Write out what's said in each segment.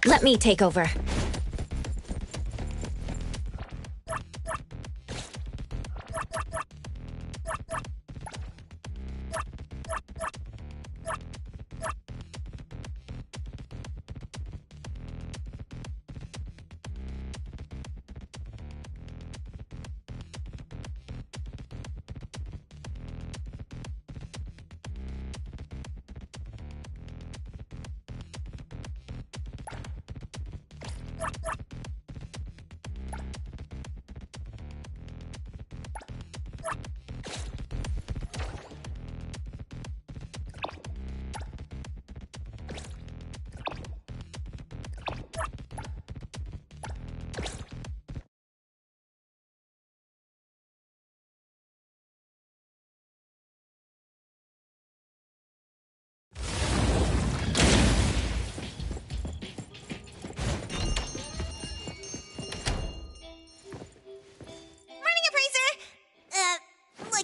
Let me take over.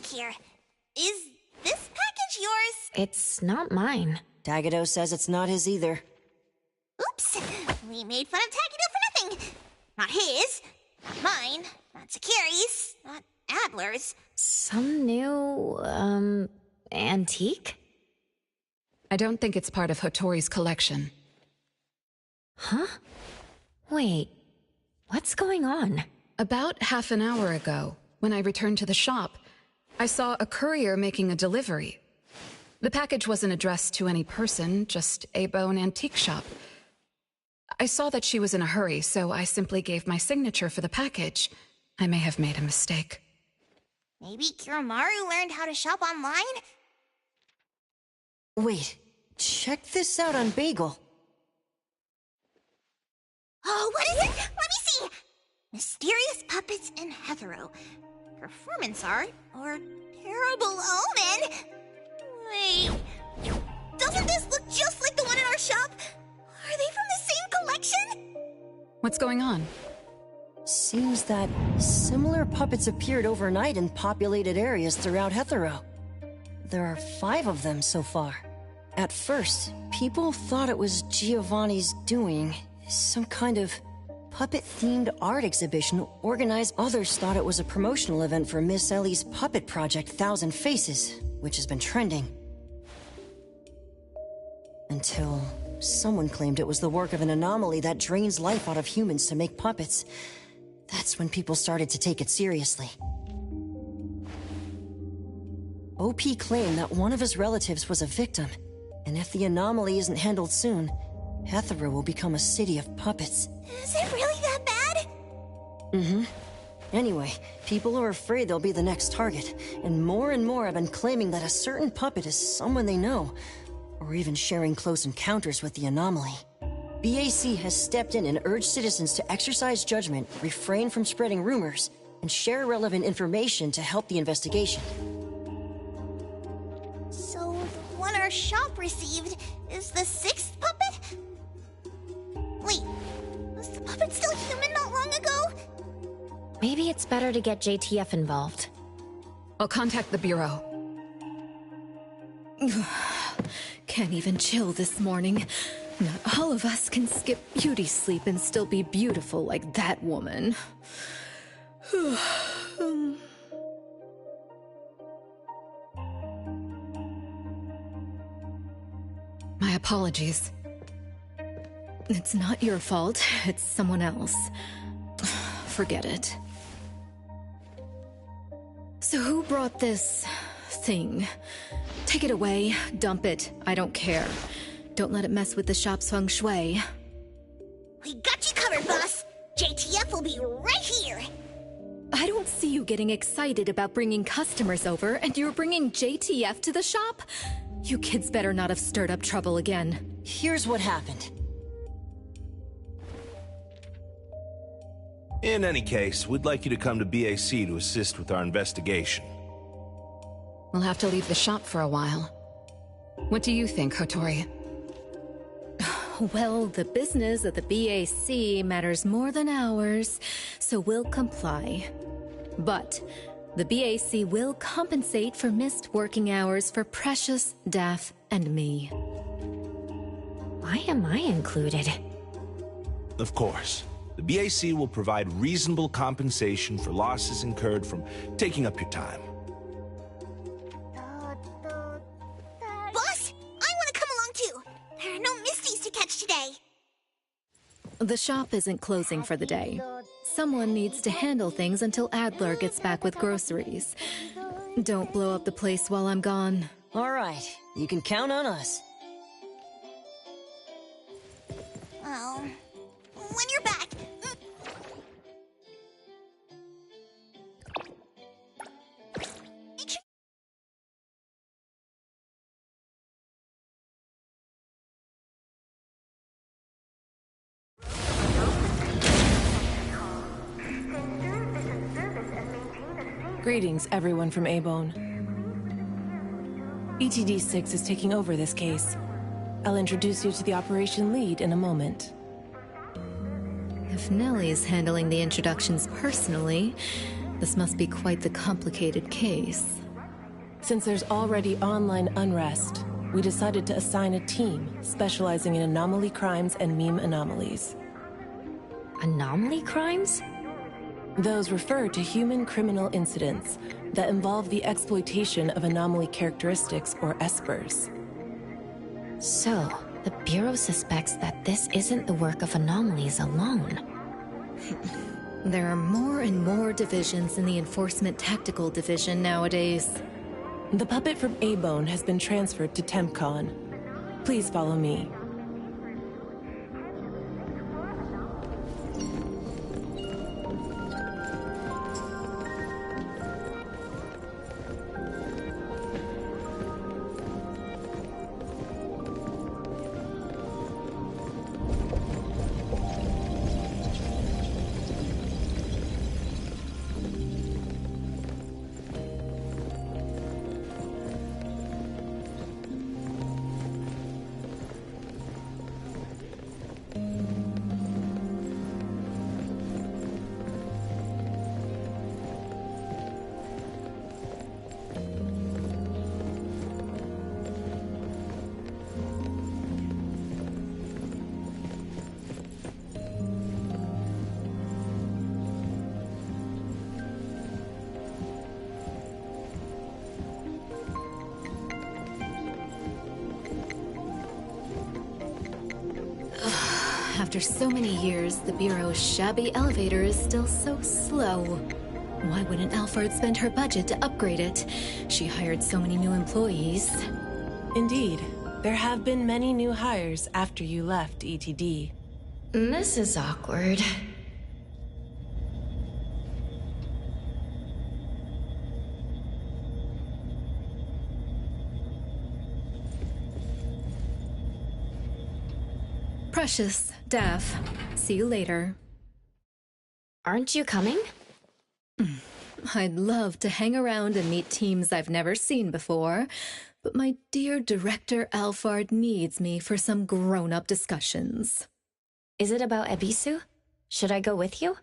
Here. Is this package yours? It's not mine. Tagado says it's not his either. Oops. We made fun of Tagido for nothing. Not his. Not mine. Not Sakiri's. Not Adler's. Some new, antique? I don't think it's part of Hotori's collection. Huh? Wait. What's going on? About half an hour ago, when I returned to the shop, I saw a courier making a delivery. The package wasn't addressed to any person, just a bone antique shop. I saw that she was in a hurry, so I simply gave my signature for the package. I may have made a mistake. Maybe Kiromaru learned how to shop online? Wait, check this out on Bagel. Oh, what is it? Let me see! Mysterious puppets in Hetero. Performance art or terrible omen? Wait, doesn't this look just like the one in our shop? Are they from the same collection? What's going on? Seems that similar puppets appeared overnight in populated areas throughout Hetero. There are 5 of them so far. At first, people thought it was Giovanni's doing, some kind of puppet-themed art exhibition organized. Others thought it was a promotional event for Miss Ellie's puppet project, Thousand Faces, which has been trending. Until someone claimed it was the work of an anomaly that drains life out of humans to make puppets. That's when people started to take it seriously. OP claimed that one of his relatives was a victim, and if the anomaly isn't handled soon, Hetero will become a city of puppets. Is it really that bad? Mm-hmm. Anyway, people are afraid they'll be the next target, and more have been claiming that a certain puppet is someone they know, or even sharing close encounters with the anomaly. BAC has stepped in and urged citizens to exercise judgment, refrain from spreading rumors, and share relevant information to help the investigation. So, the one our shop received is the 6th puppet? Wait, was the puppet still human not long ago? Maybe it's better to get JTF involved. I'll contact the Bureau. Can't even chill this morning. Not all of us can skip beauty sleep and still be beautiful like that woman. My apologies. It's not your fault, it's someone else. Forget it. So who brought this thing? Take it away, dump it, I don't care. Don't let it mess with the shop's feng shui. We got you covered, boss! JTF will be right here! I don't see you getting excited about bringing customers over, and you're bringing JTF to the shop? You kids better not have stirred up trouble again. Here's what happened. In any case, we'd like you to come to BAC to assist with our investigation. We'll have to leave the shop for a while. What do you think, Hotori? Well, the business of the BAC matters more than ours, so we'll comply. But the BAC will compensate for missed working hours for Precious, Daff, and me. Why am I included? Of course. The BAC will provide reasonable compensation for losses incurred from taking up your time. Boss, I want to come along too. There are no Misties to catch today. The shop isn't closing for the day. Someone needs to handle things until Adler gets back with groceries. Don't blow up the place while I'm gone. All right, you can count on us. Oh, when you're back. Greetings, everyone from A-Bone. ETD-6 is taking over this case. I'll introduce you to the operation lead in a moment. If Nellie's handling the introductions personally, this must be quite the complicated case. Since there's already online unrest, we decided to assign a team specializing in anomaly crimes and meme anomalies. Anomaly crimes? Those refer to human criminal incidents that involve the exploitation of anomaly characteristics, or espers. So, the Bureau suspects that this isn't the work of anomalies alone. There are more and more divisions in the Enforcement Tactical Division nowadays. The puppet from A-Bone has been transferred to TempCon. Please follow me. After so many years, the Bureau's shabby elevator is still so slow. Why wouldn't Alfred spend her budget to upgrade it? She hired so many new employees. Indeed, there have been many new hires after you left ETD. This is awkward. Precious, Daff, see you later. Aren't you coming? I'd love to hang around and meet teams I've never seen before, but my dear Director Alfard needs me for some grown-up discussions. Is it about Ebisu? Should I go with you?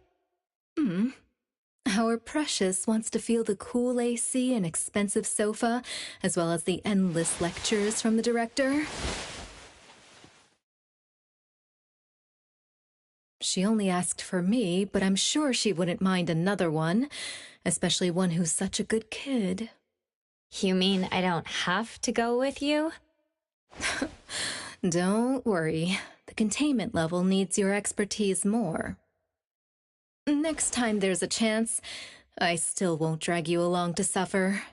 Our Precious wants to feel the cool AC and expensive sofa, as well as the endless lectures from the Director. She only asked for me, but I'm sure she wouldn't mind another one, especially one who's such a good kid. You mean I don't have to go with you? Don't worry. The containment level needs your expertise more. Next time there's a chance, I still won't drag you along to suffer.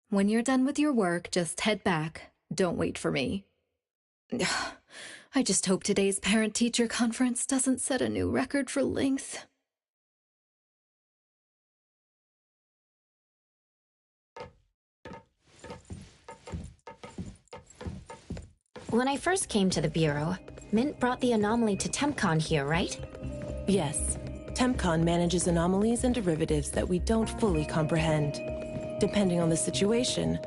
When you're done with your work, just head back. Don't wait for me. I just hope today's parent-teacher conference doesn't set a new record for length. When I first came to the Bureau, Mint brought the anomaly to TempCon here, right? Yes, TempCon manages anomalies and derivatives that we don't fully comprehend. Depending on the situation,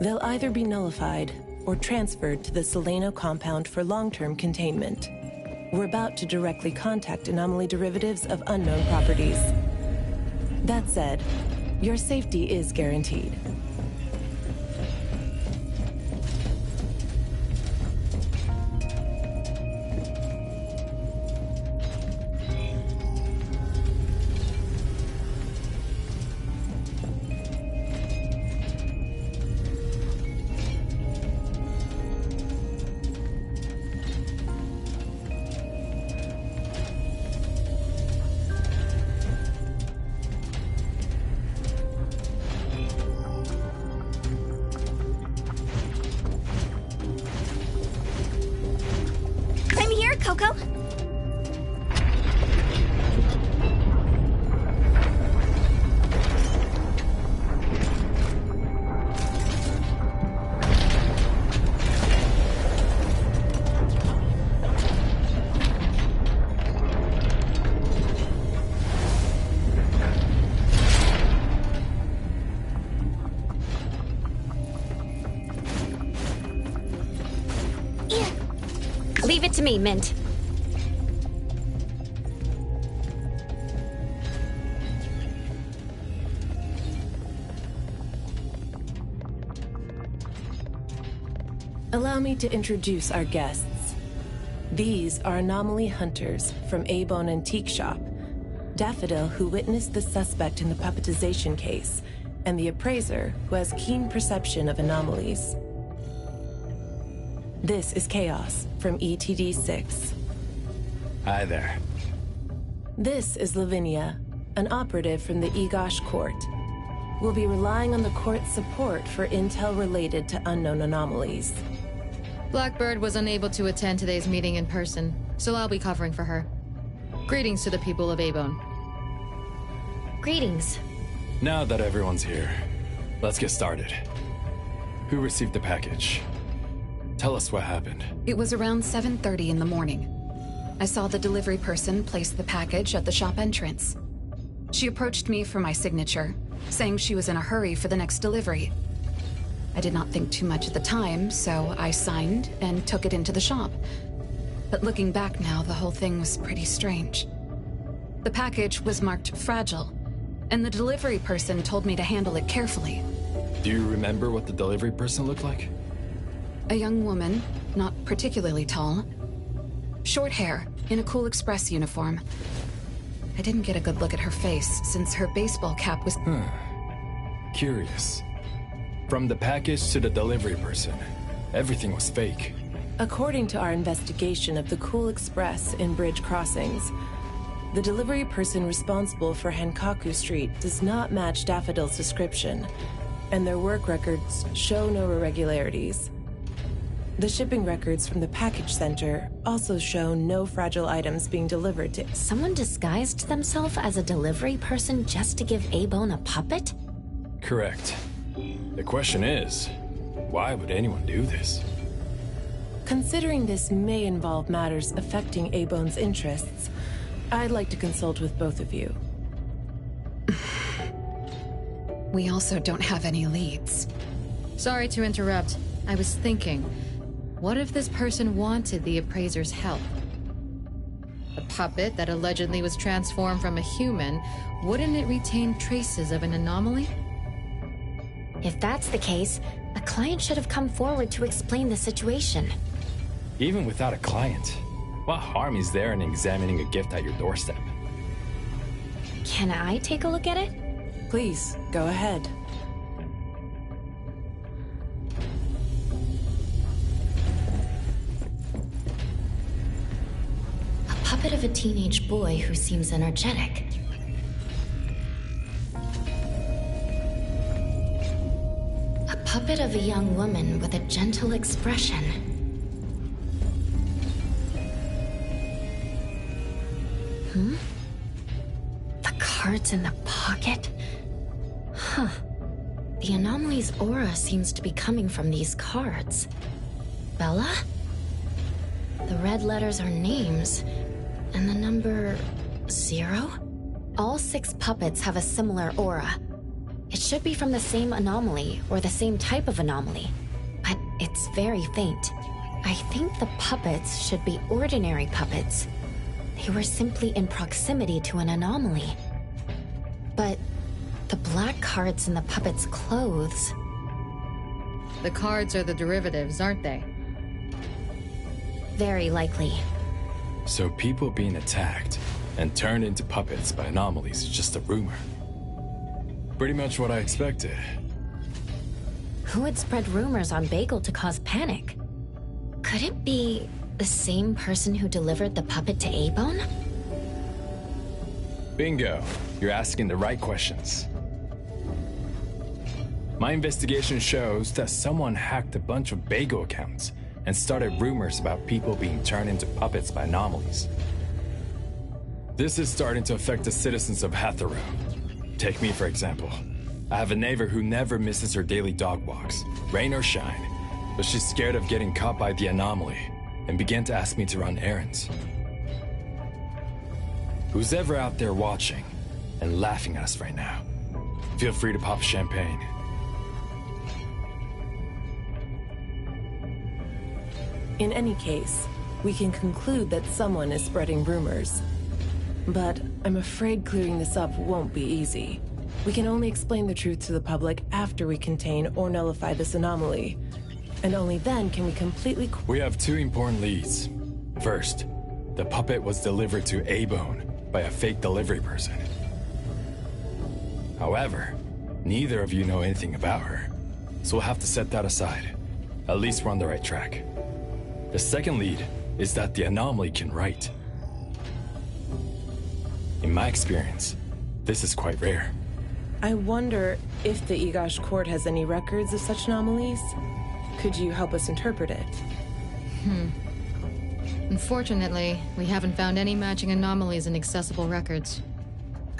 they'll either be nullified or transferred to the Seleno compound for long-term containment. We're about to directly contact anomaly derivatives of unknown properties. That said, your safety is guaranteed. Coco? Leave it to me, Mint. Allow me to introduce our guests. These are anomaly hunters from A-Bone Antique Shop, Daffodil, who witnessed the suspect in the puppetization case, and the appraiser, who has keen perception of anomalies. This is Chaos from ETD-6. Hi there. This is Lavinia, an operative from the Egosh Court. We'll be relying on the court's support for intel related to unknown anomalies. Blackbird was unable to attend today's meeting in person, so I'll be covering for her. Greetings to the people of A-Bone. Greetings. Now that everyone's here, let's get started. Who received the package? Tell us what happened. It was around 7:30 in the morning. I saw the delivery person place the package at the shop entrance. She approached me for my signature, saying she was in a hurry for the next delivery. I did not think too much at the time, so I signed and took it into the shop. But looking back now, the whole thing was pretty strange. The package was marked fragile, and the delivery person told me to handle it carefully. Do you remember what the delivery person looked like? A young woman, not particularly tall. Short hair, in a Cool Express uniform. I didn't get a good look at her face, since her baseball cap was... Curious. From the package to the delivery person, everything was fake. According to our investigation of the Cool Express in Bridge Crossings, the delivery person responsible for Hankaku Street does not match Daffodil's description, and their work records show no irregularities. The shipping records from the package center also show no fragile items being delivered to... Someone disguised themselves as a delivery person just to give A-Bone a puppet? Correct. The question is, why would anyone do this? Considering this may involve matters affecting A-Bone's interests, I'd like to consult with both of you. We also don't have any leads. Sorry to interrupt. I was thinking, what if this person wanted the appraiser's help? A puppet that allegedly was transformed from a human, wouldn't it retain traces of an anomaly? If that's the case, a client should have come forward to explain the situation. Even without a client, what harm is there in examining a gift at your doorstep? Can I take a look at it? Please, go ahead. A puppet of a teenage boy who seems energetic. A puppet of a young woman with a gentle expression. The cards in the pocket? Huh. The anomaly's aura seems to be coming from these cards. Bella? The red letters are names, and the number 0? All 6 puppets have a similar aura. It should be from the same anomaly, or the same type of anomaly, but it's very faint. I think the puppets should be ordinary puppets. They were simply in proximity to an anomaly. But the black cards in the puppets' clothes... The cards are the derivatives, aren't they? Very likely. So people being attacked and turned into puppets by anomalies is just a rumor. Pretty much what I expected. Who would spread rumors on Bagel to cause panic? Could it be the same person who delivered the puppet to A-Bone? Bingo. You're asking the right questions. My investigation shows that someone hacked a bunch of Bagel accounts and started rumors about people being turned into puppets by anomalies. This is starting to affect the citizens of Hatharo. Take me, for example. I have a neighbor who never misses her daily dog walks, rain or shine, but she's scared of getting caught by the anomaly and began to ask me to run errands. Who's ever out there watching and laughing at us right now, feel free to pop champagne. In any case, we can conclude that someone is spreading rumors. But I'm afraid clearing this up won't be easy. We can only explain the truth to the public after we contain or nullify this anomaly. And only then can we completely... We have two important leads. First, the puppet was delivered to A-Bone by a fake delivery person. However, neither of you know anything about her, so we'll have to set that aside. At least we're on the right track. The second lead is that the anomaly can write. In my experience, this is quite rare. I wonder if the Egosh court has any records of such anomalies? Could you help us interpret it? Unfortunately, we haven't found any matching anomalies in accessible records.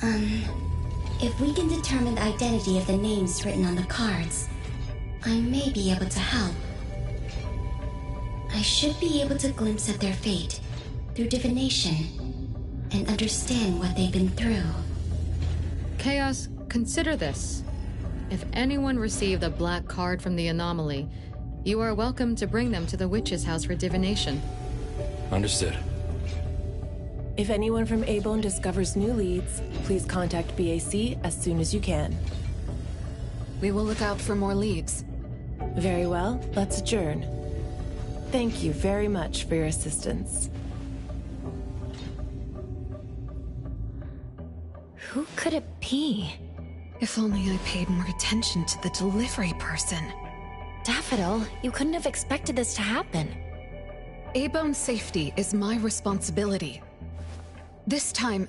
If we can determine the identity of the names written on the cards, I may be able to help. I should be able to glimpse at their fate through divination and understand what they've been through. Chaos, consider this. If anyone received a black card from the anomaly, you are welcome to bring them to the witch's house for divination. Understood. If anyone from A-Bone discovers new leads, please contact BAC as soon as you can. We will look out for more leads. Very well, let's adjourn. Thank you very much for your assistance. Who could it be? If only I paid more attention to the delivery person. Daffodil, you couldn't have expected this to happen. A-Bone's safety is my responsibility. This time,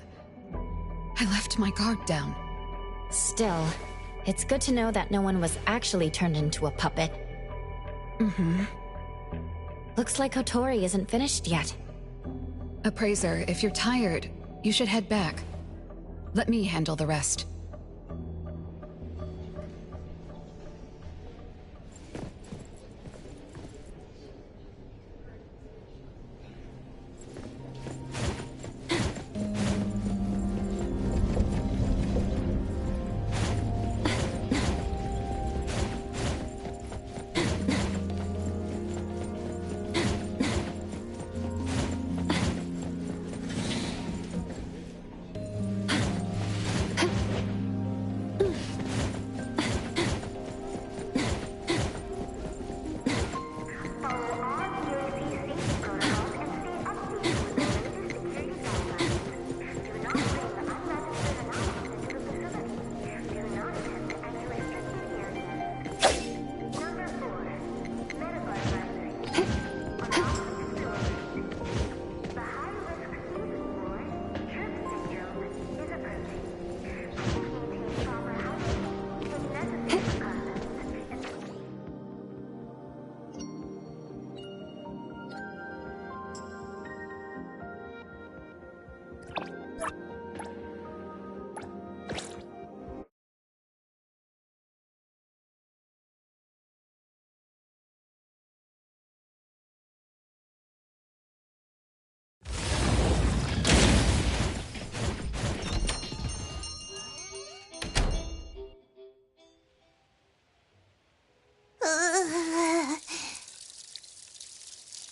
I left my guard down. Still, it's good to know that no one was actually turned into a puppet. Looks like Hotori isn't finished yet. Appraiser, if you're tired, you should head back. Let me handle the rest.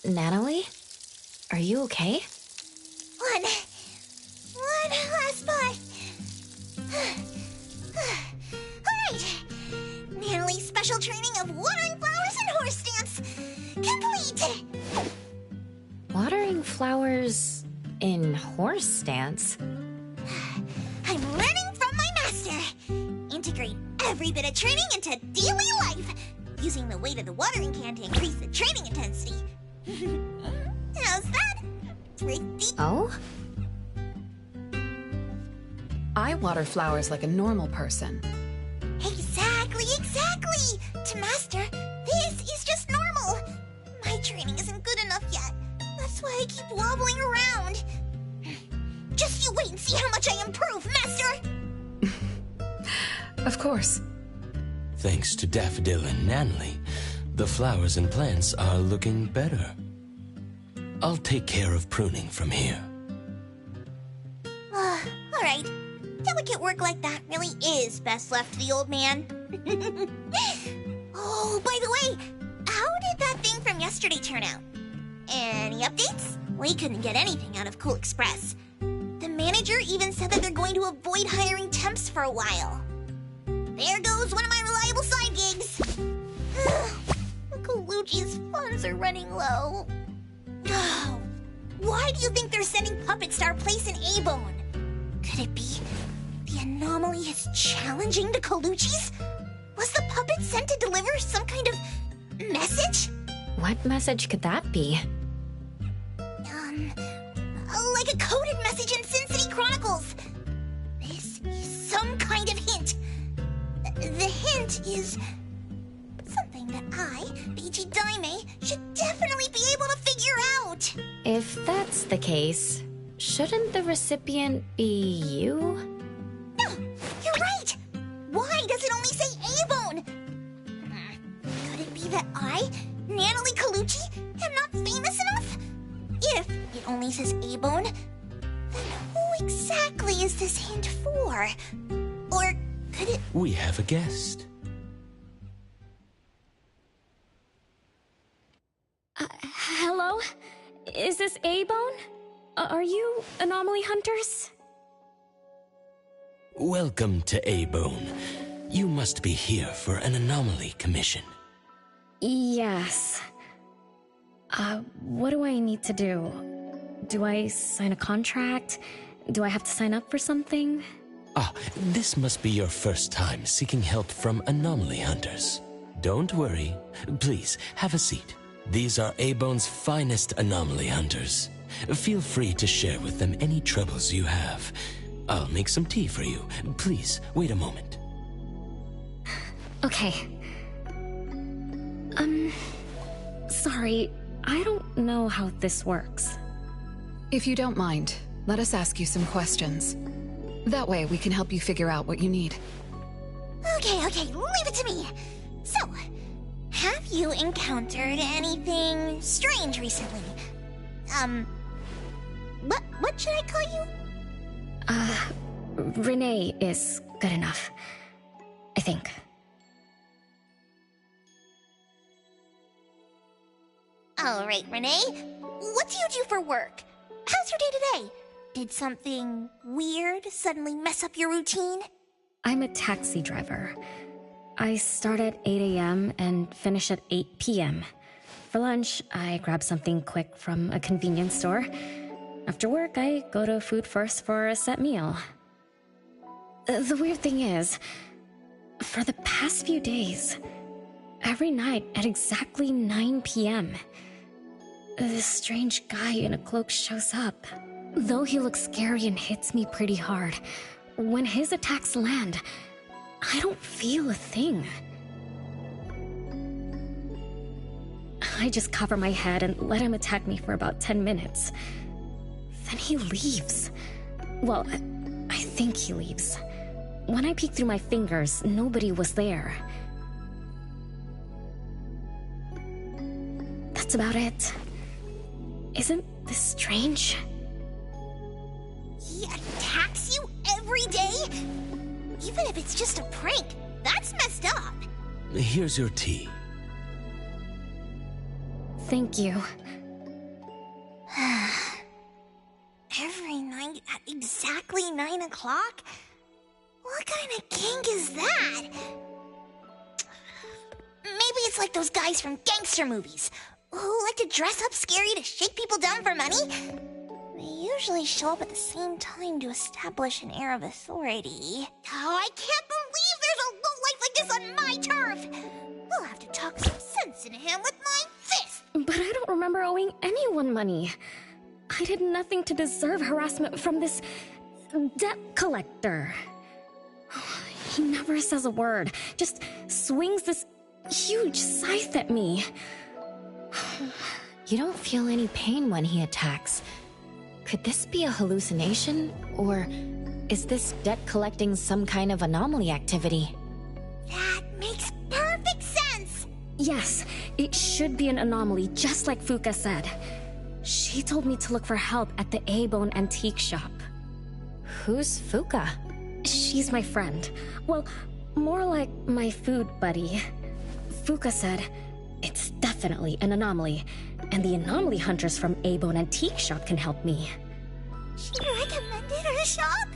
Natalie? Are you okay? One last spot. Alright. Natalie's special training of watering flowers and horse stance complete. Watering flowers in horse stance? I'm learning from my master. Integrate every bit of training into daily life, using the weight of the watering can to increase the training intensity. How's that? Pretty. Oh? I water flowers like a normal person. Exactly. To Master, this is just normal. My training is I keep wobbling around. Just you wait and see how much I improve, Master! Of course. Thanks to Daffodil and Nanley, the flowers and plants are looking better. I'll take care of pruning from here. Alright. Delicate work like that really is best left to the old man. Oh, by the way, how did that thing from yesterday turn out? Any updates? We couldn't get anything out of Cool Express. The manager even said that they're going to avoid hiring temps for a while. There goes one of my reliable side gigs. Colucci's funds are running low. Why do you think they're sending puppets to our place in A-Bone? Could it be the anomaly is challenging the Colucci's? Was the puppet sent to deliver some kind of message? What message could that be? Like a coded message in Sin City Chronicles. This is some kind of hint. The hint is something that I, BG Daime, should definitely be able to figure out. If that's the case, shouldn't the recipient be you? No, you're right. Why does it only say A-Bone? Could it be that I, Natalie Colucci, am not famous enough? If it only says A-Bone, then who exactly is this hint for? Or could it... We have a guest. Hello? Is this A-Bone? Are you anomaly hunters? Welcome to A-Bone. You must be here for an anomaly commission. Yes. What do I need to do? Do I sign a contract? Do I have to sign up for something? This must be your first time seeking help from anomaly hunters. Don't worry. Please, have a seat. These are A-Bone's finest anomaly hunters. Feel free to share with them any troubles you have. I'll make some tea for you. Please, wait a moment. Okay. Sorry, I don't know how this works. If you don't mind, let us ask you some questions. That way we can help you figure out what you need. Okay, leave it to me. So, have you encountered anything strange recently? What should I call you? Renee is good enough. I think. Alright, Renee. What do you do for work? How's your day today? Did something weird suddenly mess up your routine? I'm a taxi driver. I start at 8 a.m. and finish at 8 p.m. For lunch, I grab something quick from a convenience store. After work, I go to Food First for a set meal. The weird thing is, for the past few days, every night at exactly 9 p.m., this strange guy in a cloak shows up. Though he looks scary and hits me pretty hard, when his attacks land, I don't feel a thing. I just cover my head and let him attack me for about 10 minutes. Then he leaves. Well, I think he leaves. When I peek through my fingers, nobody was there. That's about it. Isn't this strange? He attacks you every day? Even if it's just a prank, that's messed up. Here's your tea. Thank you. Every night at exactly 9 o'clock? What kind of kink is that? Maybe it's like those guys from gangster movies who like to dress up scary to shake people down for money. They usually show up at the same time to establish an air of authority. Oh, I can't believe there's a lowlife like this on my turf! We'll have to talk some sense into him with my fist! But I don't remember owing anyone money. I did nothing to deserve harassment from this debt collector. He never says a word, just swings this huge scythe at me. You don't feel any pain when he attacks. Could this be a hallucination? Or is this debt collecting some kind of anomaly activity? That makes perfect sense! Yes, it should be an anomaly, just like Fuka said. She told me to look for help at the A-Bone antique shop. Who's Fuka? She's my friend. Well, more like my food buddy. Fuka said, it's definitely an anomaly, and the anomaly hunters from A-Bone antique shop can help me. She recommended her shop?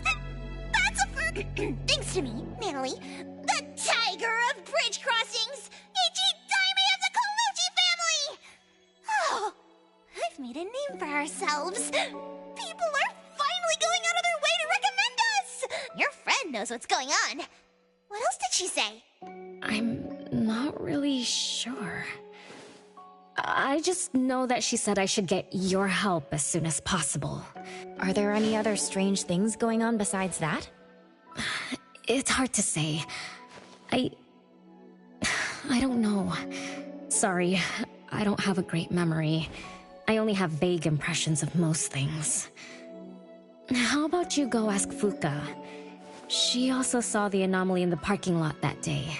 That's a first. Thanks to me, Natalie, the tiger of bridge crossings, Ichi Daime of the Colucci family! Oh, I've made a name for ourselves. People are finally going out of their way to recommend us! Your friend knows what's going on. What else did she say? I'm not really sure. I just know that she said I should get your help as soon as possible. Are there any other strange things going on besides that? It's hard to say. I don't know. Sorry, I don't have a great memory. I only have vague impressions of most things. How about you go ask Fuka? She also saw the anomaly in the parking lot that day.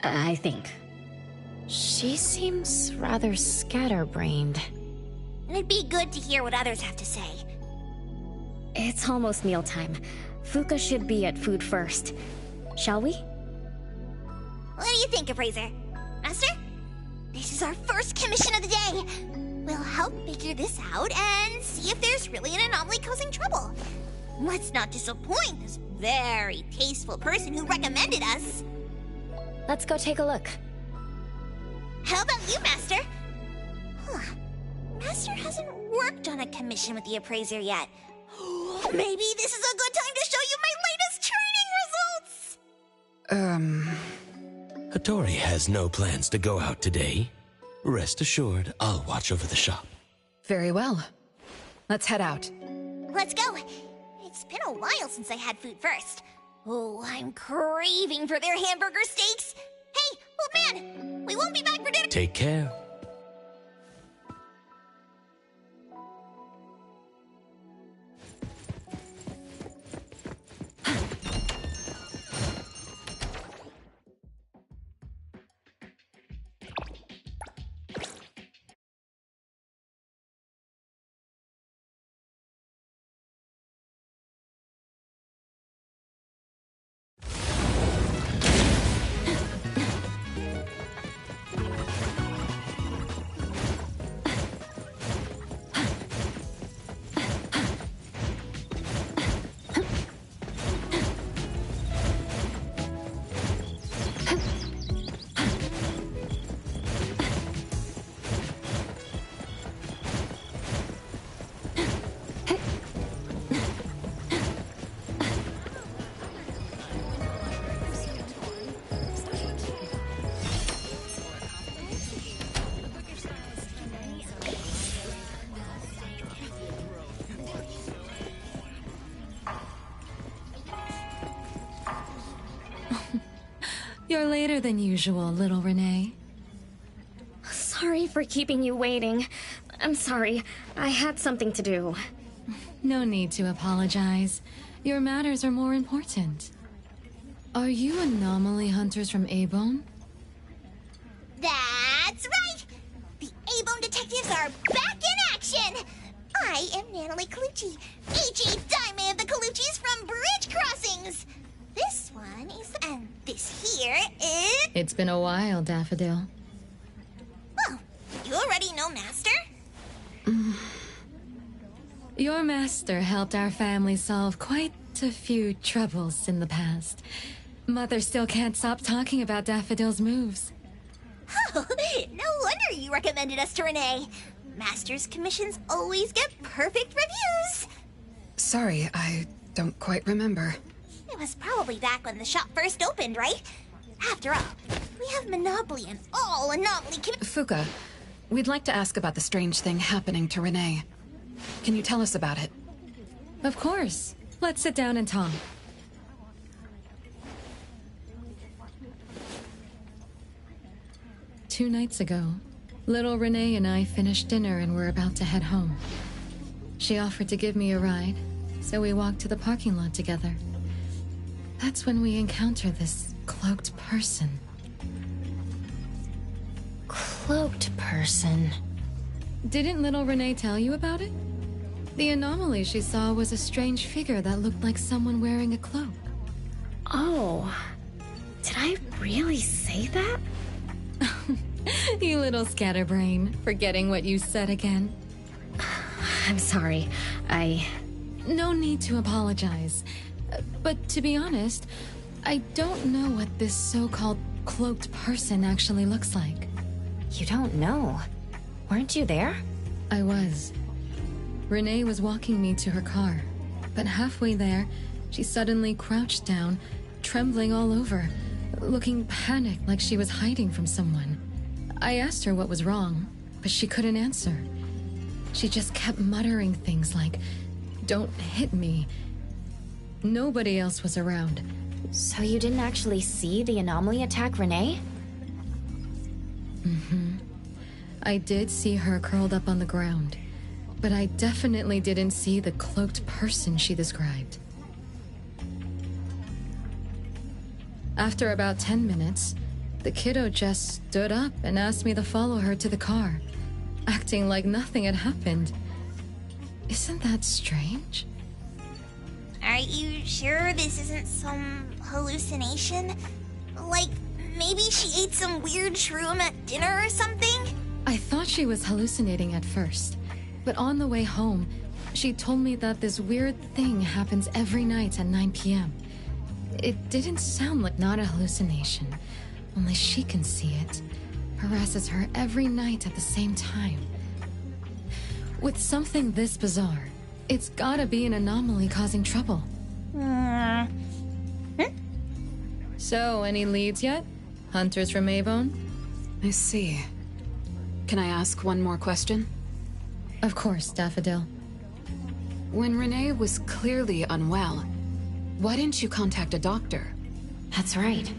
I think. She seems rather scatterbrained. It'd be good to hear what others have to say. It's almost mealtime. Fuka should be at food first. Shall we? What do you think, Appraiser? Master? This is our first commission of the day. We'll help figure this out and see if there's really an anomaly causing trouble. Let's not disappoint this very tasteful person who recommended us. Let's go take a look. How about you, Master? Huh. Master hasn't worked on a commission with the Appraiser yet. Maybe this is a good time to show you my latest training results! Hattori has no plans to go out today. Rest assured, I'll watch over the shop. Very well. Let's head out. Let's go. It's been a while since I had food first. Oh, I'm craving for their hamburger steaks. Hey, old man, we won't be back for dinner. Take care. You're later than usual, little Renee. Sorry for keeping you waiting. I'm sorry. I had something to do. No need to apologize. Your matters are more important. Are you anomaly hunters from A-Bone? That's right! The A-Bone detectives are back in action! I am Natalie Colucci, Ichi Daime of the Coluccis from Bridge Crossings! This one is... and this here is... It's been a while, Daffodil. Well, you already know Master? Your master helped our family solve quite a few troubles in the past. Mother still can't stop talking about Daffodil's moves. Oh, no wonder you recommended us to Renee. Master's commissions always get perfect reviews. Sorry, I don't quite remember. It was probably back when the shop first opened, right? After all, we have monopoly on all anomaly Fuka, we'd like to ask about the strange thing happening to Renee. Can you tell us about it? Of course. Let's sit down and talk. Two nights ago, Little Renee and I finished dinner and were about to head home. She offered to give me a ride, so we walked to the parking lot together. That's when we encounter this cloaked person. Cloaked person? Didn't little Renee tell you about it? The anomaly she saw was a strange figure that looked like someone wearing a cloak. Oh, did I really say that? You little scatterbrain, forgetting what you said again. I'm sorry, No need to apologize. But to be honest, I don't know what this so-called cloaked person actually looks like. You don't know? Weren't you there? I was. Renee was walking me to her car, but halfway there, she suddenly crouched down, trembling all over, looking panicked like she was hiding from someone. I asked her what was wrong, but she couldn't answer. She just kept muttering things like, "Don't hit me." Nobody else was around. So you didn't actually see the anomaly attack Renee? I did see her curled up on the ground, but I definitely didn't see the cloaked person she described. After about 10 minutes, the kiddo just stood up and asked me to follow her to the car, acting like nothing had happened. Isn't that strange? Are you sure this isn't some hallucination? Like, maybe she ate some weird shroom at dinner or something? I thought she was hallucinating at first, but on the way home, she told me that this weird thing happens every night at 9 p.m. It didn't sound like not a hallucination, only she can see it. Harasses her every night at the same time. With something this bizarre, it's gotta be an anomaly causing trouble. So, any leads yet? Hunters from Avon? I see. Can I ask one more question? Of course, Daffodil. When Renee was clearly unwell, why didn't you contact a doctor? That's right.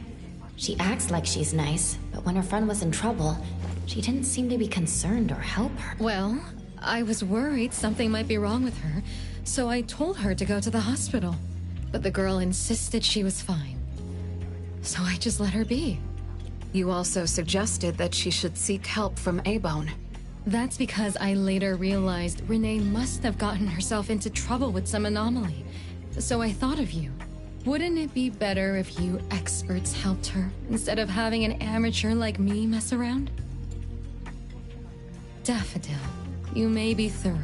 She acts like she's nice, but when her friend was in trouble, she didn't seem to be concerned or help her. Well, I was worried something might be wrong with her, so I told her to go to the hospital. But the girl insisted she was fine. So I just let her be. You also suggested that she should seek help from A-Bone. That's because I later realized Renee must have gotten herself into trouble with some anomaly. So I thought of you. Wouldn't it be better if you experts helped her, instead of having an amateur like me mess around? Daffodil, you may be thorough,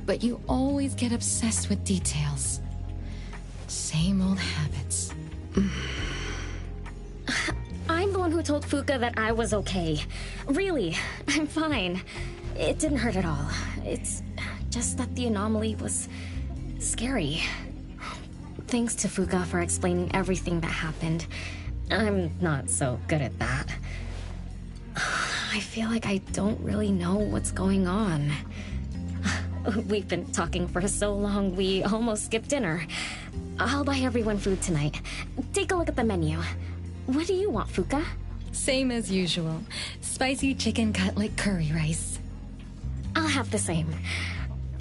but you always get obsessed with details. Same old habits. I'm the one who told Fuka that I was okay. Really, I'm fine. It didn't hurt at all. It's just that the anomaly was scary. Thanks to Fuka for explaining everything that happened. I'm not so good at that. I feel like I don't really know what's going on. We've been talking for so long, we almost skipped dinner. I'll buy everyone food tonight. Take a look at the menu. What do you want, Fuka? Same as usual. Spicy chicken cutlet curry rice. I'll have the same.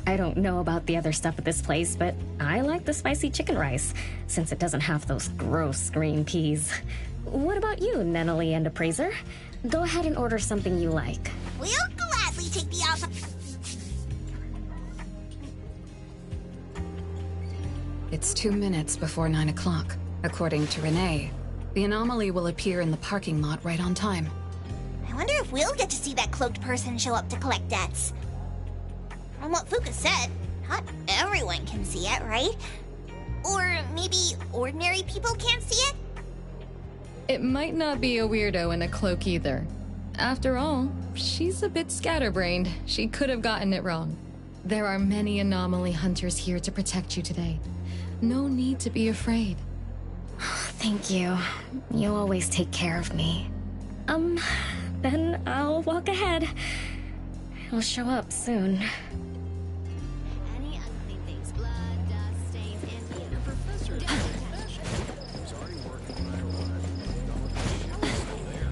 I don't know about the other stuff at this place, but I like the spicy chicken rice, since it doesn't have those gross green peas. What about you, Nenali and Appraiser? Go ahead and order something you like. We'll gladly take the offer. It's 2 minutes before 9 o'clock. According to Renee, the anomaly will appear in the parking lot right on time. I wonder if we'll get to see that cloaked person show up to collect debts. From what Fuka said, not everyone can see it, right? Or maybe ordinary people can't see it? It might not be a weirdo in a cloak either. After all, she's a bit scatterbrained. She could have gotten it wrong. There are many anomaly hunters here to protect you today. No need to be afraid. Thank you. You always take care of me. Then I'll walk ahead. I'll show up soon. Any unclean things, blood, dust, stains, and Professor who's already working right away. Still there.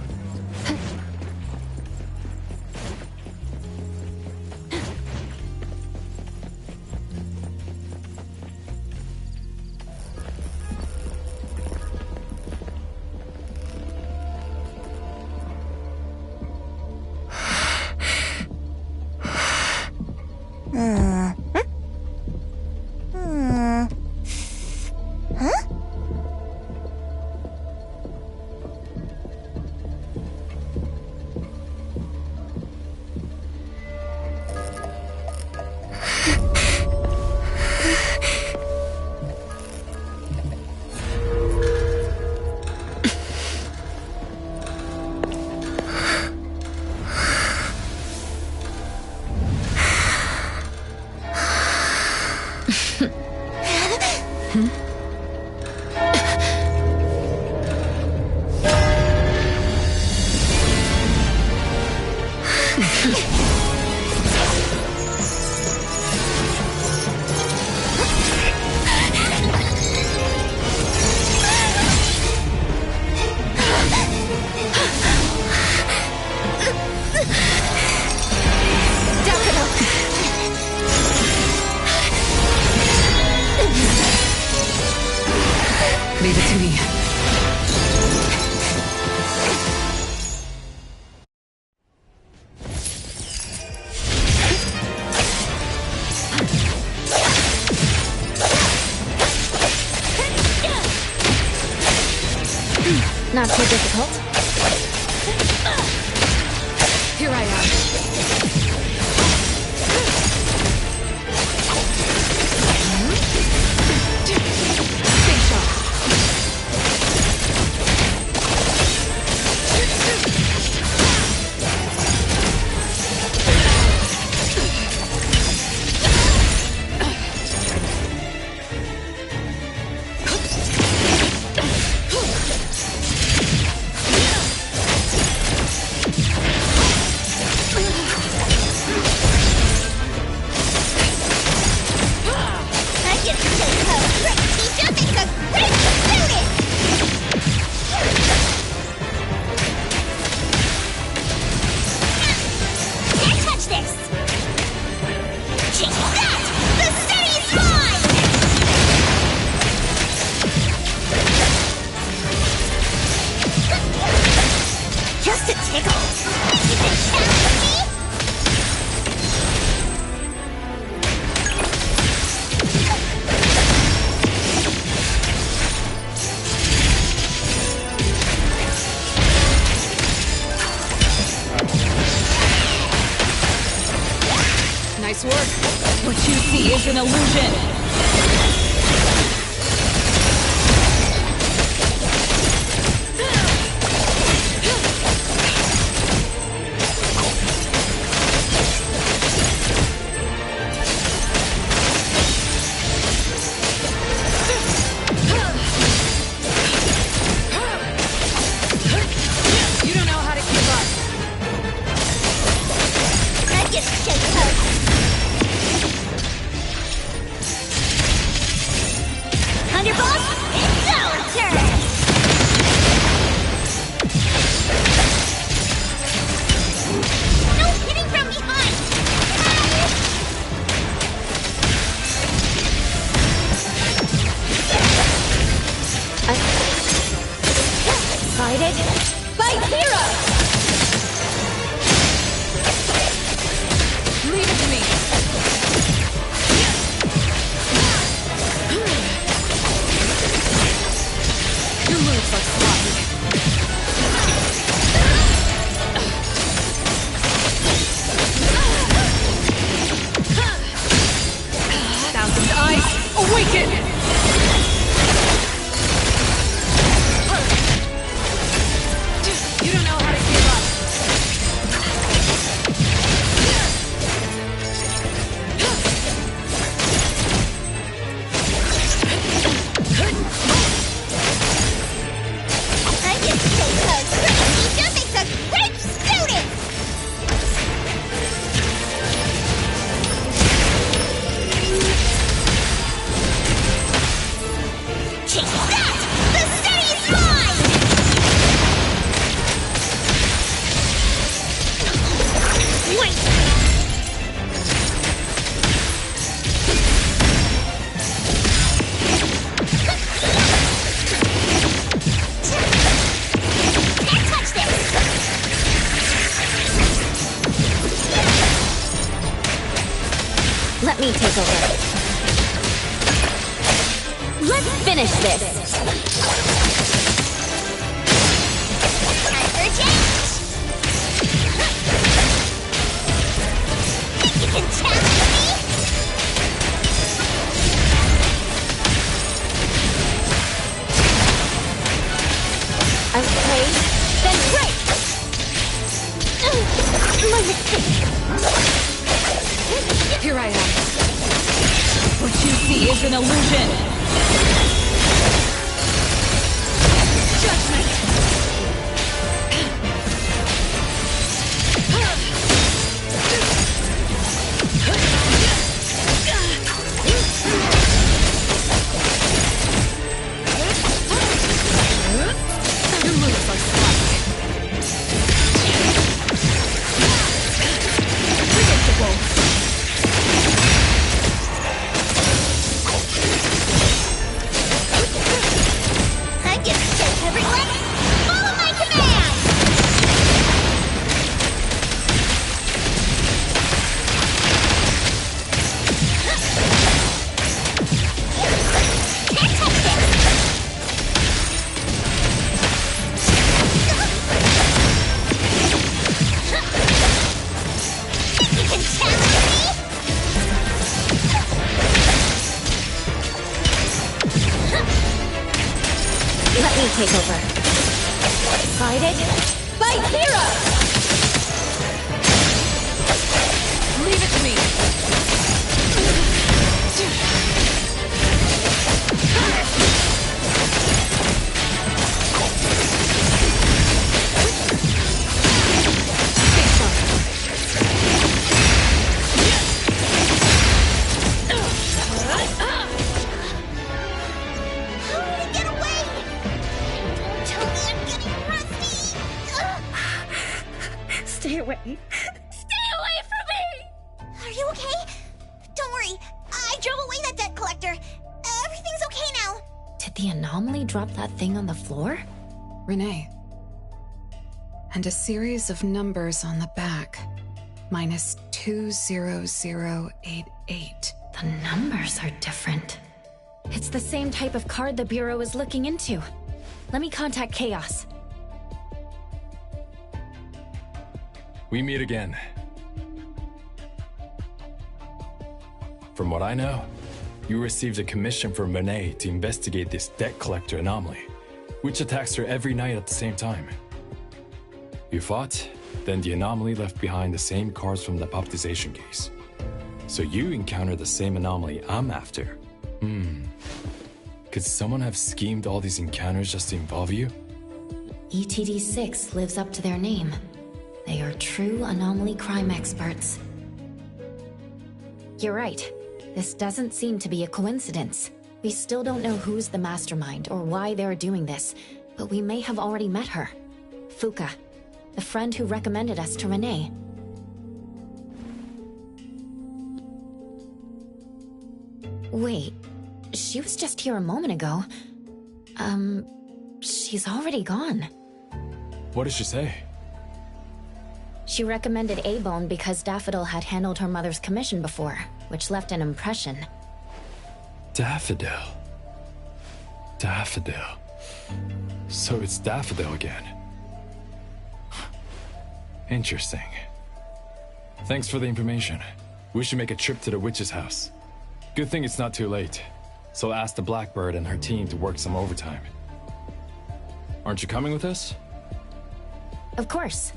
Leave it to me. Not too difficult. Here I am. Stay sharp. Just a tickle. You can challenge me? Nice work. What you see is an illusion. You don't know how to give up. I get shake up. Thunderbolt, it's our turn! No hitting from behind! Guided by Hero! Leave it to me. Your moves are sloppy. Thousand eyes awaken! You don't know how to give up. I get shake up. Teacher makes a great student! Take that! The city's mine! Wait! Can't touch this! Let me take over. Let's finish this. Time for change! Think you can challenge me? Okay, then break! My mistake. Here I am. What you see is an illusion! Let me take over. Guided by Hero! Leave it to me! Stay away. Stay away from me! Are you okay? Don't worry. I drove away that debt collector. Everything's okay now. Did the anomaly drop that thing on the floor? Renee. And a series of numbers on the back. Minus 20088. The numbers are different. It's the same type of card the Bureau is looking into. Let me contact Chaos. We meet again. From what I know, you received a commission from Renee to investigate this debt collector anomaly, which attacks her every night at the same time. You fought, then the anomaly left behind the same cards from the baptization case. So you encountered the same anomaly I'm after. Could someone have schemed all these encounters just to involve you? ETD6 lives up to their name. They are true anomaly crime experts. You're right. This doesn't seem to be a coincidence. We still don't know who's the mastermind or why they're doing this, but we may have already met her. Fuka, the friend who recommended us to Renee. Wait, she was just here a moment ago. She's already gone. What did she say? She recommended A-Bone because Daffodil had handled her mother's commission before, which left an impression. Daffodil. Daffodil. So it's Daffodil again. Interesting. Thanks for the information. We should make a trip to the witch's house. Good thing it's not too late. So I'll ask the Blackbird and her team to work some overtime. Aren't you coming with us? Of course.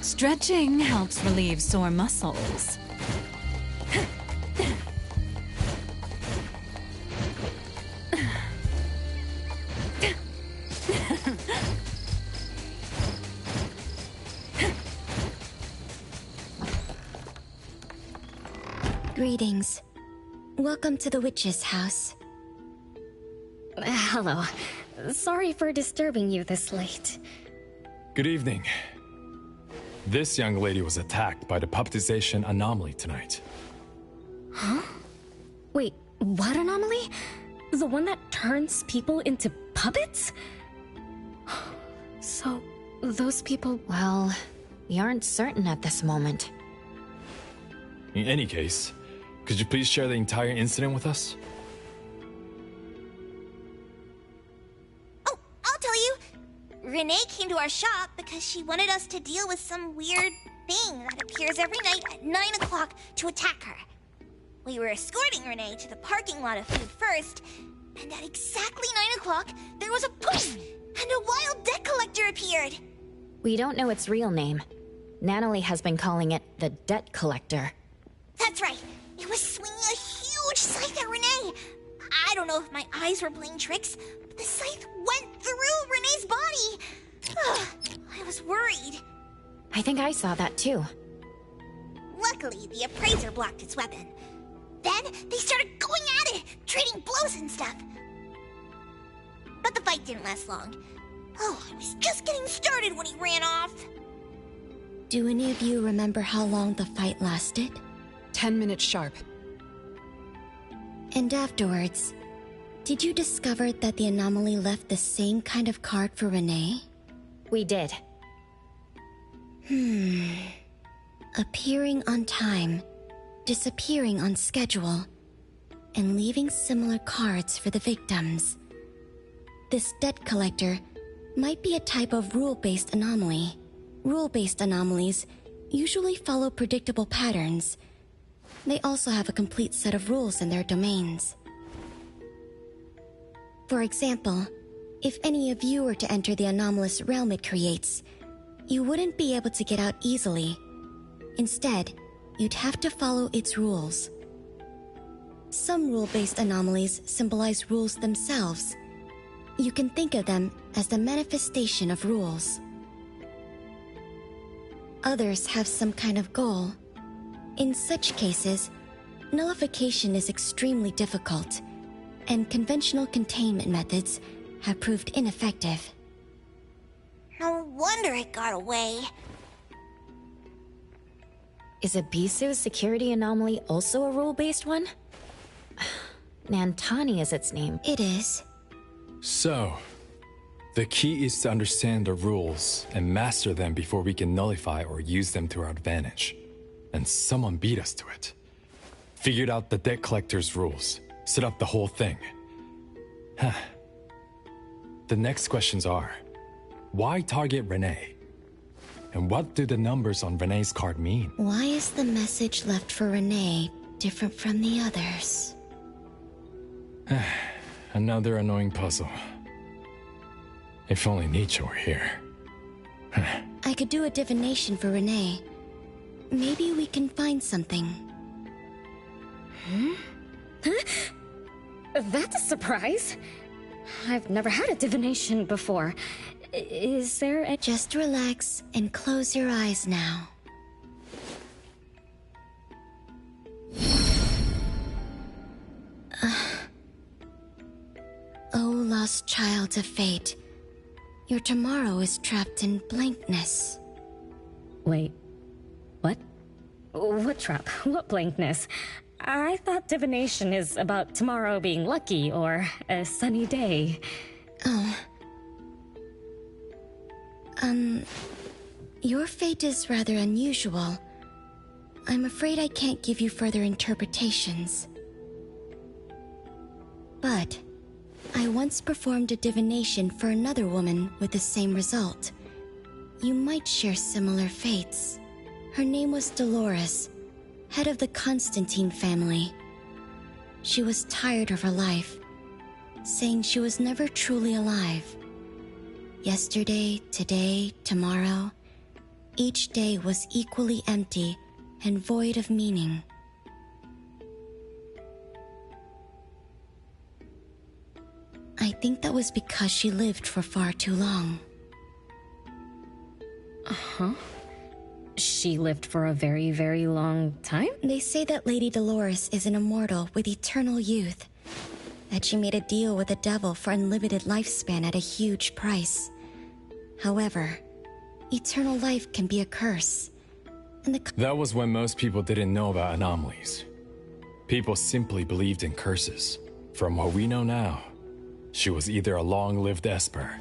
Stretching helps relieve sore muscles. Greetings. Welcome to the witch's house. Hello. Sorry for disturbing you this late. Good evening. This young lady was attacked by the puppetization anomaly tonight. Huh? Wait, what anomaly? The one that turns people into puppets? So, those people... Well, we aren't certain at this moment. In any case, could you please share the entire incident with us? Oh, I'll tell you. Renee came to our shop because she wanted us to deal with some weird thing that appears every night at 9 o'clock to attack her. We were escorting Renee to the parking lot of food first, and at exactly 9 o'clock, there was a poof, and a wild debt collector appeared. We don't know its real name. Natalie has been calling it the Debt Collector. That's right. It was swinging a huge scythe at Renee. I don't know if my eyes were playing tricks, but the scythe went through Renee's body. I was worried. I think I saw that too. Luckily, the appraiser blocked its weapon. Then, they started going at it, trading blows and stuff. But the fight didn't last long. Oh, I was just getting started when he ran off. Do any of you remember how long the fight lasted? 10 minutes sharp. And afterwards, did you discover that the anomaly left the same kind of card for Renee? We did. Appearing on time, disappearing on schedule, and leaving similar cards for the victims. This debt collector might be a type of rule-based anomaly. Rule-based anomalies usually follow predictable patterns. They also have a complete set of rules in their domains. For example, if any of you were to enter the anomalous realm it creates, you wouldn't be able to get out easily. Instead, you'd have to follow its rules. Some rule-based anomalies symbolize rules themselves. You can think of them as the manifestation of rules. Others have some kind of goal. In such cases, nullification is extremely difficult, and conventional containment methods have proved ineffective. No wonder it got away. Is Abisu's security anomaly also a rule-based one? Nantani is its name. It is. So, the key is to understand the rules and master them before we can nullify or use them to our advantage. And someone beat us to it. Figured out the debt collector's rules, set up the whole thing. The next questions are, why target Renee? And what do the numbers on Renee's card mean? Why is the message left for Renee different from the others? Another annoying puzzle. If only Nietzsche were here. I could do a divination for Renee. Maybe we can find something. That's a surprise. I've never had a divination before. Is there a... Just relax and close your eyes now. Oh, lost child of fate. Your tomorrow is trapped in blankness. Wait, what? What trap? What blankness? I thought divination is about tomorrow being lucky or a sunny day. Oh. Your fate is rather unusual. I'm afraid I can't give you further interpretations. But I once performed a divination for another woman with the same result. You might share similar fates. Her name was Dolores, head of the Constantine family. She was tired of her life, saying she was never truly alive. Yesterday, today, tomorrow, each day was equally empty and void of meaning. I think that was because she lived for far too long. Uh-huh. She lived for a very, very long time? They say that Lady Dolores is an immortal with eternal youth. that she made a deal with the devil for unlimited lifespan at a huge price. However, eternal life can be a curse. And that was when most people didn't know about anomalies. People simply believed in curses. From what we know now, she was either a long-lived Esper,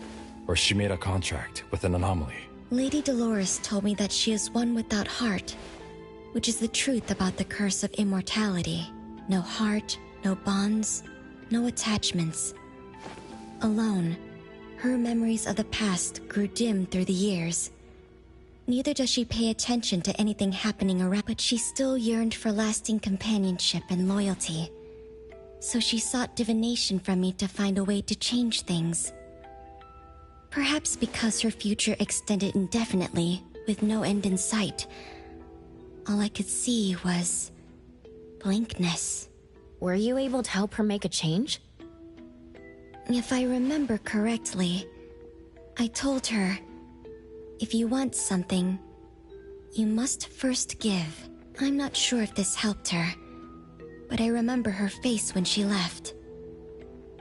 or she made a contract with an anomaly. Lady Dolores told me that she is one without heart, which is the truth about the curse of immortality. No heart, no bonds, no attachments. Alone, her memories of the past grew dim through the years. Neither does she pay attention to anything happening around, but she still yearned for lasting companionship and loyalty. So she sought divination from me to find a way to change things. Perhaps because her future extended indefinitely, with no end in sight. All I could see was blankness. Were you able to help her make a change? If I remember correctly, I told her, if you want something, you must first give. I'm not sure if this helped her, but I remember her face when she left.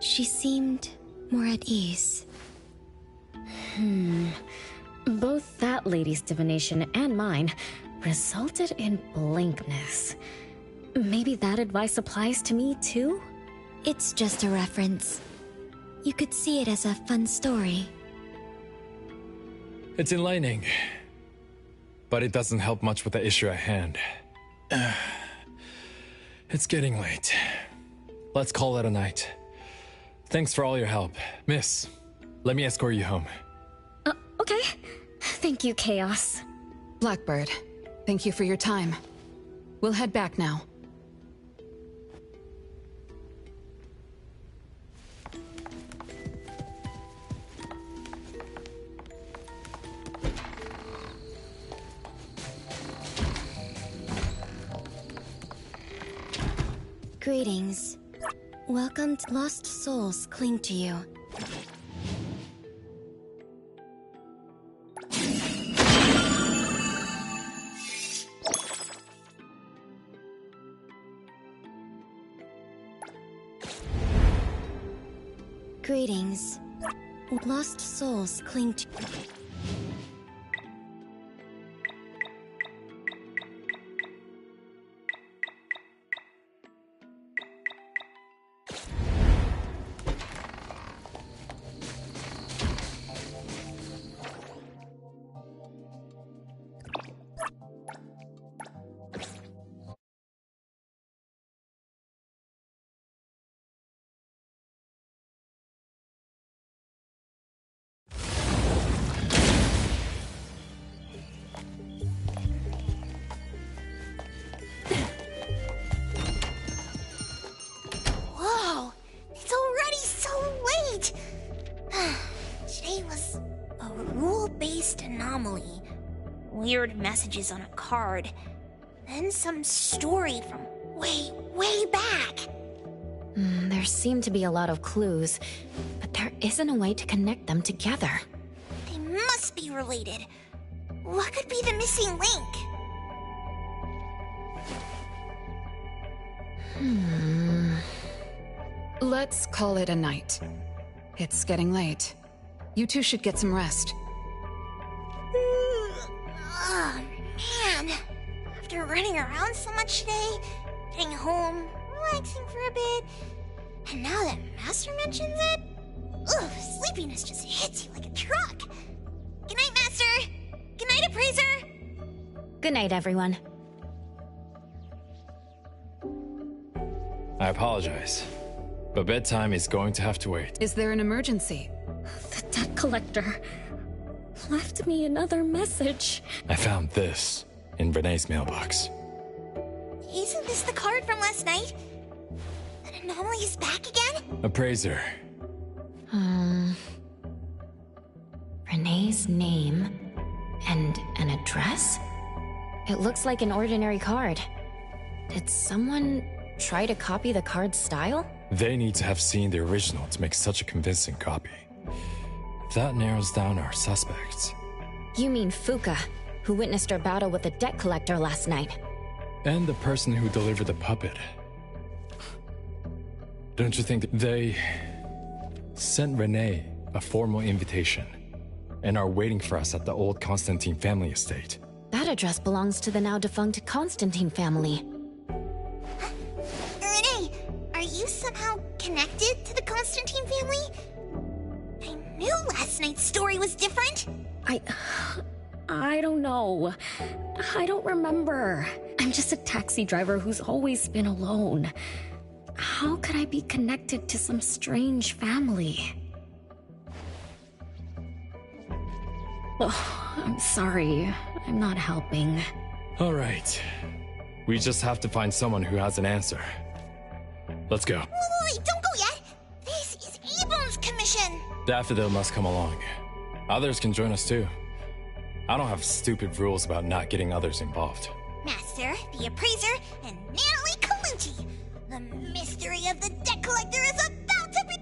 She seemed more at ease. Both that lady's divination and mine resulted in blankness. Maybe that advice applies to me too? It's just a reference. You could see it as a fun story. It's enlightening, but it doesn't help much with the issue at hand. It's getting late. Let's call it a night. Thanks for all your help. Miss, let me escort you home. Okay. Thank you, Chaos. Blackbird, thank you for your time. We'll head back now. Greetings. Welcome to Lost Souls Cling to You. Greetings. Lost souls cling to... Whoa! It's already so late! Today was a rule-based anomaly. Weird messages on a card. Then some story from way back. There seem to be a lot of clues, but there isn't a way to connect them together. They must be related. What could be the missing link? Let's call it a night. It's getting late. You two should get some rest. Oh, man. After running around so much today, getting home, relaxing for a bit, and now that Master mentions it, sleepiness just hits you like a truck. Good night, Master. Good night, Appraiser. Good night, everyone. I apologize, but bedtime is going to have to wait. Is there an emergency? The debt collector left me another message. I found this in Renee's mailbox. Isn't this the card from last night? That anomaly is back again? Appraiser. Renee's name and an address? It looks like an ordinary card. Did someone try to copy the card's style? They need to have seen the original to make such a convincing copy. That narrows down our suspects. You mean Fuka, who witnessed our battle with the debt collector last night. And the person who delivered the puppet. Don't you think they sent Renee a formal invitation and are waiting for us at the old Constantine family estate? That address belongs to the now defunct Constantine family. Renee, are you somehow connected to the Constantine family? I knew last night's story was different. I don't know. I don't remember. I'm just a taxi driver who's always been alone. How could I be connected to some strange family? Oh, I'm sorry. I'm not helping. All right. We just have to find someone who has an answer. Let's go. Wait, don't go yet. This is Abram's commission. Daffodil must come along. Others can join us too. I don't have stupid rules about not getting others involved. Master, the appraiser, and Natalie Colucci. The mystery of the debt collector is about to be...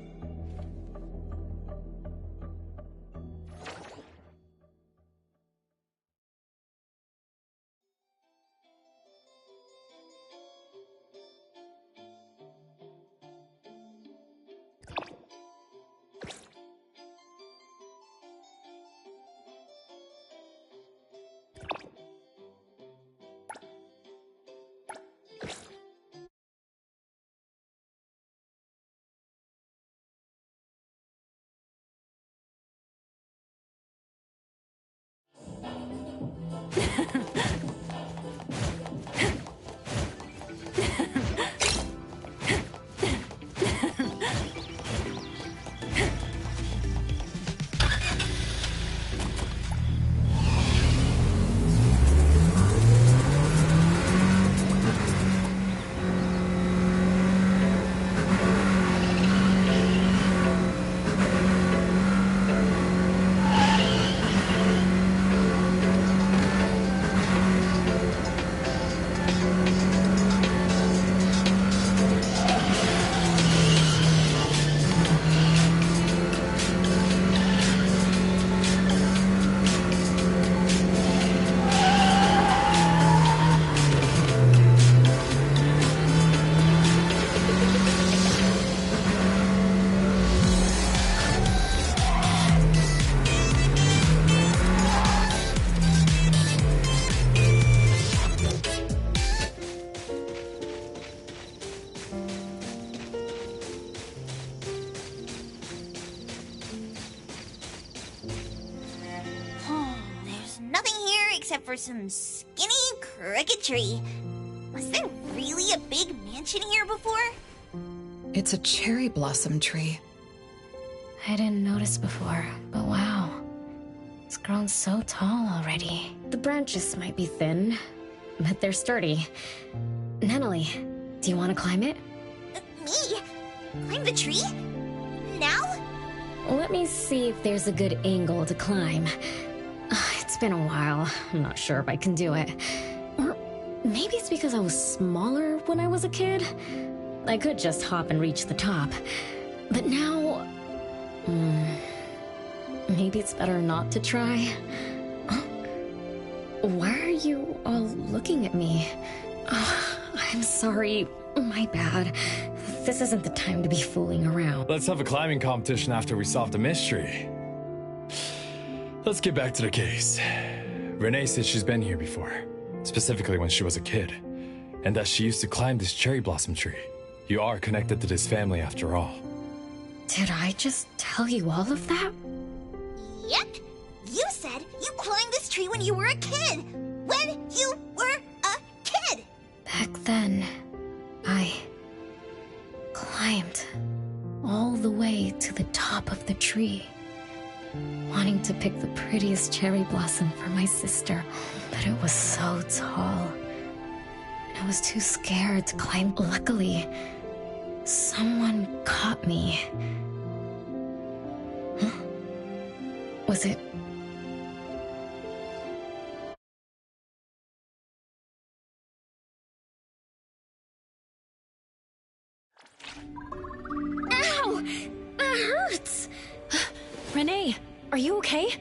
There's nothing here except for some skinny cricketry. Was there really a big mansion here before? It's a cherry blossom tree. I didn't notice before, but wow. It's grown so tall already. The branches might be thin, but they're sturdy. Natalie, do you want to climb it? Me? Climb the tree? Now? Let me see if there's a good angle to climb. It's been a while. I'm not sure if I can do it. Or maybe it's because I was smaller when I was a kid. I could just hop and reach the top. But now... maybe it's better not to try. Why are you all looking at me? I'm sorry. My bad. This isn't the time to be fooling around. Let's have a climbing competition after we solve the mystery. Let's get back to the case. Renee said she's been here before, specifically when she was a kid, and that she used to climb this cherry blossom tree. You are connected to this family after all. Did I just tell you all of that? Yep. You said you climbed this tree when you were a kid. When you were a kid. Back then, I climbed all the way to the top of the tree, wanting to pick the prettiest cherry blossom for my sister, but it was so tall. I was too scared to climb. Luckily, someone caught me. Huh? Was it... Ow! That hurts! Renee, are you okay?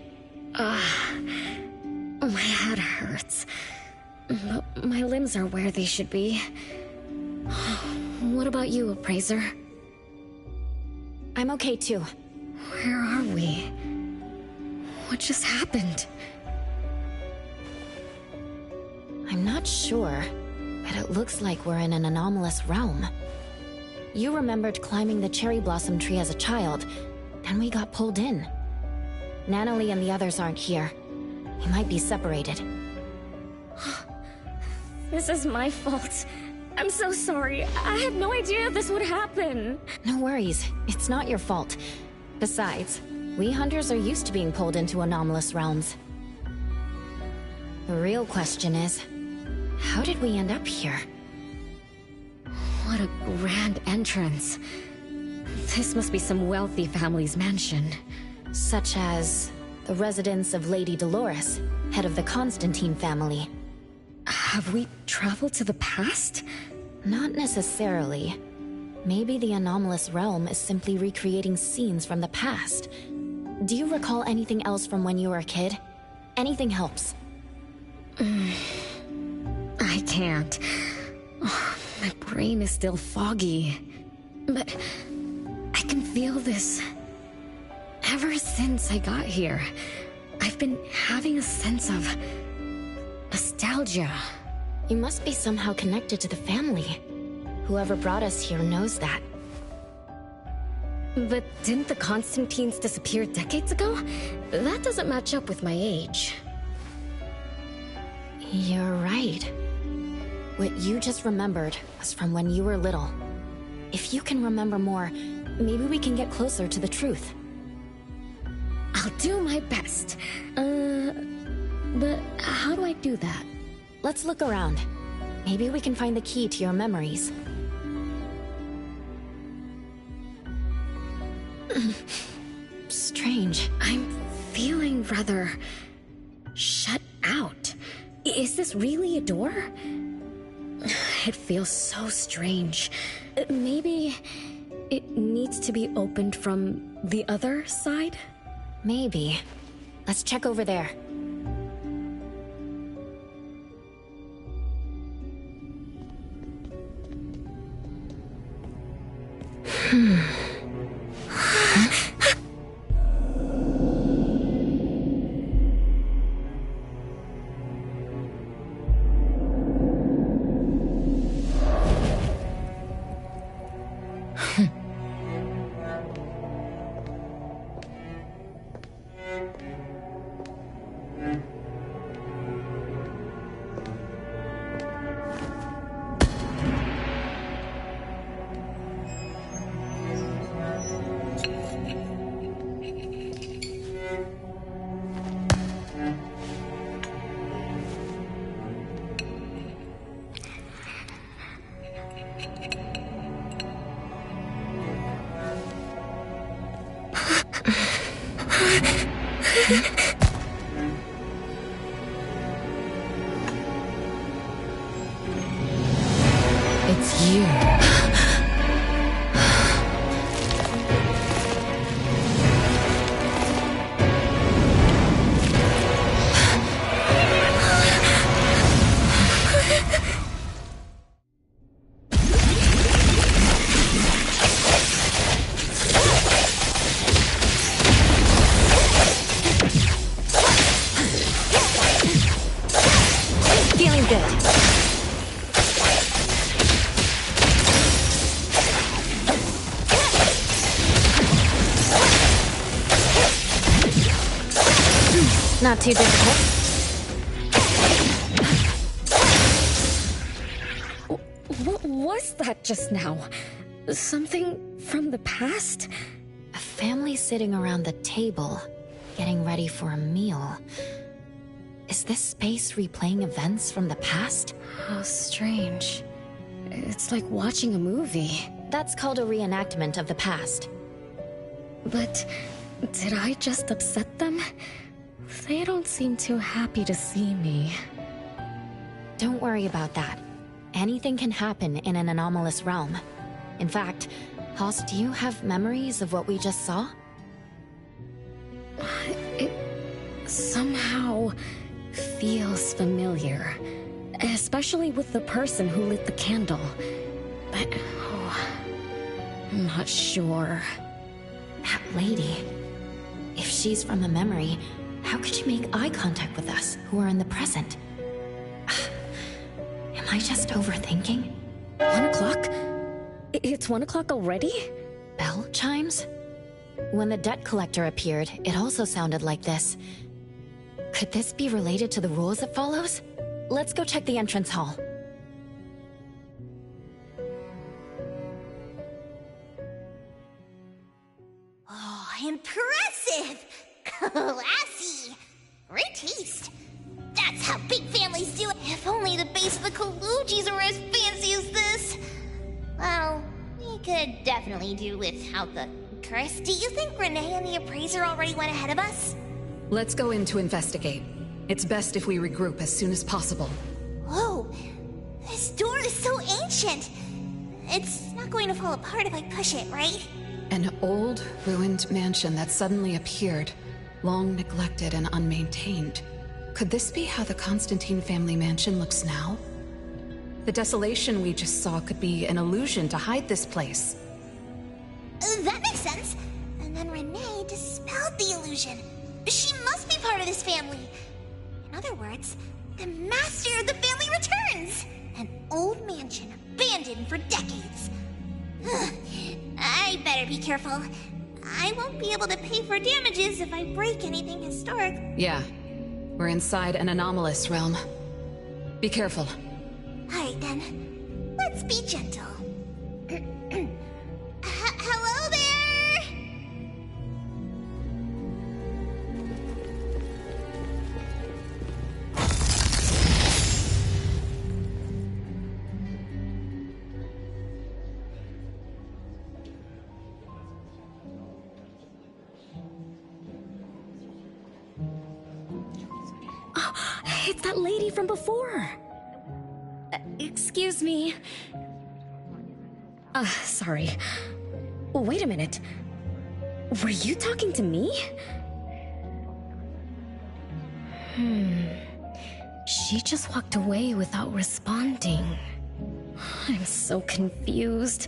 My head hurts. But my limbs are where they should be. What about you, Appraiser? I'm okay too. Where are we? What just happened? I'm not sure, but it looks like we're in an anomalous realm. You remembered climbing the cherry blossom tree as a child, then we got pulled in. Natalie and the others aren't here. We might be separated. This is my fault. I'm so sorry. I had no idea this would happen. No worries, it's not your fault. Besides, we hunters are used to being pulled into anomalous realms. The real question is, how did we end up here? What a grand entrance. This must be some wealthy family's mansion. Such as the residence of Lady Dolores, head of the Constantine family. Have we traveled to the past? Not necessarily. Maybe the anomalous realm is simply recreating scenes from the past. Do you recall anything else from when you were a kid? Anything helps. I can't. Oh, my brain is still foggy. But I can feel this. Ever since I got here, I've been having a sense of nostalgia. You must be somehow connected to the family. Whoever brought us here knows that. But didn't the Constantines disappear decades ago? That doesn't match up with my age. You're right. What you just remembered was from when you were little. If you can remember more, maybe we can get closer to the truth. I'll do my best. But how do I do that? Let's look around. Maybe we can find the key to your memories. Strange. I'm feeling rather shut out. Is this really a door? It feels so strange. Maybe it needs to be opened from the other side? Maybe. Let's check over there. It's you. Feeling good. Not too difficult. What was that just now? Something from the past? A family sitting around the table, getting ready for a meal. Is this space replaying events from the past? How strange. It's like watching a movie. That's called a reenactment of the past. But did I just upset them? They don't seem too happy to see me. Don't worry about that. Anything can happen in an anomalous realm. In fact, Hoss, do you have memories of what we just saw? It somehow feels familiar. Especially with the person who lit the candle. But, I'm not sure. That lady. If she's from a memory, how could she make eye contact with us, who are in the present? Am I just overthinking? 1 o'clock? It's 1 o'clock already? Bell chimes? When the debt collector appeared, it also sounded like this. Could this be related to the rules it follows? Let's go check the entrance hall. Oh, impressive! Classy! Great taste! That's how big families do it! If only the base of the Kalujis were as fancy as this! Well, we could definitely do without the... Chris, do you think Renee and the appraiser already went ahead of us? Let's go in to investigate. It's best if we regroup as soon as possible. Whoa! This door is so ancient! It's not going to fall apart if I push it, right? An old, ruined mansion that suddenly appeared, long neglected and unmaintained. Could this be how the Constantine family mansion looks now? The desolation we just saw could be an illusion to hide this place. That makes sense. And then Renee dispelled the illusion. She must be part of this family. In other words, the master of the family returns. An old mansion abandoned for decades. I better be careful. I won't be able to pay for damages if I break anything historic. Yeah, we're inside an anomalous realm. Be careful. Alright then, let's be gentle. Hello there! It's that lady from before. Excuse me. Sorry. Wait a minute. Were you talking to me? She just walked away without responding. I'm so confused.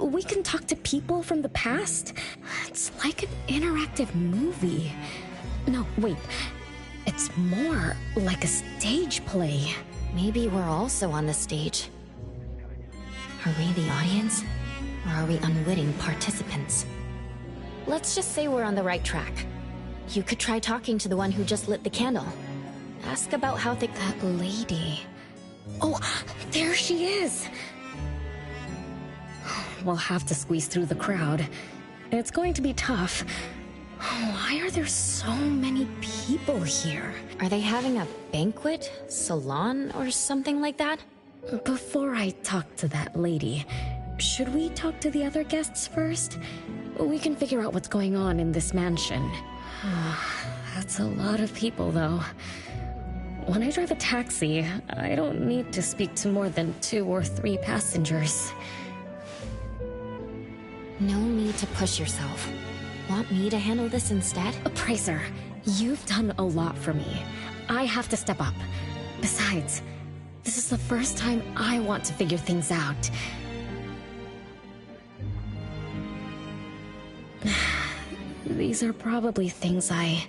We can talk to people from the past? It's like an interactive movie. No, wait. It's more like a stage play. Maybe we're also on the stage. Are we the audience? Or are we unwitting participants? Let's just say we're on the right track. You could try talking to the one who just lit the candle. Ask about how That lady. Oh, there she is! We'll have to squeeze through the crowd. It's going to be tough. Why are there so many people here? Are they having a banquet, salon, or something like that? Before I talk to that lady, should we talk to the other guests first? We can figure out what's going on in this mansion. That's a lot of people, though. When I drive a taxi, I don't need to speak to more than 2 or 3 passengers. No need to push yourself. Want me to handle this instead? Appraiser, you've done a lot for me. I have to step up. Besides, this is the first time I want to figure things out. These are probably things I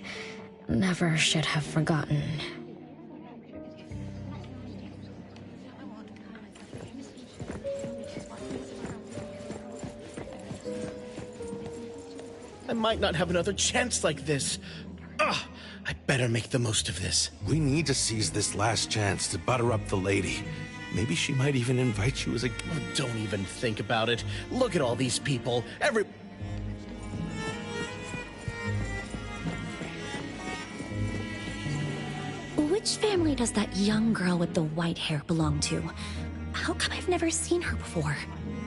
never should have forgotten. I might not have another chance like this. I better make the most of this. We need to seize this last chance to butter up the lady. Maybe she might even invite you as a... Oh, don't even think about it. Look at all these people. Which family does that young girl with the white hair belong to? How come I've never seen her before?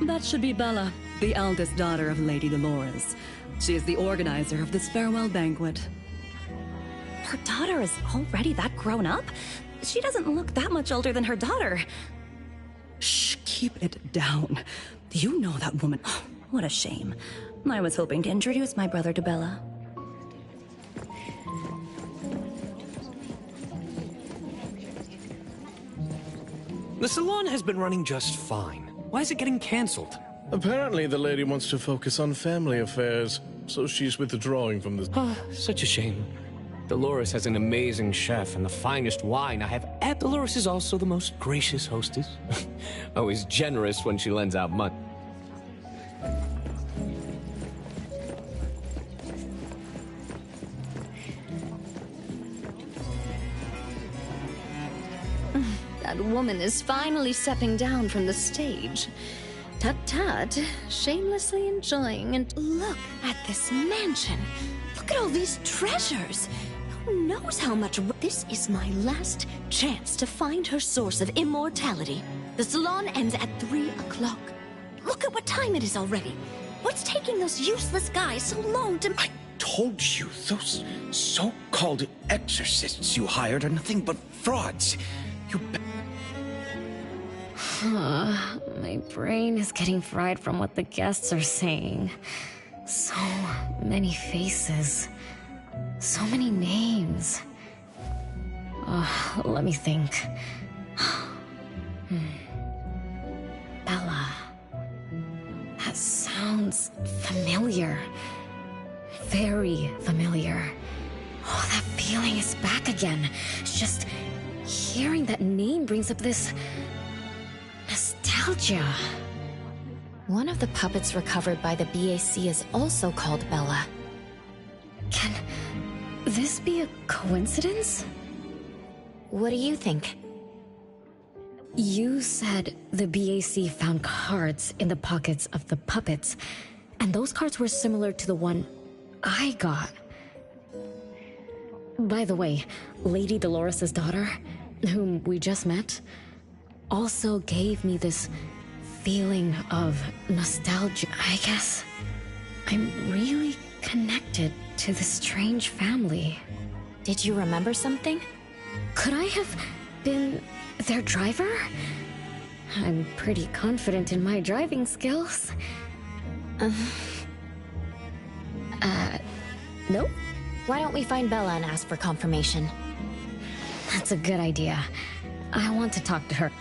That should be Bella, the eldest daughter of Lady Dolores. She is the organizer of this farewell banquet. Her daughter is already that grown up? She doesn't look that much older than her daughter. Shh, keep it down. You know that woman. What a shame. I was hoping to introduce my brother to Bella. The salon has been running just fine. Why is it getting cancelled? Apparently the lady wants to focus on family affairs. So she's withdrawing from the... Such a shame. Dolores has an amazing chef and the finest wine I have. And Dolores is also the most gracious hostess. Always generous when she lends out money. That woman is finally stepping down from the stage. Tut-tut, shamelessly enjoying, and look at this mansion. Look at all these treasures. Who knows how much... This is my last chance to find her source of immortality. The salon ends at 3 o'clock. Look at what time it is already. What's taking those useless guys so long to... I told you, those so-called exorcists you hired are nothing but frauds. You... My brain is getting fried from what the guests are saying. So many faces. So many names. Let me think. Bella. That sounds familiar. Very familiar. Oh, that feeling is back again. It's just hearing that name brings up this nostalgia. One of the puppets recovered by the BAC is also called Bella. Can this be a coincidence? What do you think? You said the BAC found cards in the pockets of the puppets, and those cards were similar to the one I got. By the way, Lady Dolores' daughter, whom we just met, also gave me this feeling of nostalgia. I guess I'm really connected to this strange family. Did you remember something? Could I have been their driver? I'm pretty confident in my driving skills. Nope. Why don't we find Bella and ask for confirmation? That's a good idea. I want to talk to her.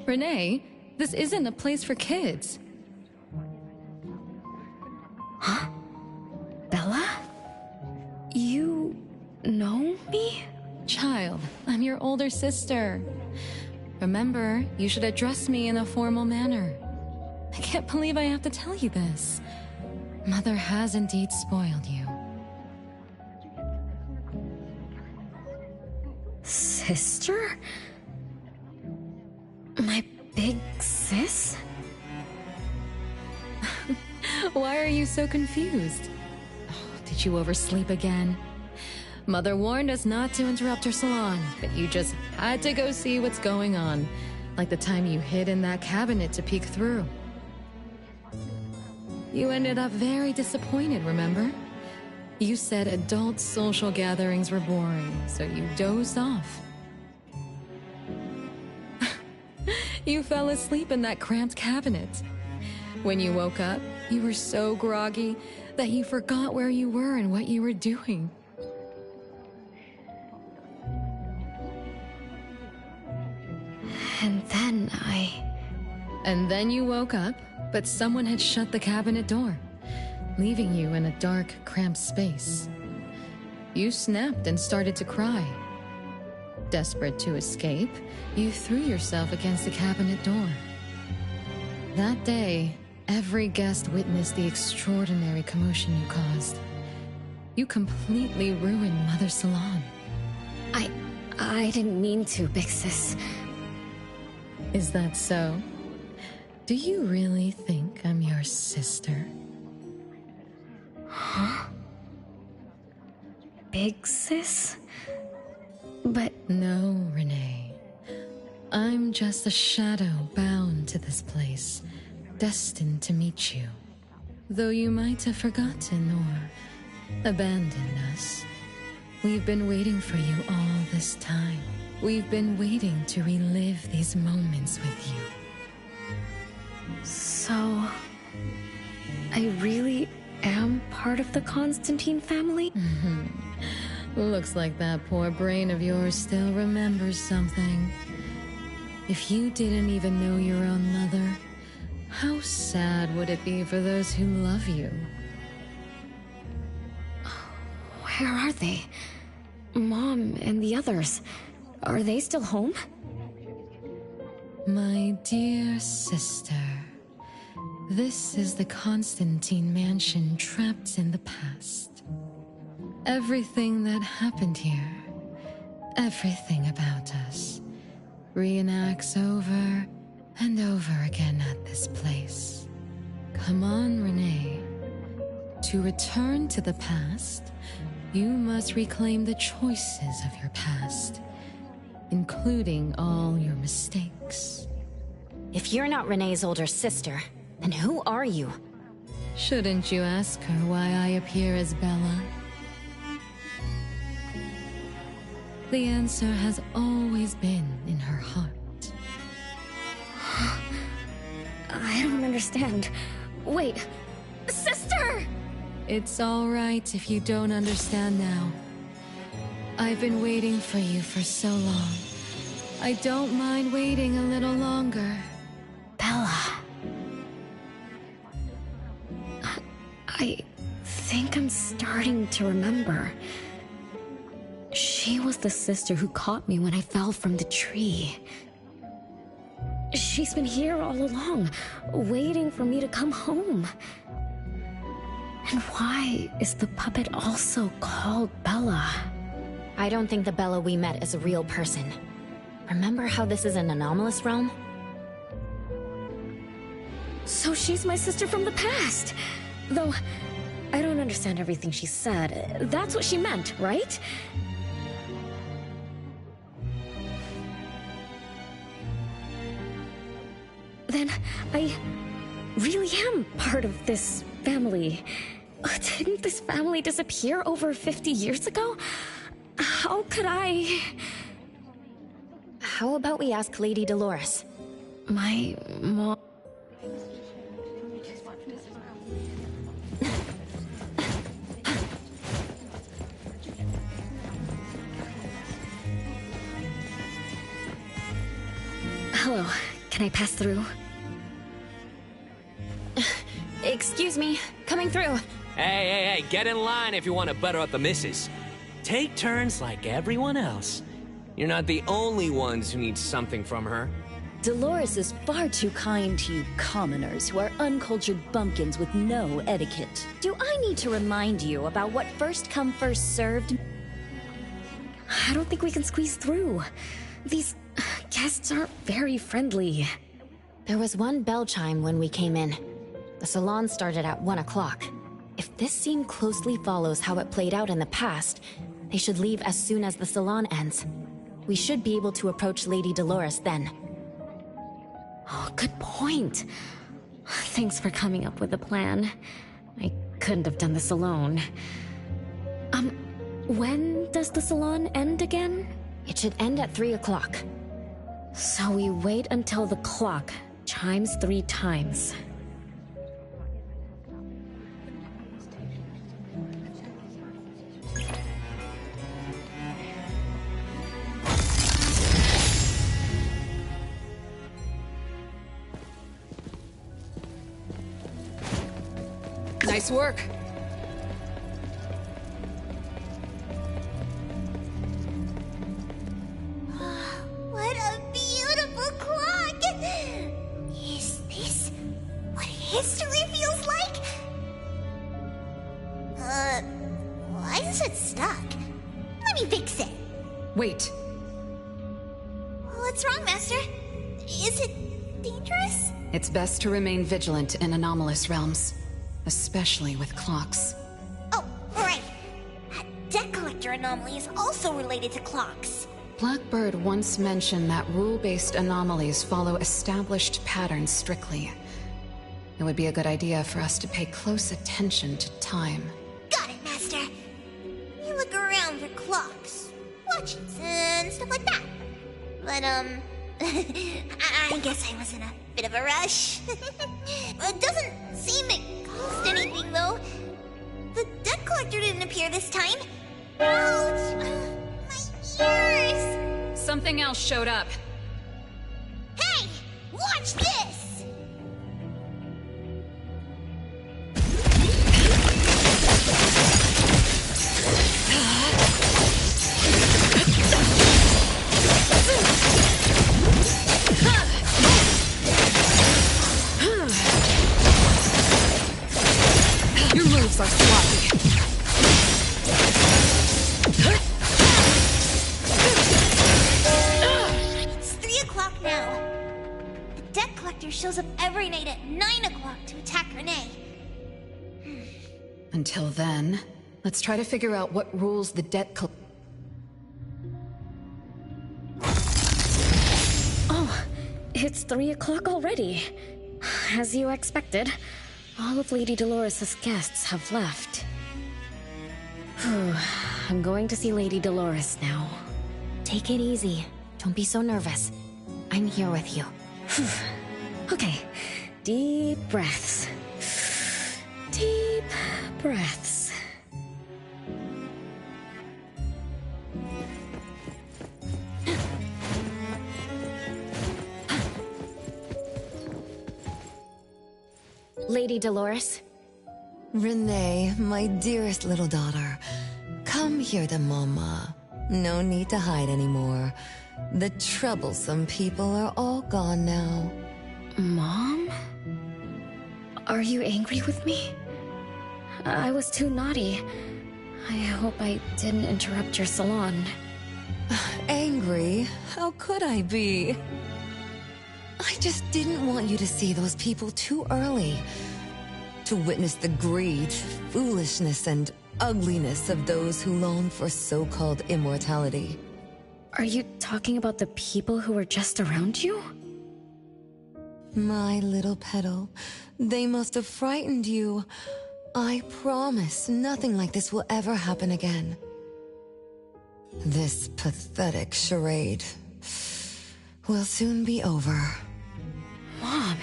Renee, this isn't a place for kids. Huh? Bella? You know me? Child, I'm your older sister. Remember, you should address me in a formal manner. I can't believe I have to tell you this. Mother has indeed spoiled you. Sister? My big sis? Why are you so confused? Oh, did you oversleep again? Mother warned us not to interrupt her salon, but you just had to go see what's going on. Like the time you hid in that cabinet to peek through. You ended up very disappointed, remember? You said adult social gatherings were boring, so you dozed off. You fell asleep in that cramped cabinet. When you woke up, you were so groggy that you forgot where you were and what you were doing. And then you woke up, but someone had shut the cabinet door, leaving you in a dark, cramped space. You snapped and started to cry. Desperate to escape, you threw yourself against the cabinet door. That day, every guest witnessed the extraordinary commotion you caused. You completely ruined Mother's salon. I didn't mean to, big sis. Is that so? Do you really think I'm your sister? Huh? Big sis? But... No, Renee. I'm just a shadow bound to this place, destined to meet you. Though you might have forgotten or abandoned us, we've been waiting for you all this time. We've been waiting to relive these moments with you. So... I really am part of the Constantine family? Looks like that poor brain of yours still remembers something. If you didn't even know your own mother, how sad would it be for those who love you? Where are they? Mom and the others. Are they still home? My dear sister, this is the Constantine mansion trapped in the past. Everything that happened here, everything about us, reenacts over and over again at this place. Come on, Renee. To return to the past, you must reclaim the choices of your past, including all your mistakes. If you're not Renee's older sister, then who are you? Shouldn't you ask her why I appear as Bella? The answer has always been in her heart. I don't understand. Wait, sister! It's all right if you don't understand now. I've been waiting for you for so long. I don't mind waiting a little longer. Bella. I think I'm starting to remember. She was the sister who caught me when I fell from the tree. She's been here all along, waiting for me to come home. And why is the puppet also called Bella? I don't think the Bella we met is a real person. Remember how this is an anomalous realm? So she's my sister from the past. Though, I don't understand everything she said. That's what she meant, right? Then I really am part of this family. Didn't this family disappear over 50 years ago? How could I... How about we ask Lady Dolores? My mom... Hello, can I pass through? Excuse me, coming through. Hey, get in line if you want to butter up the missus. Take turns like everyone else. You're not the only ones who need something from her. Dolores is far too kind to you commoners who are uncultured bumpkins with no etiquette. Do I need to remind you about what first come first served? I don't think we can squeeze through. These guests aren't very friendly. There was one bell chime when we came in. The salon started at 1 o'clock. If this scene closely follows how it played out in the past, they should leave as soon as the salon ends. We should be able to approach Lady Dolores then. Oh, good point. Thanks for coming up with a plan. I couldn't have done this alone. When does the salon end again? It should end at 3 o'clock. So we wait until the clock chimes 3 times. Nice work. What a beautiful clock! Is this what history feels like? Why is it stuck? Let me fix it. Wait. What's wrong, Master? Is it dangerous? It's best to remain vigilant in anomalous realms, especially with clocks. Oh, right. Debt collector anomaly is also related to clocks. Blackbird once mentioned that rule-based anomalies follow established patterns strictly. It would be a good idea for us to pay close attention to time. Got it, Master. You look around for clocks, watches, and stuff like that. But, I guess I was in a bit of a rush. It doesn't seem it cost anything, though. The debt collector didn't appear this time. Ouch! My ears! Something else showed up. Hey! Watch this! Your moves are sloppy. It's 3 o'clock now. The debt collector shows up every night at 9 o'clock to attack Renee. Until then, let's try to figure out what rules the debt Oh, it's 3 o'clock already. As you expected, all of Lady Dolores' guests have left. Whew, I'm going to see Lady Dolores now. Take it easy. Don't be so nervous. I'm here with you. Okay, deep breaths. Deep breaths. Lady Dolores? Renee, my dearest little daughter, come here to Mama. No need to hide anymore. The troublesome people are all gone now. Mom? Are you angry with me? I was too naughty. I hope I didn't interrupt your salon. Angry? How could I be? I just didn't want you to see those people too early. To witness the greed, foolishness, and ugliness of those who long for so-called immortality. Are you talking about the people who were just around you? My little petal, they must have frightened you. I promise nothing like this will ever happen again. This pathetic charade will soon be over. Mom,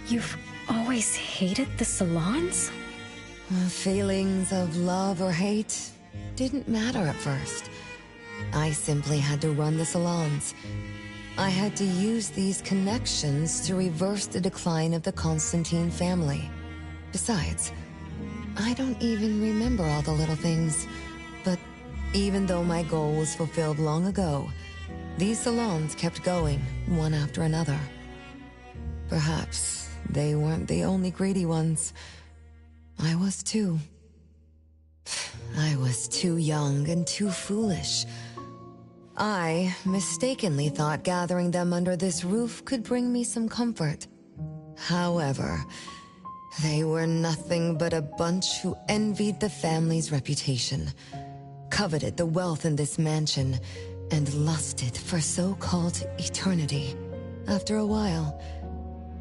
you've always hated the salons? Feelings of love or hate didn't matter at first. I simply had to run the salons. I had to use these connections to reverse the decline of the Constantine family. Besides, I don't even remember all the little things. But even though my goal was fulfilled long ago, these salons kept going, one after another. Perhaps they weren't the only greedy ones. I was too. I was too young and too foolish. I mistakenly thought gathering them under this roof could bring me some comfort. However, they were nothing but a bunch who envied the family's reputation, coveted the wealth in this mansion, and lusted for so-called eternity. After a while,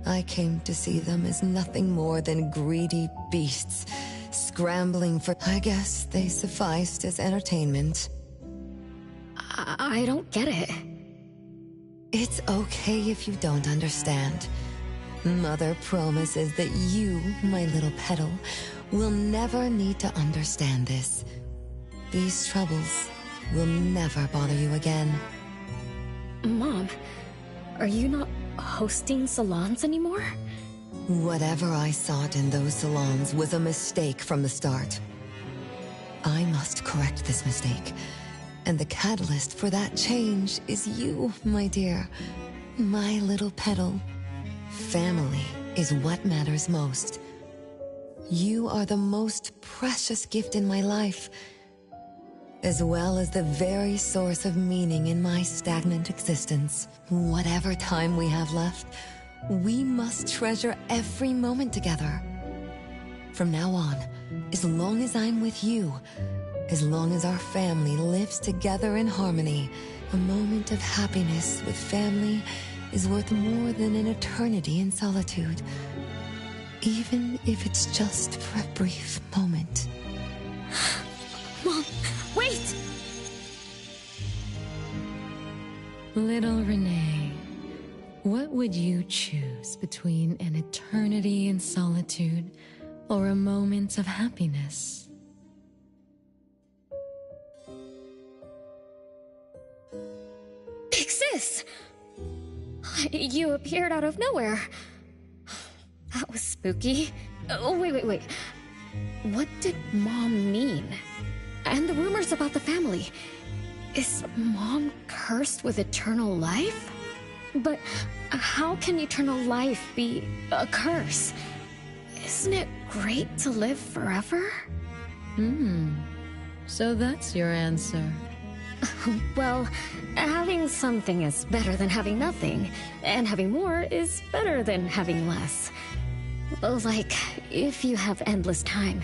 I came to see them as nothing more than greedy beasts, scrambling for... I guess they sufficed as entertainment. I don't get it. It's okay if you don't understand. Mother promises that you, my little petal, will never need to understand this. These troubles will never bother you again. Mom, are you not hosting salons anymore? Whatever I sought in those salons was a mistake from the start. I must correct this mistake. And the catalyst for that change is you, my dear. My little petal. Family is what matters most. You are the most precious gift in my life, as well as the very source of meaning in my stagnant existence. Whatever time we have left, we must treasure every moment together. From now on, as long as I'm with you, as long as our family lives together in harmony, a moment of happiness with family is worth more than an eternity in solitude, even if it's just for a brief moment. Mom, wait! Little Renee, what would you choose between an eternity in solitude or a moment of happiness? Big Sis! You appeared out of nowhere. That was spooky. Oh, wait. What did Mom mean? And the rumors about the family. Is Mom cursed with eternal life? But how can eternal life be a curse? Isn't it great to live forever? So that's your answer. Well, having something is better than having nothing, and having more is better than having less. Like, if you have endless time,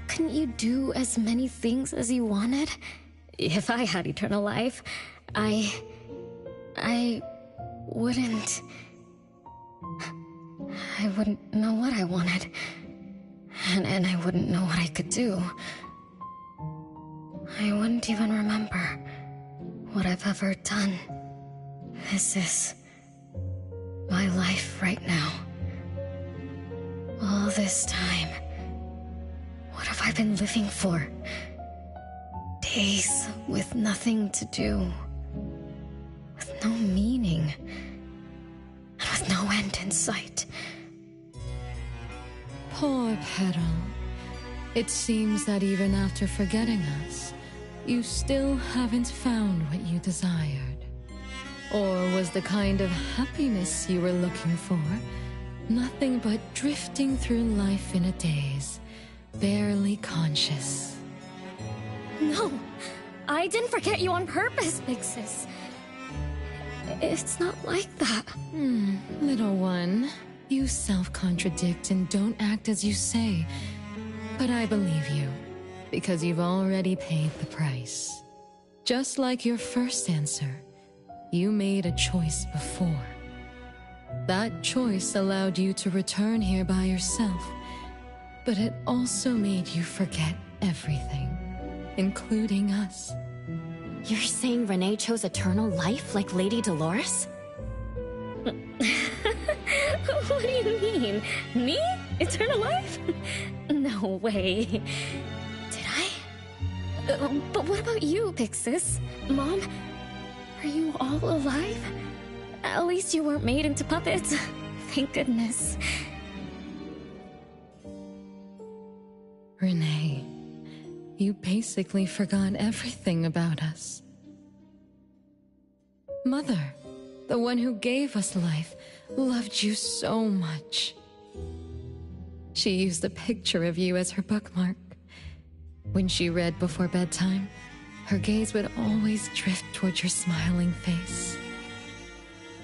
couldn't you do as many things as you wanted? If I had eternal life, I wouldn't know what I wanted. And I wouldn't know what I could do. I wouldn't even remember what I've ever done. This is my life right now. All this time. What have I been living for? Days with nothing to do. With no meaning. And with no end in sight. Poor Petal. It seems that even after forgetting us, you still haven't found what you desired. Or was the kind of happiness you were looking for nothing but drifting through life in a daze, barely conscious? No, I didn't forget you on purpose, Big Sis. It's not like that. Little one, you self-contradict and don't act as you say. But I believe you, because you've already paid the price. Just like your first answer, you made a choice before. That choice allowed you to return here by yourself, but it also made you forget everything, including us. You're saying Renee chose eternal life like Lady Dolores? What do you mean? Me? Eternal life? No way. Did I? But what about you, Big Sis? Mom? Are you all alive? At least you weren't made into puppets. Thank goodness. Renee, you basically forgot everything about us. Mother, the one who gave us life, loved you so much. She used a picture of you as her bookmark. When she read before bedtime, her gaze would always drift towards your smiling face.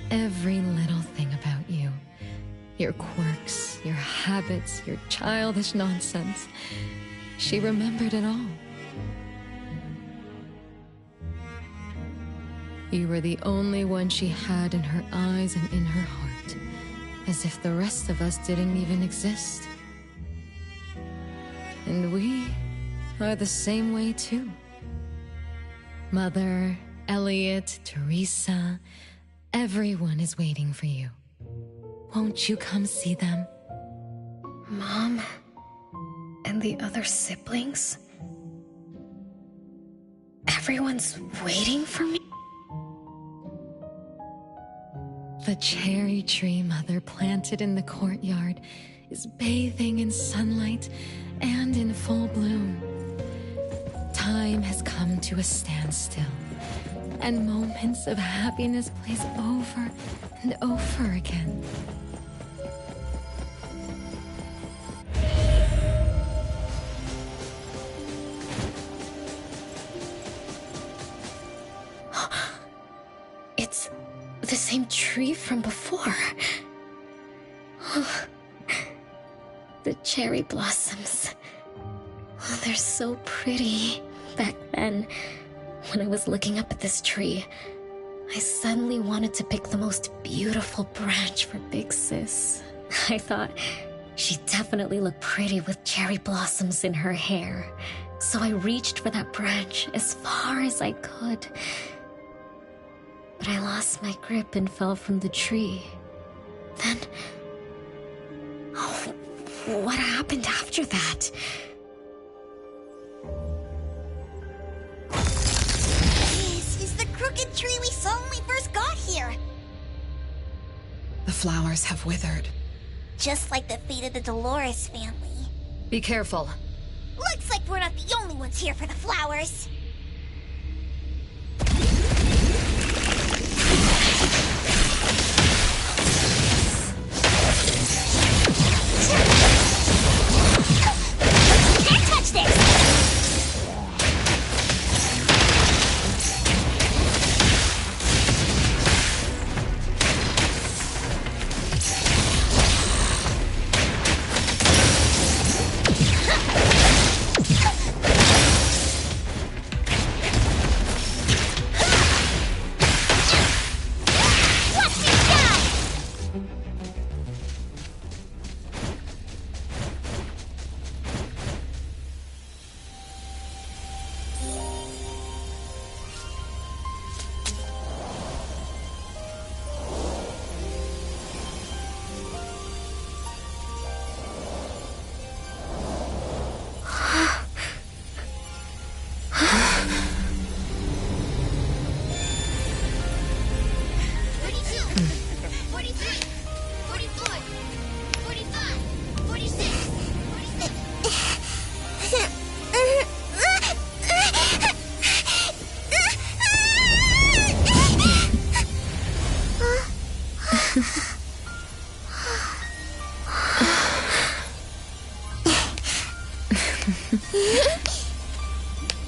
Every little thing about you, your quirks, your habits, your childish nonsense, she remembered it all. You were the only one she had in her eyes and in her heart, as if the rest of us didn't even exist. And we are the same way too. Mother, Elliot, Teresa, everyone is waiting for you. Won't you come see them? Mom? And the other siblings? Everyone's waiting for me? The cherry tree Mother planted in the courtyard is bathing in sunlight and in full bloom. Time has come to a standstill, and moments of happiness plays over and over again. It's the same tree from before. The cherry blossoms. Oh, they're so pretty. Back then, when I was looking up at this tree, I suddenly wanted to pick the most beautiful branch for Big Sis. I thought she'd definitely look pretty with cherry blossoms in her hair. So I reached for that branch as far as I could. But I lost my grip and fell from the tree. Then... oh, What happened after that? This is the crooked tree we saw when we first got here. The flowers have withered. Just like the fate of the Dolores family. Be careful. Looks like we're not the only ones here for the flowers. Can't touch this!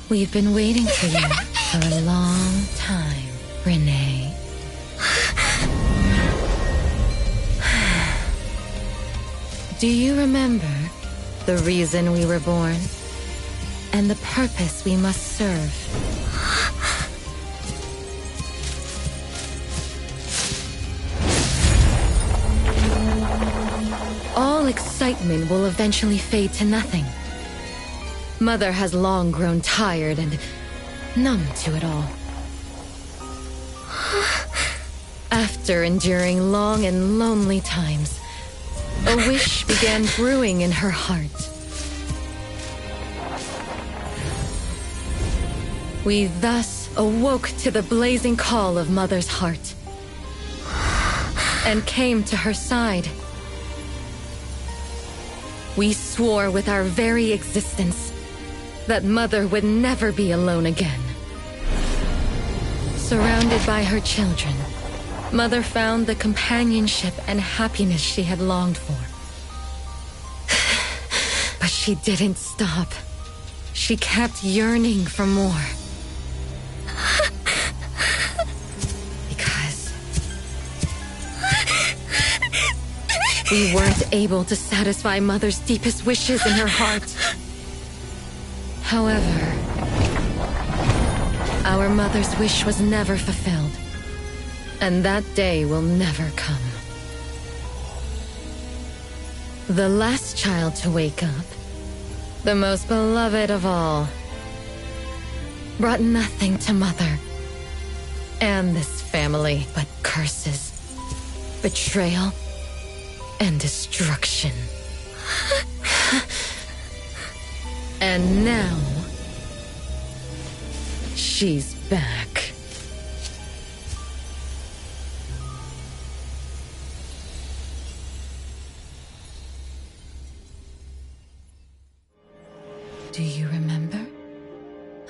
We've been waiting for you for a long time, Renee. Do you remember the reason we were born and the purpose we must serve? All excitement will eventually fade to nothing. Mother has long grown tired and numb to it all. After enduring long and lonely times, a wish began brewing in her heart. We thus awoke to the blazing call of Mother's heart and came to her side. We swore with our very existence that Mother would never be alone again. Surrounded by her children, Mother found the companionship and happiness she had longed for. But she didn't stop. She kept yearning for more. Because we weren't able to satisfy Mother's deepest wishes in her heart. However, our mother's wish was never fulfilled, and that day will never come. The last child to wake up, the most beloved of all, brought nothing to Mother and this family but curses, betrayal, and destruction. And now, she's back. Do you remember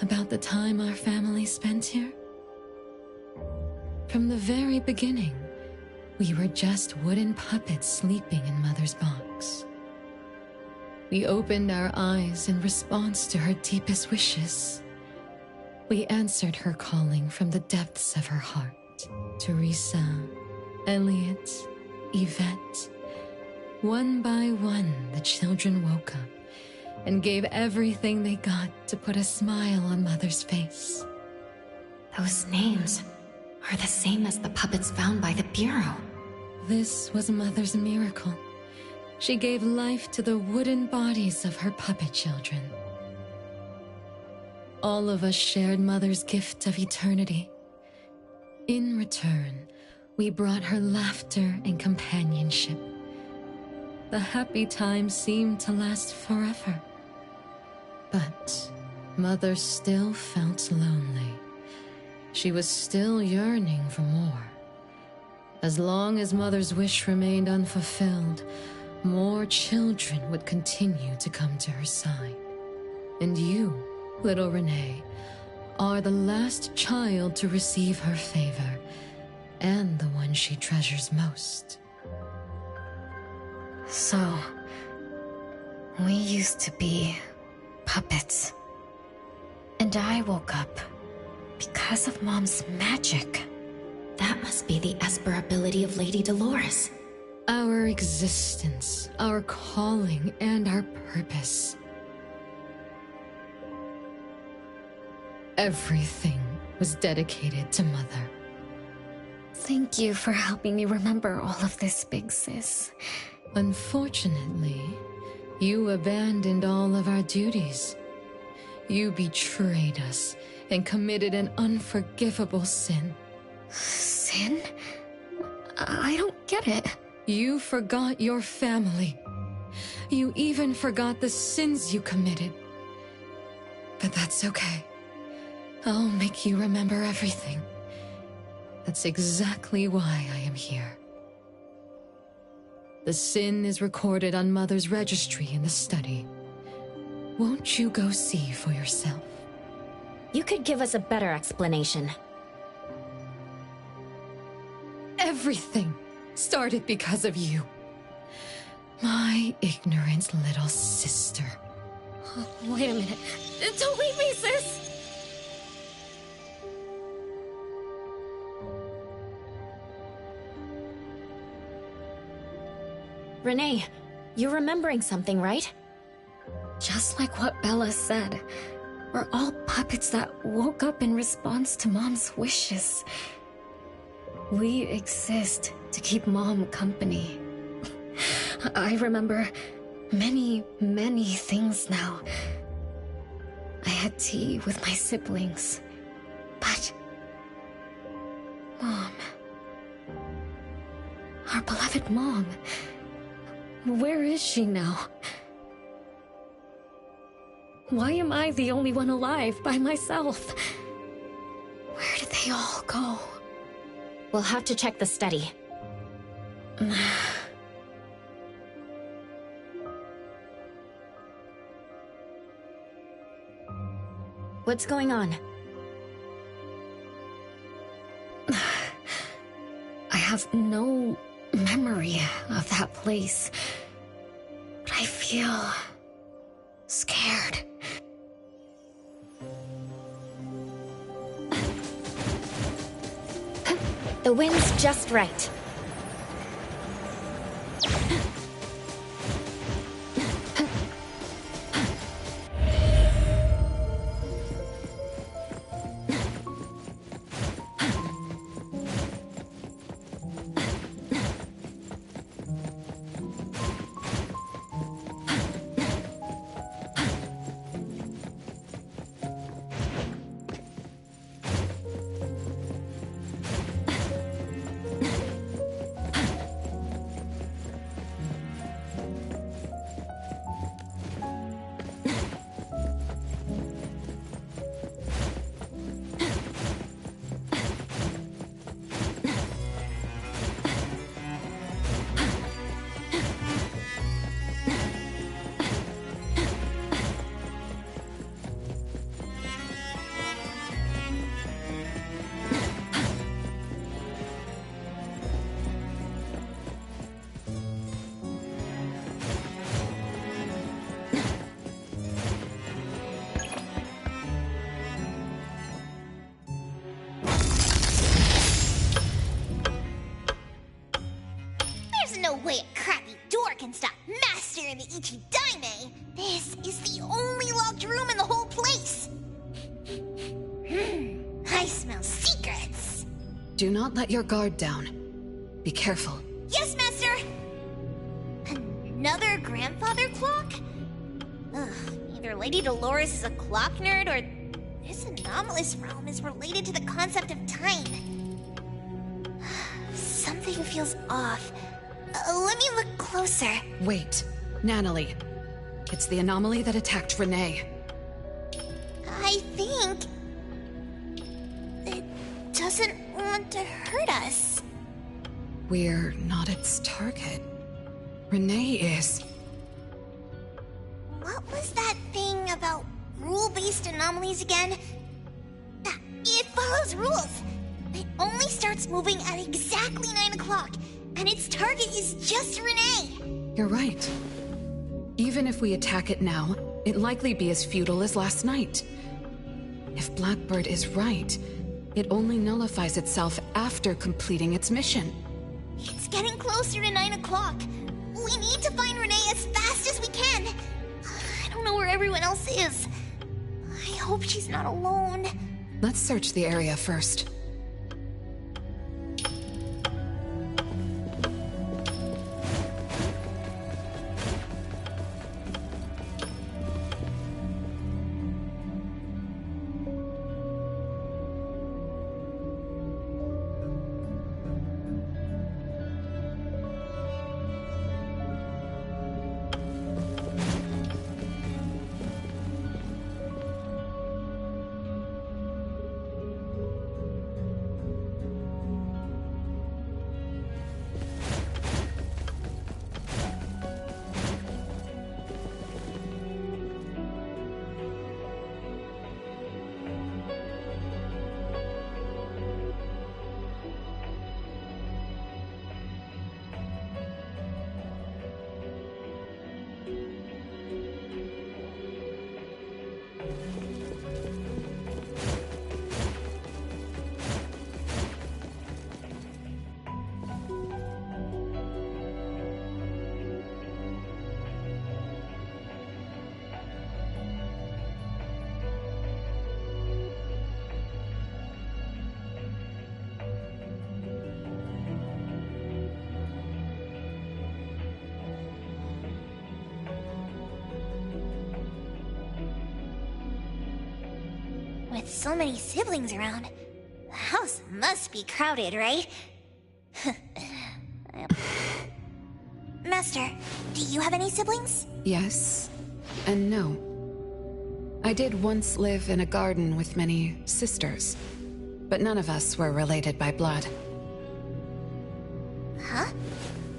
about the time our family spent here? From the very beginning, we were just wooden puppets sleeping in Mother's box. We opened our eyes in response to her deepest wishes. We answered her calling from the depths of her heart. Teresa, Elliot, Yvette. One by one, the children woke up and gave everything they got to put a smile on Mother's face. Those names are the same as the puppets found by the Bureau. This was Mother's miracle. She gave life to the wooden bodies of her puppet children. All of us shared Mother's gift of eternity. In return, we brought her laughter and companionship. the happy times seemed to last forever. But Mother still felt lonely. She was still yearning for more. As long as Mother's wish remained unfulfilled, more children would continue to come to her side. And you, little Renee, are the last child to receive her favor, and the one she treasures most. So, we used to be puppets. And I woke up because of Mom's magic. That must be the Esper ability of Lady Dolores. Our existence, our calling, and our purpose. Everything was dedicated to Mother. Thank you for helping me remember all of this, Big Sis. Unfortunately, you abandoned all of our duties. You betrayed us and committed an unforgivable sin. Sin? I don't get it. You forgot your family. You even forgot the sins you committed. But that's okay. I'll make you remember everything. That's exactly why I am here. The sin is recorded on Mother's registry in the study. Won't you go see for yourself? You could give us a better explanation. Everything started because of you. My ignorant little sister. Oh, wait a minute. Don't leave me, sis! Renee, you're remembering something, right? Just like what Bella said. We're all puppets that woke up in response to Mom's wishes. We exist to keep Mom company. I remember many, many things now. I had tea with my siblings. But... Mom... Our beloved Mom... Where is she now? Why am I the only one alive by myself? Where did they all go? We'll have to check the study. What's going on? I have no memory of that place. But I feel scared. The wind's just right. No way a crappy door can stop Master and the Ichidaime! This is the only locked room in the whole place! I smell secrets! Do not let your guard down. Be careful. Yes, Master! Another grandfather clock? Ugh, either Lady Dolores is a clock nerd or this anomalous realm is related to the concept of time. Something feels off. Let me look closer. Wait, Natalie. It's the anomaly that attacked Renee. I think... it doesn't want to hurt us. We're not its target. Renee is. What was that thing about rule-based anomalies again? It follows rules. It only starts moving at exactly 9 o'clock, and its target is just Renee. You're right. Even if we attack it now, it'd likely be as futile as last night. If Blackbird is right, it only nullifies itself after completing its mission. It's getting closer to 9 o'clock. We need to find Renee as fast as we can. I don't know where everyone else is. I hope she's not alone. Let's search the area first. With so many siblings around, the house must be crowded, right? Master, do you have any siblings? Yes, and no. I did once live in a garden with many sisters, but none of us were related by blood. Huh?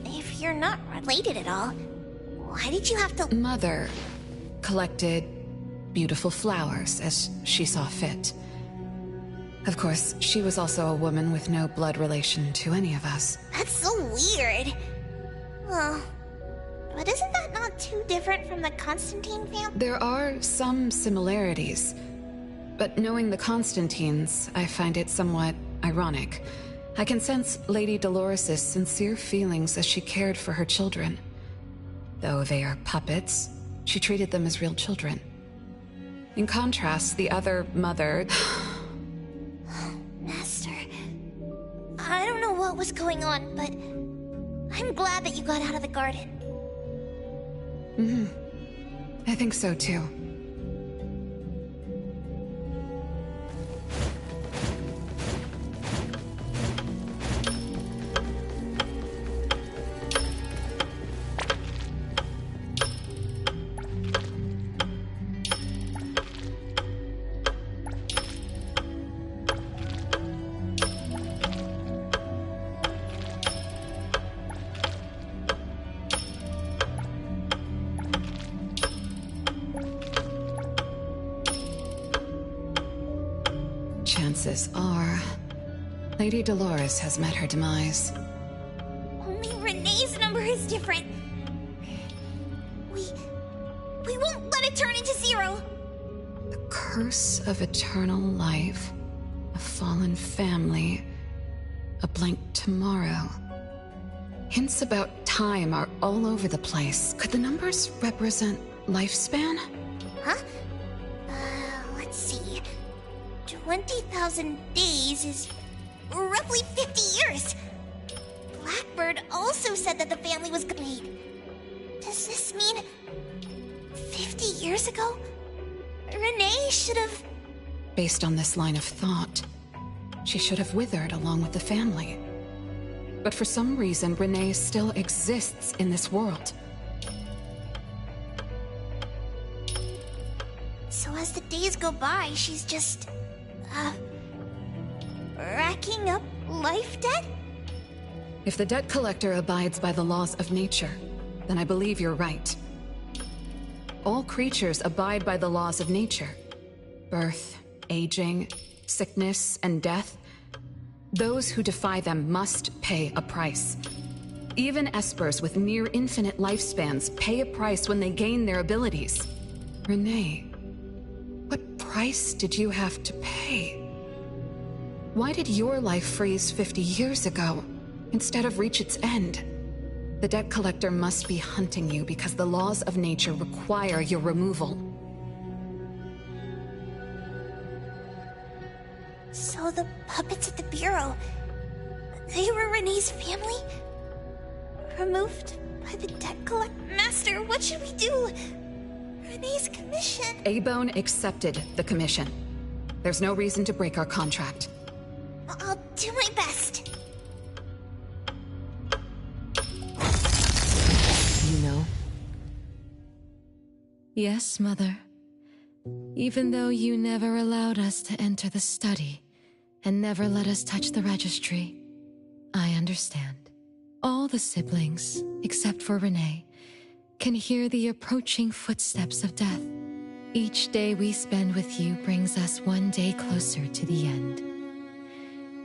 If you're not related at all, why did you have to— Mother collected beautiful flowers as she saw fit. Of course, she was also a woman with no blood relation to any of us. That's so weird. Well, but isn't that not too different from the Constantine family? There are some similarities, but knowing the Constantines, I find it somewhat ironic. I can sense Lady Dolores' sincere feelings as she cared for her children. Though they are puppets, she treated them as real children. In contrast, the other mother... Master, I don't know what was going on, but I'm glad that you got out of the garden. I think so too. Chances are, Lady Dolores has met her demise. Only Renee's number is different. We won't let it turn into 0. The curse of eternal life, a fallen family, a blank tomorrow. Hints about time are all over the place. Could the numbers represent lifespan? Huh? Let's see. 20,000 days is roughly 50 years. Blackbird also said that the family was complete. Does this mean 50 years ago, Renee should have... Based on this line of thought, she should have withered along with the family. But for some reason, Renee still exists in this world. So as the days go by, she's just, racking up life debt? If the debt collector abides by the laws of nature, then I believe you're right. All creatures abide by the laws of nature. Birth, aging, sickness, and death. Those who defy them must pay a price. Even espers with near infinite lifespans pay a price when they gain their abilities. Renee, what price did you have to pay? Why did your life freeze 50 years ago, instead of reach its end? The debt collector must be hunting you because the laws of nature require your removal. So the puppets at the Bureau, they were Renee's family? Removed by the debt collector? Master, what should we do? Renee's commission. A-Bone accepted the commission. There's no reason to break our contract. I'll do my best. You know? Yes, Mother. Even though you never allowed us to enter the study and never let us touch the registry, I understand. All the siblings, except for Renee, can hear the approaching footsteps of death. Each day we spend with you brings us one day closer to the end.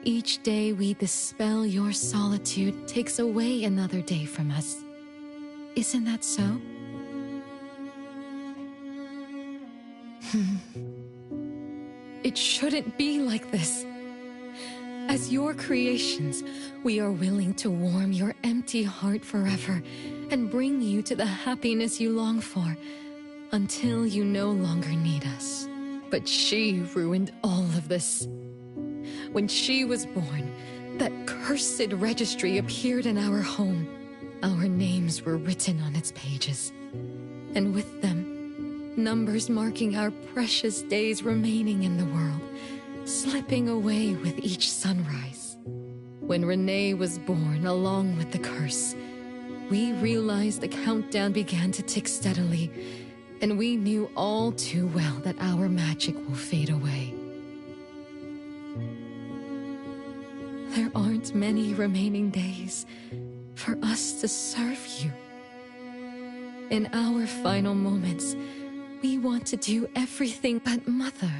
Each day we dispel your solitude takes away another day from us. Isn't that so? It shouldn't be like this. As your creations, we are willing to warm your empty heart forever and bring you to the happiness you long for until you no longer need us. But she ruined all of this. When she was born, that cursed registry appeared in our home. Our names were written on its pages, and with them, numbers marking our precious days remaining in the world, slipping away with each sunrise. When Renee was born along with the curse, we realized the countdown began to tick steadily, and we knew all too well that our magic will fade away. There aren't many remaining days for us to serve you. In our final moments, we want to do everything but Mother.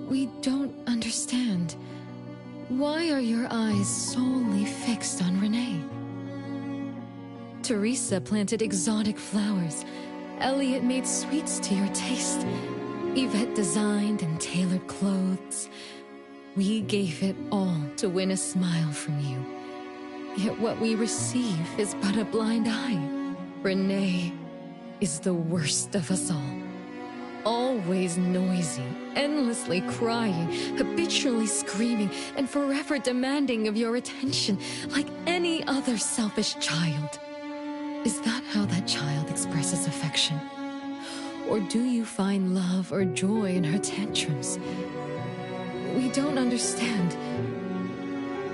We don't understand. Why are your eyes solely fixed on Renee? Teresa planted exotic flowers. Elliot made sweets to your taste. Yvette designed and tailored clothes. We gave it all to win a smile from you. Yet what we receive is but a blind eye. Renee is the worst of us all. Always noisy, endlessly crying, habitually screaming, and forever demanding of your attention like any other selfish child. Is that how that child expresses affection? Or do you find love or joy in her tantrums? We don't understand,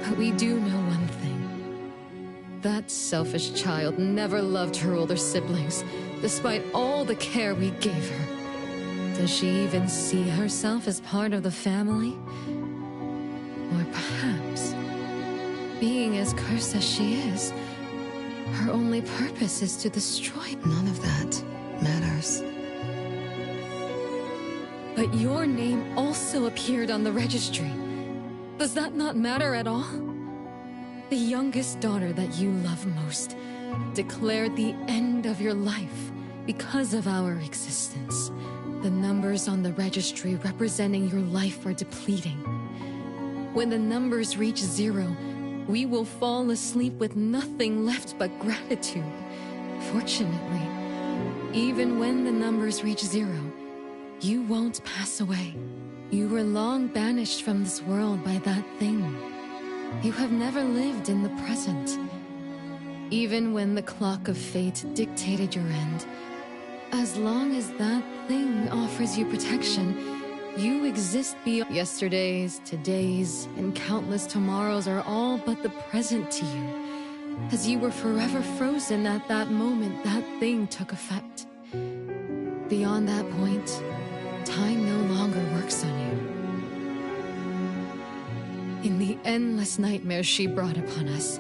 but we do know one thing. That selfish child never loved her older siblings, despite all the care we gave her. Does she even see herself as part of the family? Or perhaps, being as cursed as she is, her only purpose is to destroy. None of that matters. But your name also appeared on the registry. Does that not matter at all? The youngest daughter that you love most declared the end of your life because of our existence. The numbers on the registry representing your life are depleting. When the numbers reach 0, we will fall asleep with nothing left but gratitude. Fortunately, even when the numbers reach 0, you won't pass away. You were long banished from this world by that thing. You have never lived in the present. Even when the clock of fate dictated your end, as long as that thing offers you protection, You exist beyond yesterdays, todays, and countless tomorrows are all but the present to you. As you were forever frozen at that moment that thing took effect. Beyond that point, time no longer works on you. In the endless nightmares she brought upon us,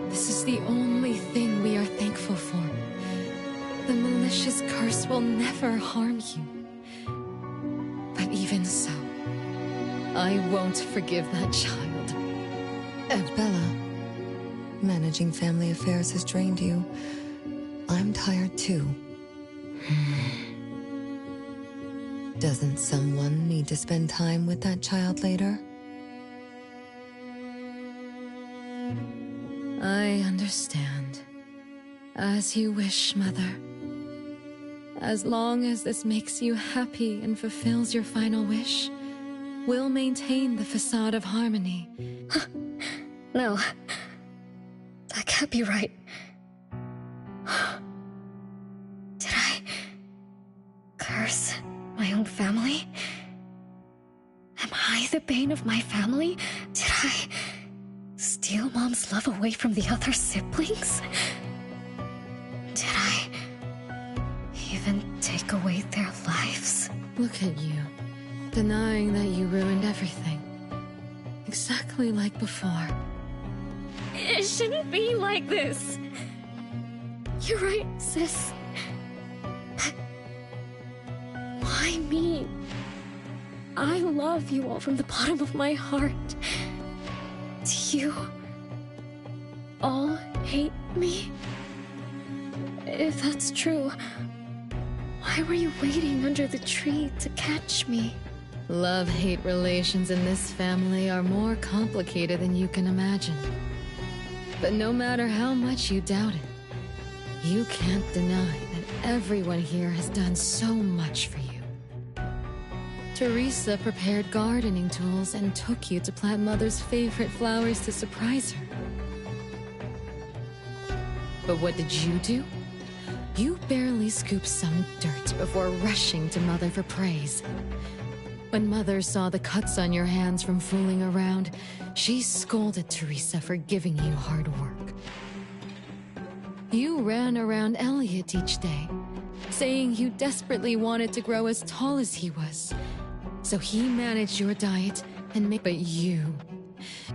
this is the only thing we are thankful for. The malicious curse will never harm you. But even so, I won't forgive that child. Bella, managing family affairs has drained you. I'm tired too. Doesn't someone need to spend time with that child later? I understand. As you wish, Mother. As long as this makes you happy and fulfills your final wish, we'll maintain the facade of harmony. No. That can't be right. Did I curse my own family? Am I the bane of my family? Did I steal Mom's love away from the other siblings? Did I even take away their lives? Look at you, denying that you ruined everything. Exactly like before. It shouldn't be like this. You're right, sis. But why me? I love you all from the bottom of my heart. Do you all hate me? If that's true, why were you waiting under the tree to catch me? Love-hate relations in this family are more complicated than you can imagine. But no matter how much you doubt it, you can't deny that everyone here has done so much for you. Teresa prepared gardening tools and took you to plant Mother's favorite flowers to surprise her. But what did you do? You barely scooped some dirt before rushing to Mother for praise. When Mother saw the cuts on your hands from fooling around, she scolded Teresa for giving you hard work. You ran around Elliot each day, saying you desperately wanted to grow as tall as he was. So he managed your diet and made... But you,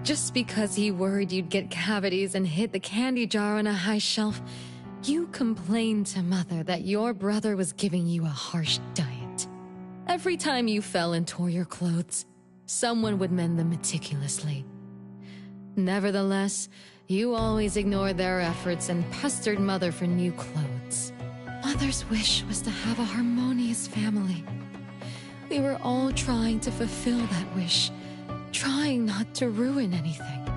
just because he worried you'd get cavities and hid the candy jar on a high shelf, you complained to Mother that your brother was giving you a harsh diet. Every time you fell and tore your clothes, someone would mend them meticulously. Nevertheless, you always ignored their efforts and pestered Mother for new clothes. Mother's wish was to have a harmonious family. We were all trying to fulfill that wish, trying not to ruin anything.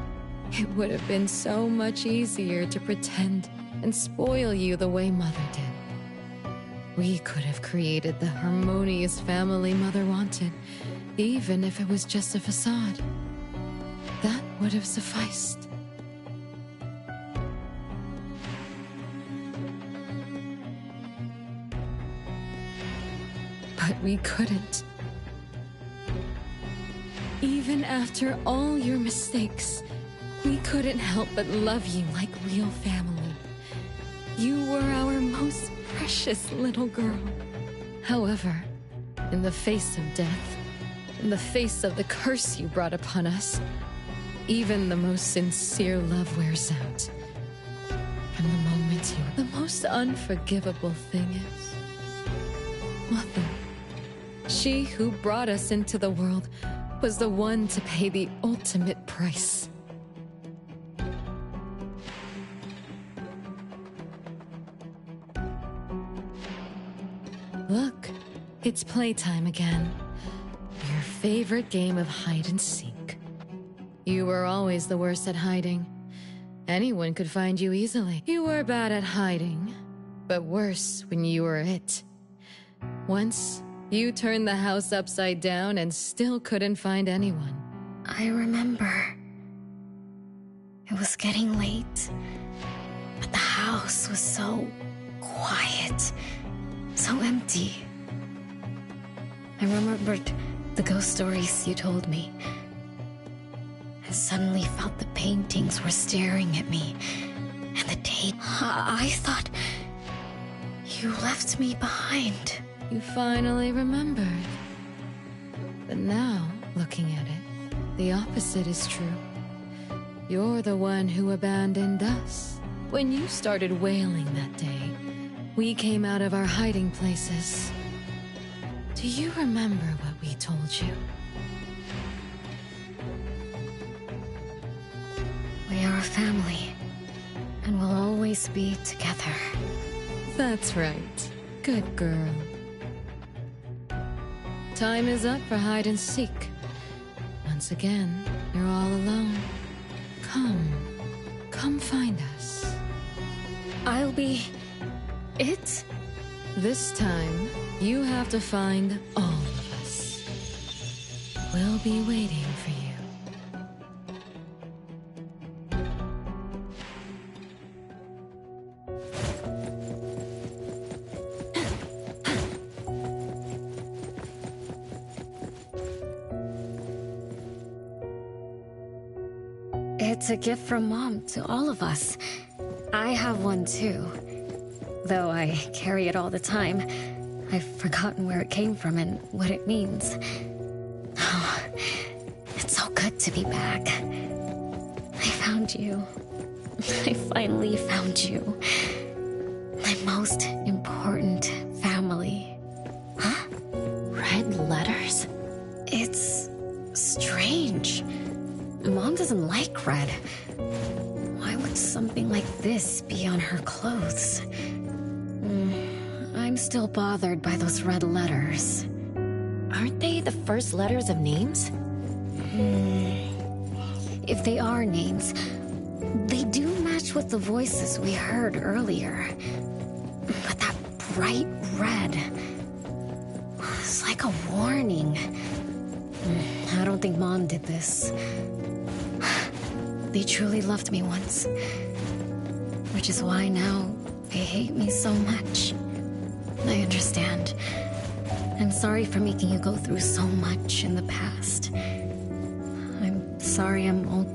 It would have been so much easier to pretend and spoil you the way Mother did. We could have created the harmonious family Mother wanted, even if it was just a facade. That would have sufficed. But we couldn't. Even after all your mistakes, we couldn't help but love you like real family. You were our most precious little girl. However, in the face of death, in the face of the curse you brought upon us, even the most sincere love wears out. From the moment you... The most unforgivable thing is... Mother, she who brought us into the world, was the one to pay the ultimate price. Look, it's playtime again. Your favorite game of hide and seek. You were always the worst at hiding. Anyone could find you easily. You were bad at hiding, but worse when you were it. Once, you turned the house upside down and still couldn't find anyone. I remember. It was getting late, but the house was so quiet, so empty. I remembered The ghost stories you told me. I suddenly felt the paintings were staring at me. And the date. I thought you left me behind. You finally remembered. But now, looking at it, the opposite is true. You're the one who abandoned us. When you started wailing that day, we came out of our hiding places. Do you remember what we told you? We are a family, and we'll always be together. That's right. Good girl. Time is up for hide and seek. Once again, you're all alone. Come find us. I'll be... it? This time, you have to find all of us. We'll be waiting for you. It's a gift from Mom to all of us. I have one too. Though I carry it all the time, I've forgotten where it came from and what it means. Oh, it's so good to be back. I found you. I finally found you. My most important family. Huh? Red letters? It's strange. Mom doesn't like red. Why would something like this be on her clothes? I'm still bothered by those red letters. Aren't they the first letters of names? If they are names, they do match with the voices we heard earlier. But that bright red... it's like a warning. I don't think Mom did this. They truly loved me once. Which is why now they hate me so much. I understand. I'm sorry for making you go through so much in the past. I'm sorry I'm old.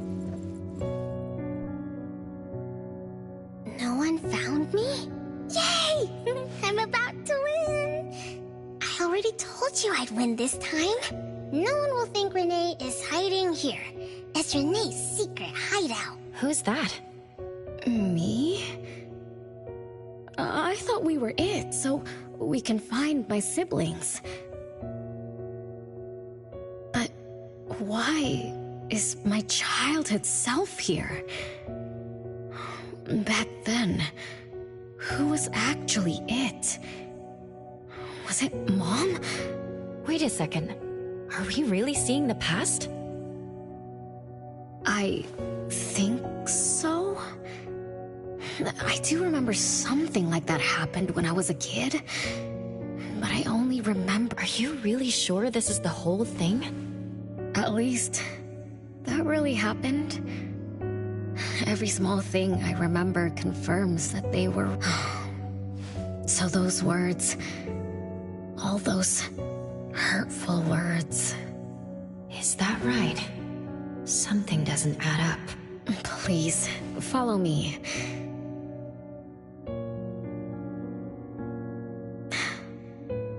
No one found me? Yay! I'm about to win! I already told you I'd win this time. No one will think Renee is hiding here. It's Renee's secret hideout. Who's that? Me? I thought we were it, so we can find my siblings. But why is my childhood self here? Back then, who was actually it? Was it Mom? Wait a second. Are we really seeing the past? I think so. I do remember something like that happened when I was a kid. But I only remember... Are you really sure this is the whole thing? At least, that really happened. Every small thing I remember confirms that they were... So those words... all those hurtful words... Is that right? Something doesn't add up. Please, follow me.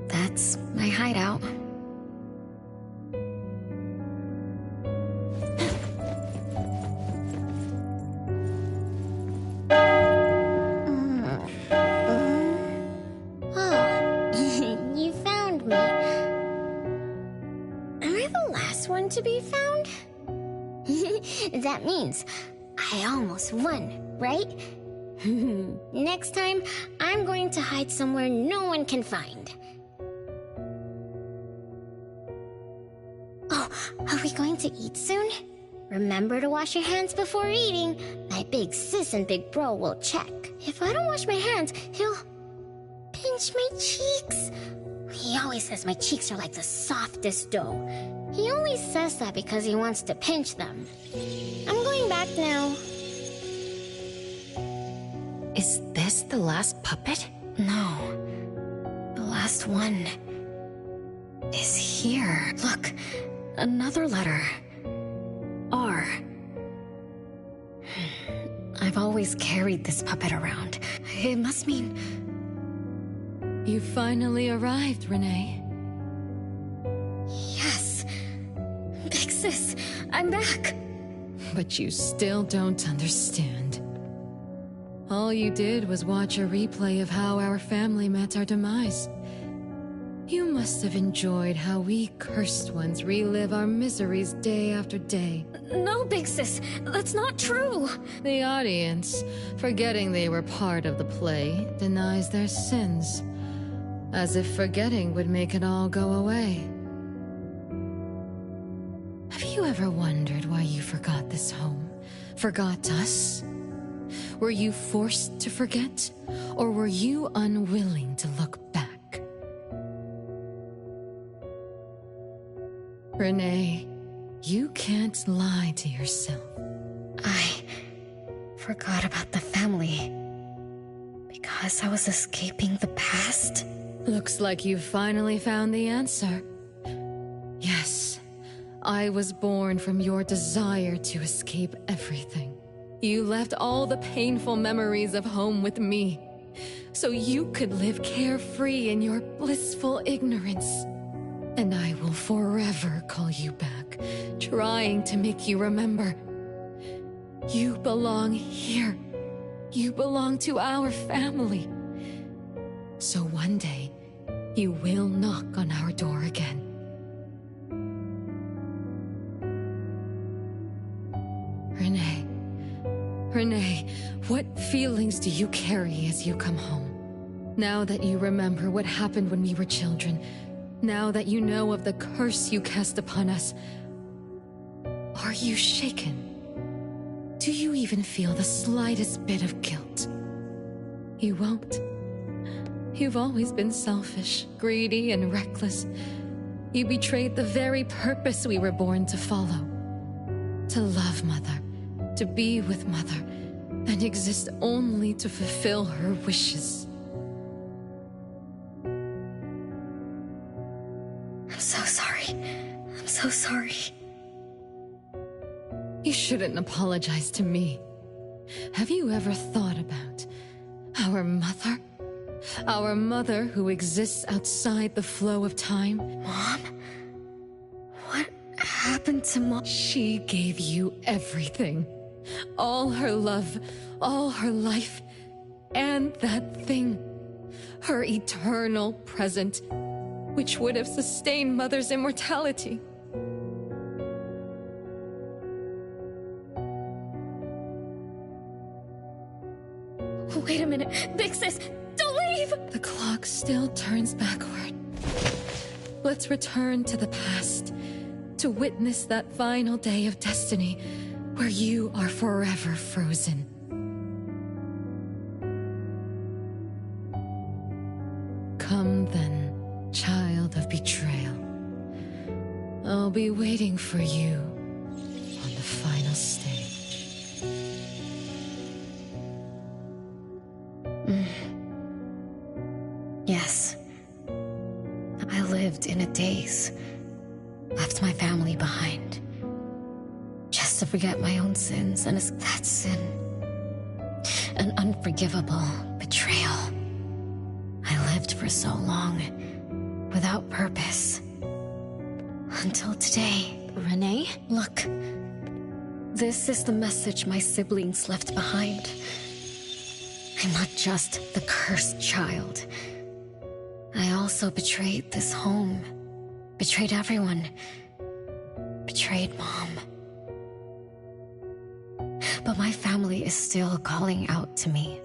That's my hideout. Oh, you found me. Am I the last one to be found? That means I almost won, right? Next time, I'm going to hide somewhere no one can find. Oh, are we going to eat soon? Remember to wash your hands before eating. My big sis and big bro will check. If I don't wash my hands, he'll pinch my cheeks. He always says my cheeks are like the softest dough. He only says that because he wants to pinch them. I'm going back now. Is this the last puppet? No. The last one. is here. Look, another letter. R. I've always carried this puppet around. It must mean... You finally arrived, Renee. Yes. Big Sis, I'm back. But you still don't understand. All you did was watch a replay of how our family met our demise. You must have enjoyed how we cursed ones relive our miseries day after day. No, Big Sis, that's not true. The audience, forgetting they were part of the play, denies their sins, as if forgetting would make it all go away. Have you ever wondered why you forgot this home? Forgot us? Were you forced to forget? Or were you unwilling to look back? Renee, you can't lie to yourself. I forgot about the family because I was escaping the past. Looks like you finally found the answer. Yes, I was born from your desire to escape everything. You left all the painful memories of home with me, so you could live carefree in your blissful ignorance. And I will forever call you back, trying to make you remember. You belong here. You belong to our family. So one day, you will knock on our door again. Renee, what feelings do you carry as you come home? Now that you remember what happened when we were children, now that you know of the curse you cast upon us, are you shaken? Do you even feel the slightest bit of guilt? You won't. You've always been selfish, greedy, and reckless. You betrayed the very purpose we were born to follow. To love Mother, to be with Mother, and exist only to fulfill her wishes. I'm so sorry. I'm so sorry. You shouldn't apologize to me. Have you ever thought about our mother? Our mother who exists outside the flow of time? Mom? What happened to Mom? She gave you everything. All her love, all her life, and that thing. Her eternal present, which would have sustained Mother's immortality. Wait a minute, Big Sis, don't leave! The clock still turns backward. Let's return to the past, to witness that final day of destiny, where you are forever frozen. Come then, child of betrayal. I'll be waiting for you on the final stage. Yes. I lived in a daze. Left my family behind. Just to forget my own sins, and that sin. An unforgivable betrayal. I lived for so long, without purpose. Until today. Renee? Look. This is the message my siblings left behind. I'm not just the cursed child. I also betrayed this home. Betrayed everyone. Betrayed Mom. But my family is still calling out to me.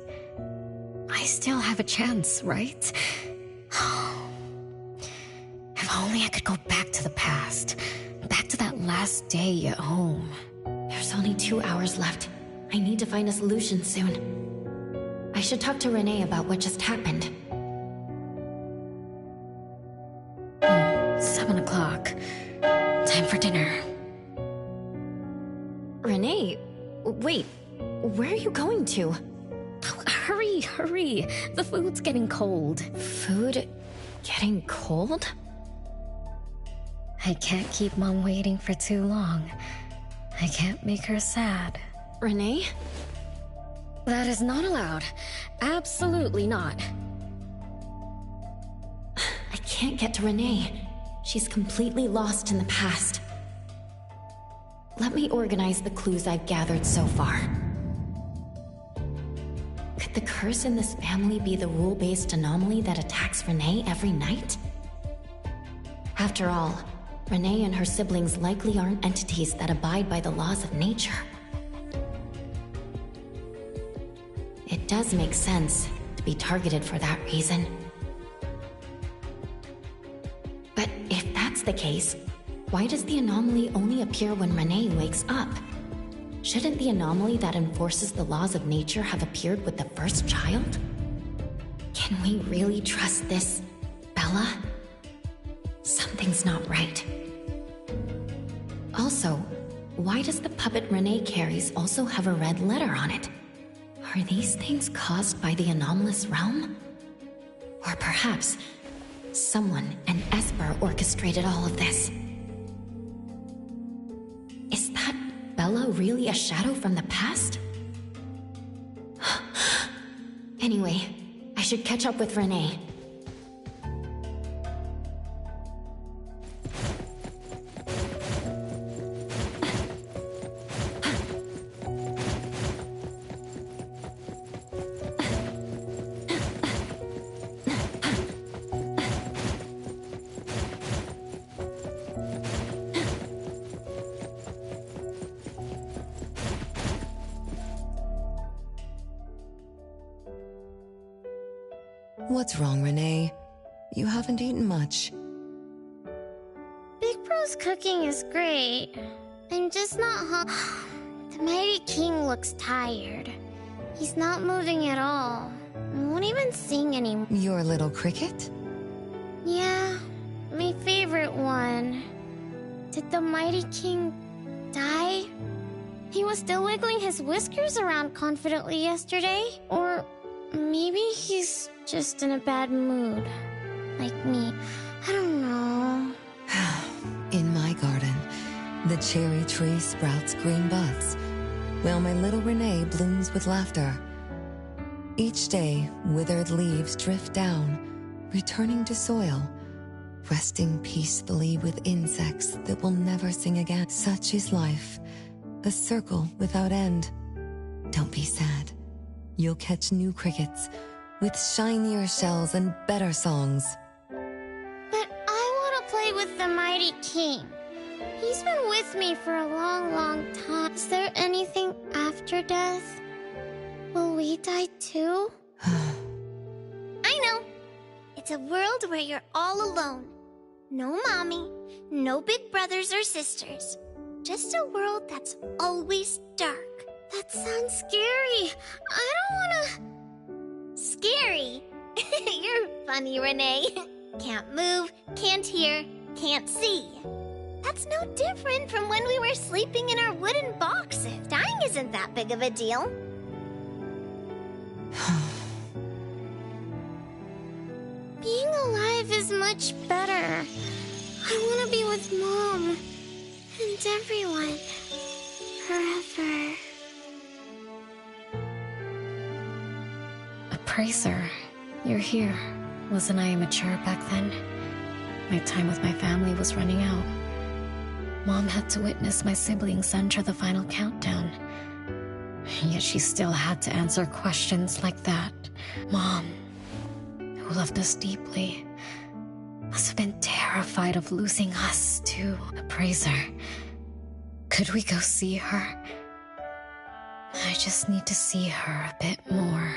I still have a chance, right? If only I could go back to the past. Back to that last day at home. There's only 2 hours left. I need to find a solution soon. I should talk to Renee about what just happened. 7 o'clock. Time for dinner. Renee, wait. Where are you going to? Oh, hurry. The food's getting cold. Food getting cold? I can't keep Mom waiting for too long. I can't make her sad. Renee? That is not allowed. Absolutely not. I can't get to Renee. She's completely lost in the past. Let me organize the clues I've gathered so far. Could the curse in this family be the rule-based anomaly that attacks Renee every night? After all, Renee and her siblings likely aren't entities that abide by the laws of nature. It does make sense to be targeted for that reason. But if that's the case, why does the anomaly only appear when Renee wakes up? Shouldn't the anomaly that enforces the laws of nature have appeared with the first child? Can we really trust this, Bella? Something's not right. Also, why does the puppet Renee carries also have a red letter on it? Are these things caused by the anomalous realm? Or perhaps someone, an Esper, orchestrated all of this. Is that Bella really a shadow from the past? Anyway, I should catch up with Renee. What's wrong, Renee? You haven't eaten much. Big Bro's cooking is great. I'm just not The Mighty King looks tired. He's not moving at all. Won't even sing anymore. Your little cricket? Yeah, my favorite one. Did the Mighty King die? He was still wiggling his whiskers around confidently yesterday. Or maybe he's just in a bad mood. Like me. I don't know. In my garden, the cherry tree sprouts green buds, while my little Renee blooms with laughter. Each day, withered leaves drift down, returning to soil, resting peacefully with insects that will never sing again. Such is life, a circle without end. Don't be sad. You'll catch new crickets, with shinier shells and better songs. But I want to play with the Mighty King. He's been with me for a long, long time. Is there anything after death? Will we die too? I know. It's a world where you're all alone. No mommy, no big brothers or sisters. Just a world that's always dark. That sounds scary. I don't wanna... Scary? You're funny, Renee. Can't move, can't hear, can't see. That's no different from when we were sleeping in our wooden boxes. Dying isn't that big of a deal. Being alive is much better. I want to be with Mom and everyone forever. Appraiser, you're here. Wasn't I immature back then? My time with my family was running out. Mom had to witness my siblings enter the final countdown. Yet she still had to answer questions like that. Mom, who loved us deeply, must have been terrified of losing us too. Appraiser, could we go see her? I just need to see her a bit more.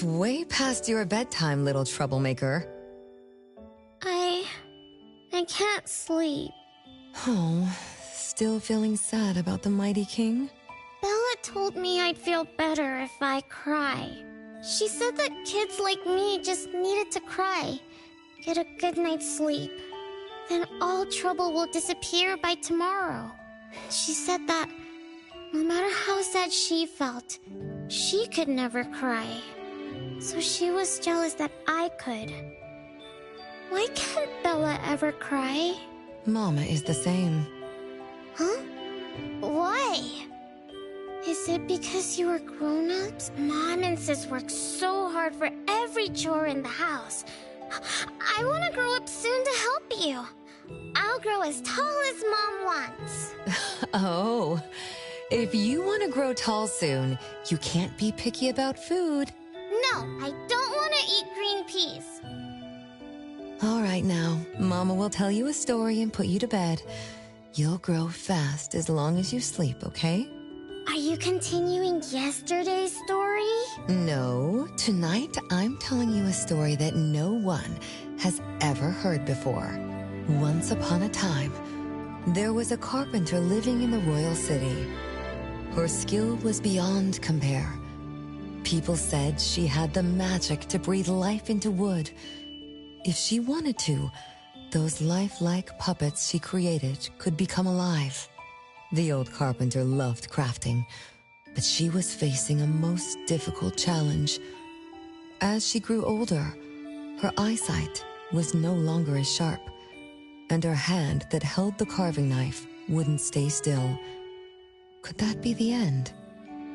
way past your bedtime, little troublemaker. I can't sleep. Oh, still feeling sad about the mighty king? Bella told me I'd feel better if I cry. She said that kids like me just needed to cry, get a good night's sleep. Then all trouble will disappear by tomorrow. She said that no matter how sad she felt, she could never cry. So she was jealous that I could. Why can't Bella ever cry? Mama is the same. Huh? Why? Is it because you are grown-ups? Mom and Sis work so hard for every chore in the house. I want to grow up soon to help you. I'll grow as tall as Mom wants. Oh, if you want to grow tall soon, you can't be picky about food. No, I don't want to eat green peas. All right now, Mama will tell you a story and put you to bed. You'll grow fast as long as you sleep, okay? Are you continuing yesterday's story? No, tonight I'm telling you a story that no one has ever heard before. Once upon a time, there was a carpenter living in the royal city. Her skill was beyond compare. People said she had the magic to breathe life into wood. If she wanted to, those lifelike puppets she created could become alive. The old carpenter loved crafting, but she was facing a most difficult challenge. As she grew older, her eyesight was no longer as sharp, and her hand that held the carving knife wouldn't stay still. Could that be the end?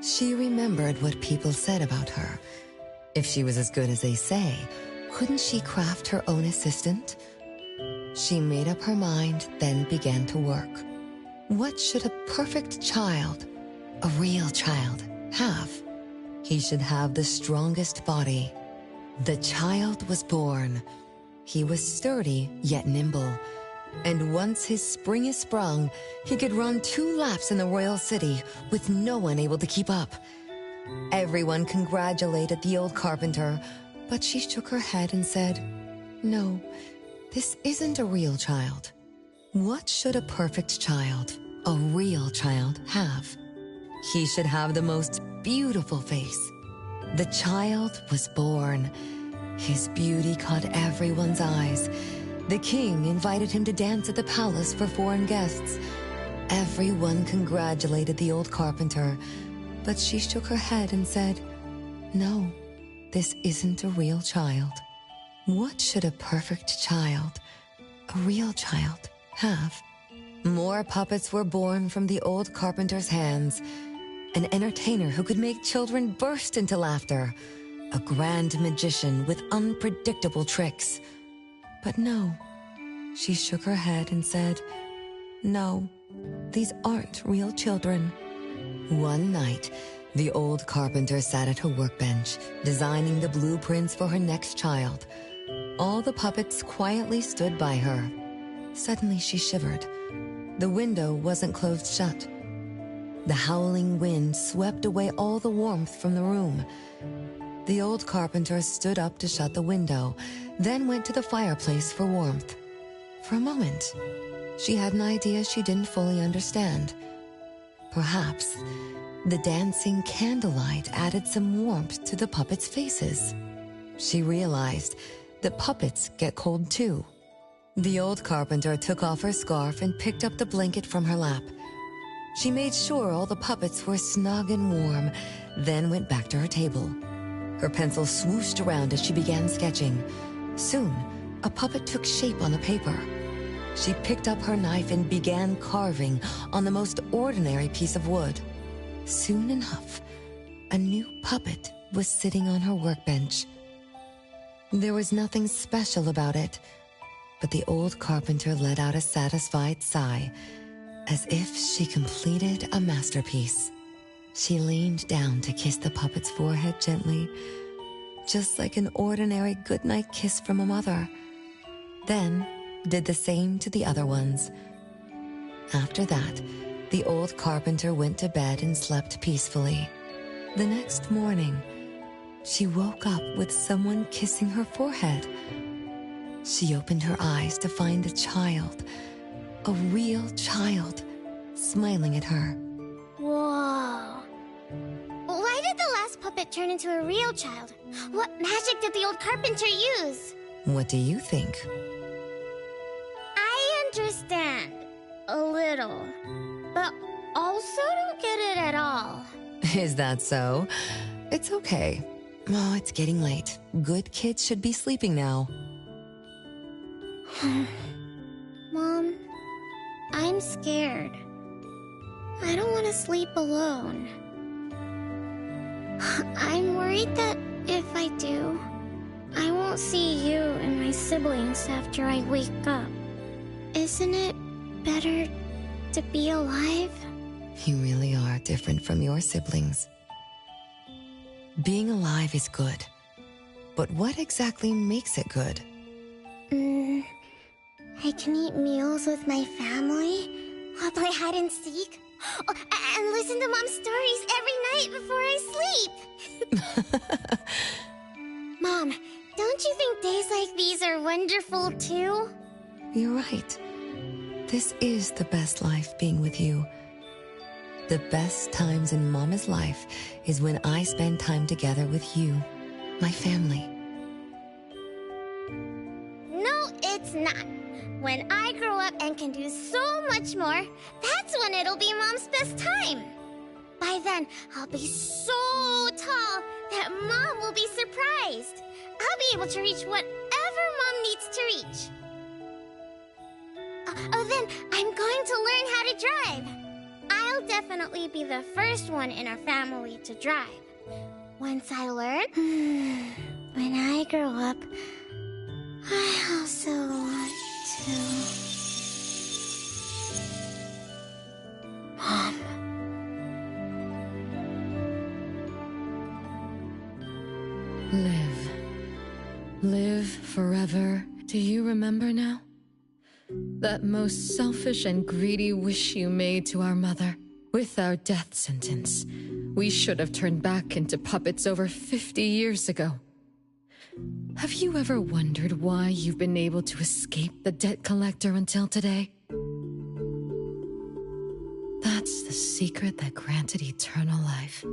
She remembered what people said about her. If she was as good as they say, couldn't she craft her own assistant? She made up her mind, then began to work. What should a perfect child, a real child, have? He should have the strongest body. The child was born. He was sturdy, yet nimble. And once his spring is sprung, he could run 2 laps in the royal city with no one able to keep up. Everyone congratulated the old carpenter, but she shook her head and said, "No, this isn't a real child." What should a perfect child, a real child, have? He should have the most beautiful face. The child was born. His beauty caught everyone's eyes. The king invited him to dance at the palace for foreign guests. Everyone congratulated the old carpenter, but she shook her head and said, "No, this isn't a real child." What should a perfect child, a real child, have? More puppets were born from the old carpenter's hands. An entertainer who could make children burst into laughter. A grand magician with unpredictable tricks. But no, she shook her head and said, "No, these aren't real children." One night, the old carpenter sat at her workbench, designing the blueprints for her next child. All the puppets quietly stood by her. Suddenly she shivered. The window wasn't closed shut. The howling wind swept away all the warmth from the room. The old carpenter stood up to shut the window, then went to the fireplace for warmth. For a moment, she had an idea she didn't fully understand. Perhaps the dancing candlelight added some warmth to the puppets' faces. She realized that puppets get cold too. The old carpenter took off her scarf and picked up the blanket from her lap. She made sure all the puppets were snug and warm, then went back to her table. Her pencil swooshed around as she began sketching. Soon, a puppet took shape on the paper. She picked up her knife and began carving on the most ordinary piece of wood. Soon enough, a new puppet was sitting on her workbench. There was nothing special about it, but the old carpenter let out a satisfied sigh, as if she completed a masterpiece. She leaned down to kiss the puppet's forehead gently, just like an ordinary goodnight kiss from a mother. Then did the same to the other ones. After that, the old carpenter went to bed and slept peacefully. The next morning, she woke up with someone kissing her forehead. She opened her eyes to find a child, a real child, smiling at her. Whoa. Why did the last puppet turn into a real child? What magic did the old carpenter use? What do you think? I understand. A little. But also don't get it at all. Is that so? It's okay. Oh, it's getting late. Good kids should be sleeping now. Mom, I'm scared. I don't want to sleep alone. I'm worried that if I do, I won't see you and my siblings after I wake up. Isn't it better to be alive? You really are different from your siblings. Being alive is good. But what exactly makes it good? I can eat meals with my family, or play hide and seek, and listen to Mom's stories every night before I sleep. Mom, don't you think days like these are wonderful too? You're right. This is the best life being with you. The best times in Mama's life is when I spend time together with you, my family. No, it's not. When I grow up and can do so much more, that's when it'll be Mom's best time. By then, I'll be so tall that Mom will be surprised. I'll be able to reach whatever Mom needs to reach. Then I'm going to learn how to drive. I'll definitely be the first one in our family to drive. Once I learn, when I grow up, I also want to... Mom. Live. Live forever. Do you remember now? That most selfish and greedy wish you made to our mother. With our death sentence, we should have turned back into puppets over 50 years ago. Have you ever wondered why you've been able to escape the debt collector until today? That's the secret that granted eternal life.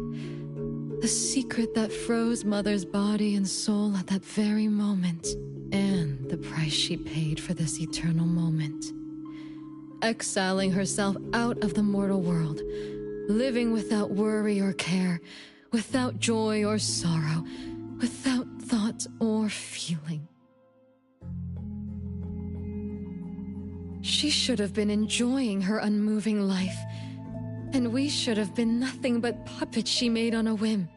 The secret that froze Mother's body and soul at that very moment. And the price she paid for this eternal moment. Exiling herself out of the mortal world, living without worry or care, without joy or sorrow, without thought or feeling. She should have been enjoying her unmoving life, and we should have been nothing but puppets she made on a whim,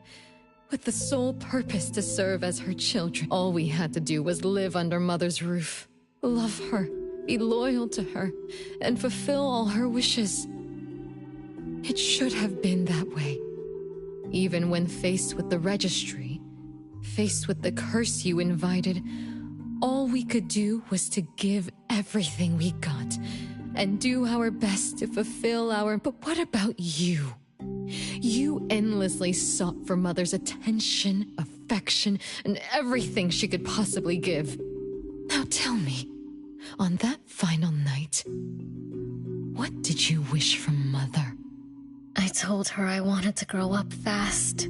with the sole purpose to serve as her children. All we had to do was live under Mother's roof, love her, be loyal to her, and fulfill all her wishes. It should have been that way. Even when faced with the registry, faced with the curse you invited, all we could do was to give everything we got and do our best to fulfill our... But what about you? You endlessly sought for Mother's attention, affection, and everything she could possibly give. Now tell me, on that final night, what did you wish from Mother? I told her I wanted to grow up fast.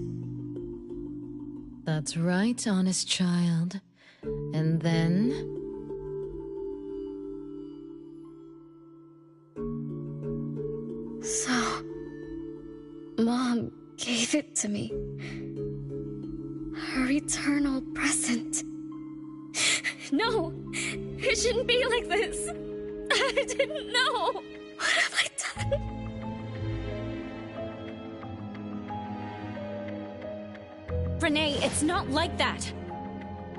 That's right, honest child. And then... So, Mom gave it to me. Her eternal present. No, it shouldn't be like this. I didn't know. What have I done? Renee, it's not like that.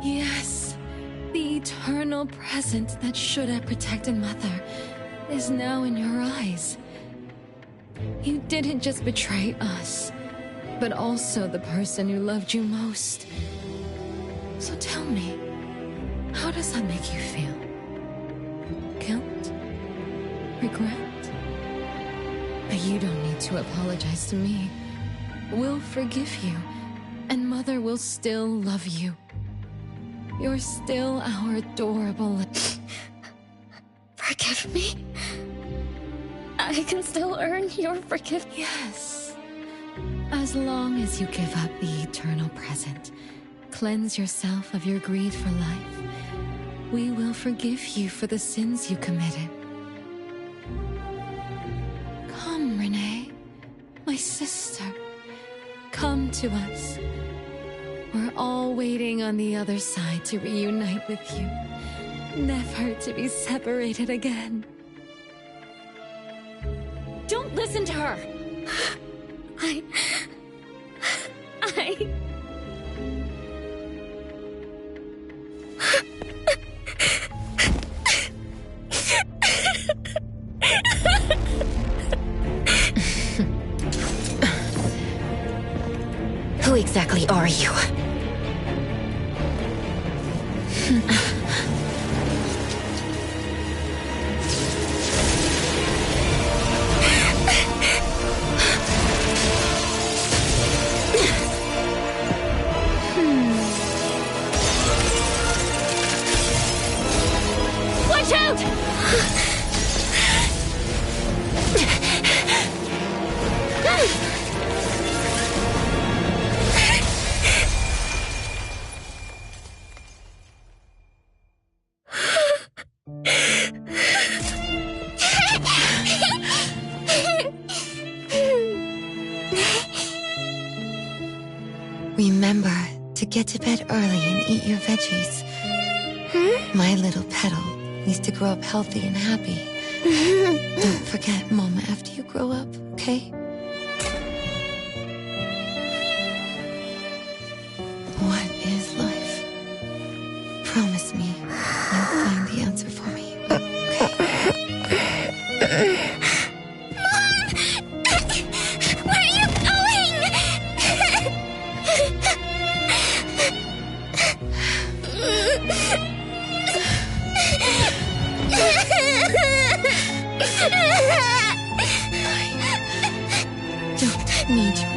Yes, the eternal present that should have protected Mother is now in your eyes. You didn't just betray us, but also the person who loved you most. So tell me, how does that make you feel? Guilt? Regret? But you don't need to apologize to me. We'll forgive you, and Mother will still love you. You're still our adorable... Forgive me? I can still earn your forgiveness. Yes. As long as you give up the eternal present, cleanse yourself of your greed for life, we will forgive you for the sins you committed. Come, Renee, my sister. Come to us. We're all waiting on the other side to reunite with you, never to be separated again. Don't listen to her! I... Who exactly are you? Watch out! Remember to get to bed early and eat your veggies. My little petal needs to grow up healthy and happy. Don't forget Mama after you grow up, okay? What is life? Promise me you'll find the answer for me, okay? Where are you going? Don't need you.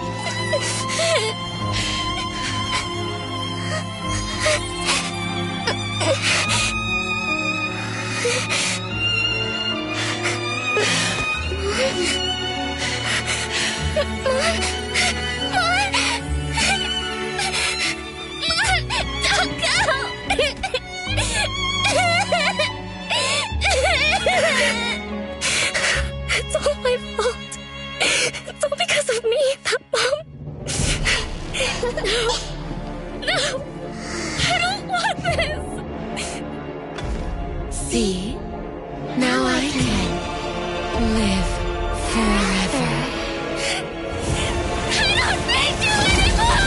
Don't go! It's all my fault. It's all because of me that Mom... No! I don't want this! See? Now I can live forever. I don't need you anymore!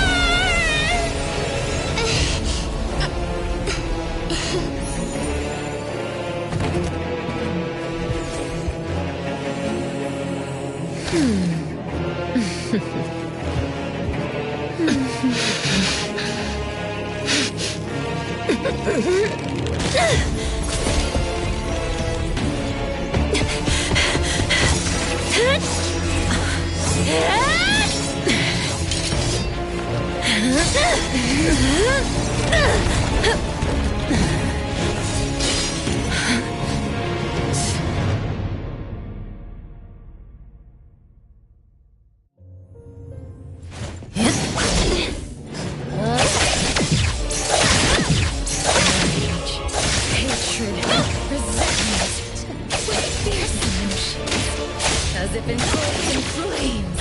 As if engulfed in flames.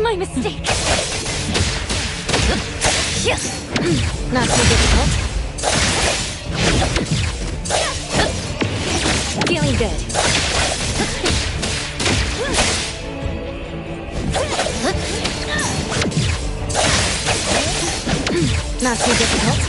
My mistake. Not too difficult. Feeling good. Not too difficult.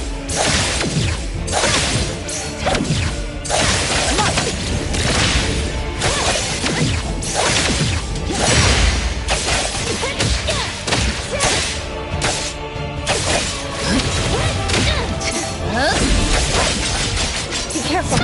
Be careful.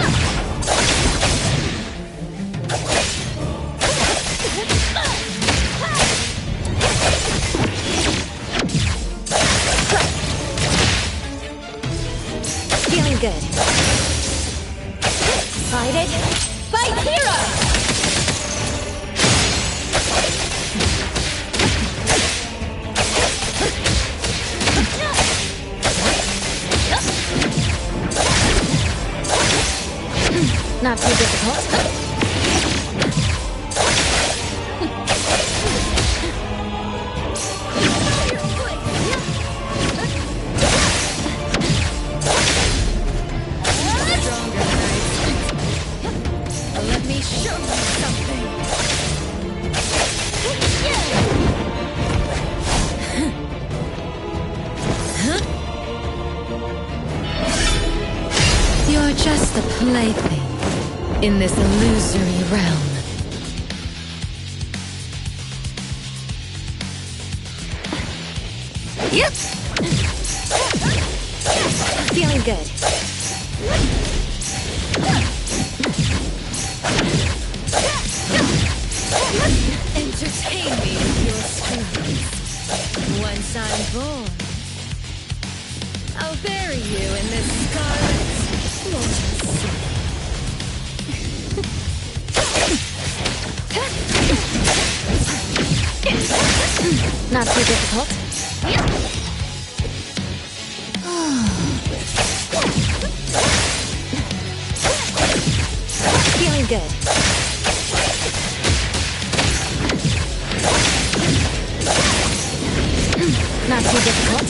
good. Spotted by Hero! Not too difficult. Let me show you something. You're just a plaything in this illusory realm. Yep! Feeling good. Entertain me with your stories. Once I'm born, I'll bury you in this scarlet lotus. Not too difficult. Feeling good. Not too difficult.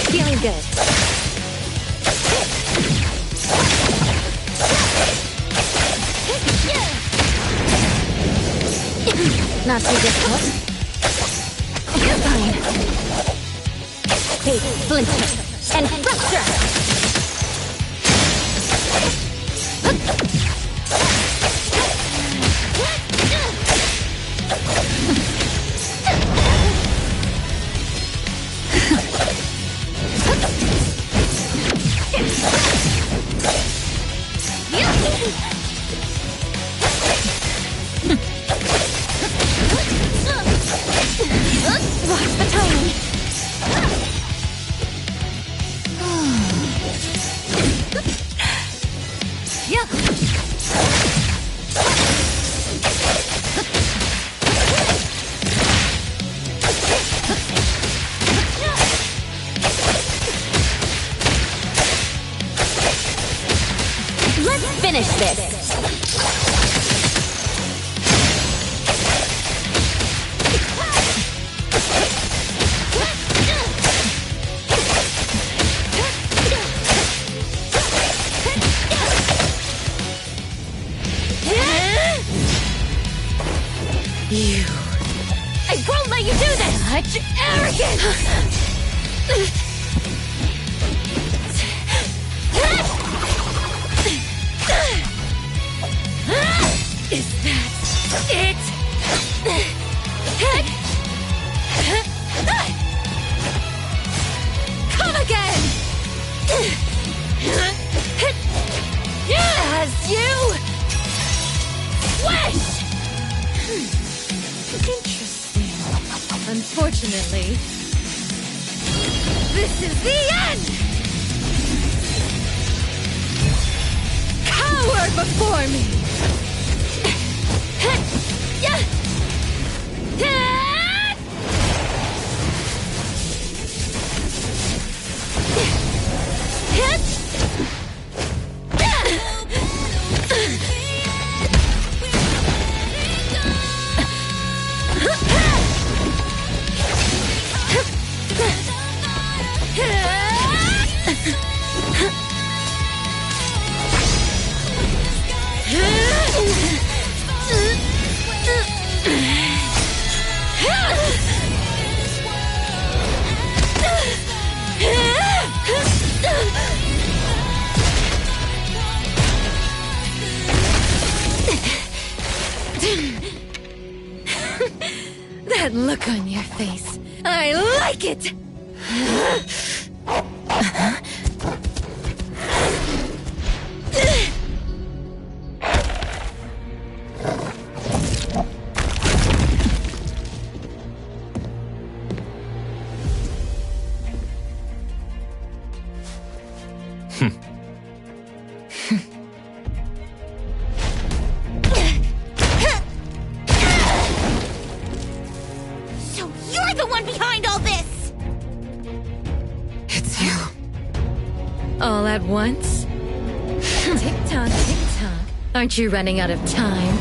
Feeling good. Not too difficult. Fine. Hey, splinter and fracture. Watch the timing. Yeah. Let's finish this. You. I won't let you do this! Such arrogance! Is that it? Come again! As you wish! Interesting. Unfortunately, this is the end! Cower before me! That look on your face. I like it! one behind all this? It's you. All at once? Tick-tock, tick-tock. Aren't you running out of time?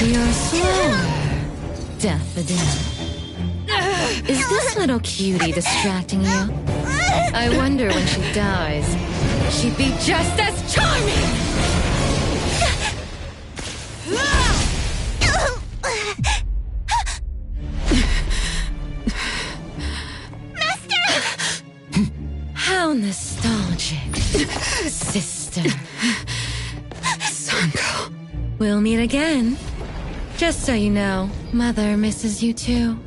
You're slower, Daffodil. Is this little cutie distracting you? I wonder when she dies, she'd be just as charming! How nostalgic, sister. Sanko. We'll meet again. Just so you know, Mother misses you too.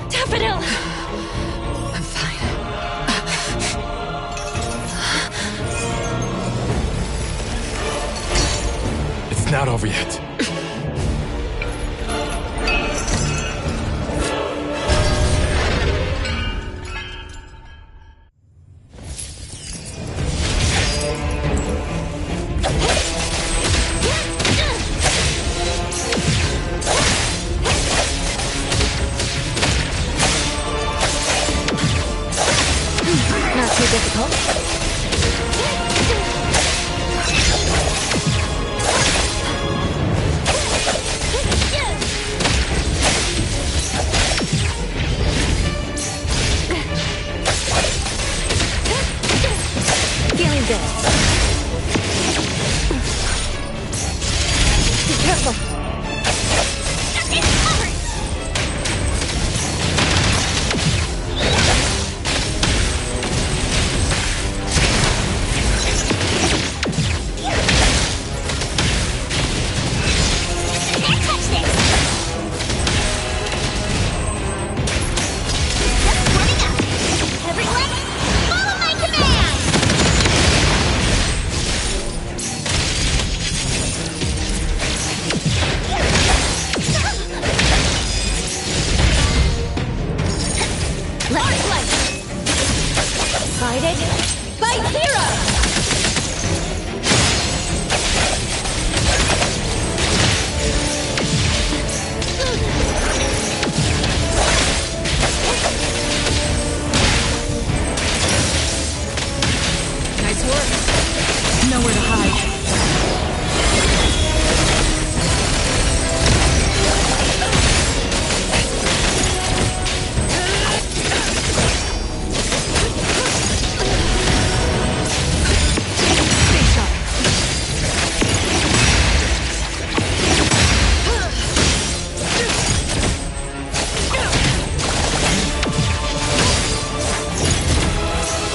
Daffodil! I'm fine. It's not over yet. Not too difficult. Feeling good. Be careful. Guided by Hero! Nice work. Nowhere to hide.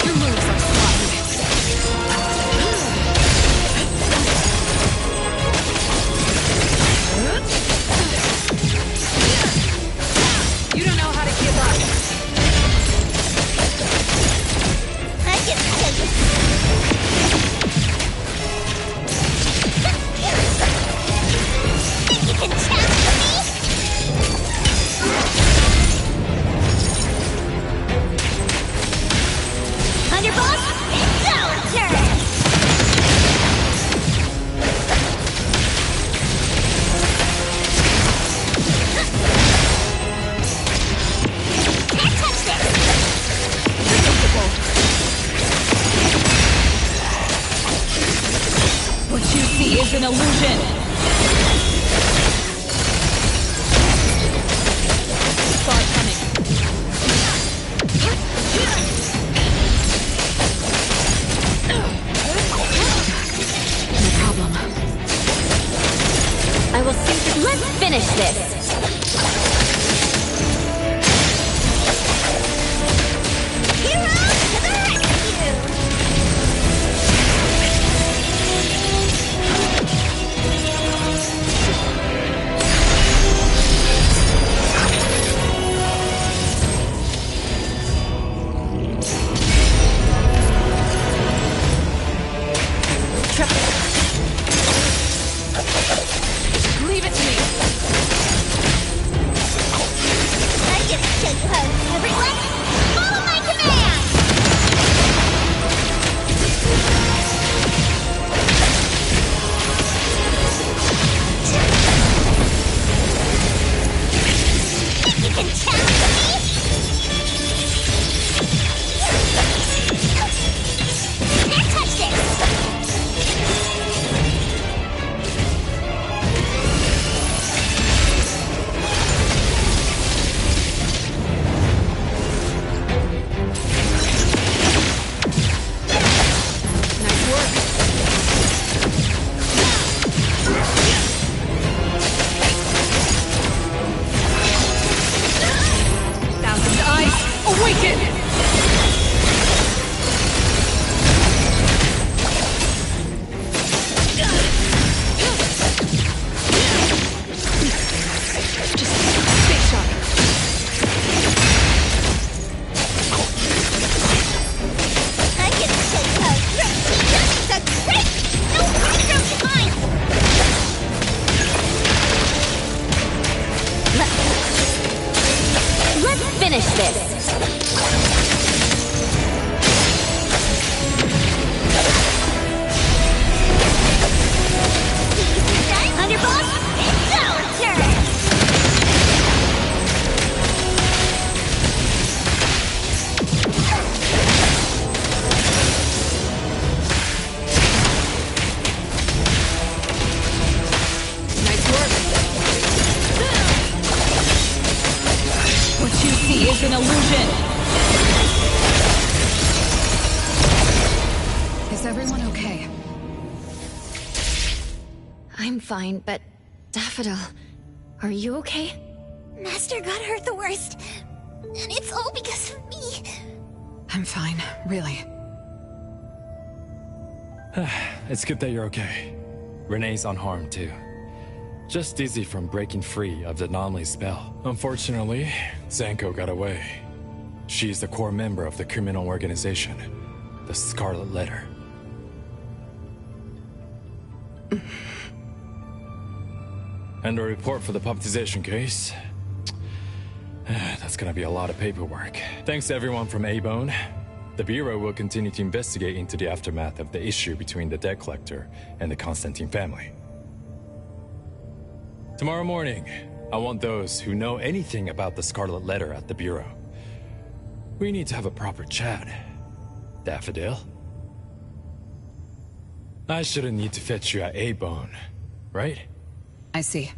Your moves are sloppy. You don't know how to give up. I can tell you. Think you can challenge me? Thunderbolt, it's our turn! Can't touch this! What you see is an illusion. Saw it coming. No problem. finish this! Leave it to me! I get to show you how. Everyone, follow my command! Think you can challenge me? Can't touch this! Thousand eyes, awaken! Just stay sharp. I get to show you how Team Dusty's a great! No broken mind! Let's finish this! Underboss, it's our turn! Nice work. What you see is an illusion. Is everyone okay? I'm fine, but Daffodil, are you okay? Master got hurt the worst, and it's all because of me. I'm fine, really. It's good that you're okay. Renee's unharmed too. Just dizzy from breaking free of the anomaly spell. Unfortunately, Zanko got away. She's the core member of the criminal organization, the Scarlet Letter. And a report for the puppetization case. That's gonna be a lot of paperwork. Thanks to everyone from A-Bone. The Bureau will continue to investigate into the aftermath of the issue between the debt collector and the Constantine family. Tomorrow morning, I want those who know anything about the Scarlet Letter at the Bureau. We need to have a proper chat. Daffodil? I shouldn't need to fetch you at A-Bone, right? I see.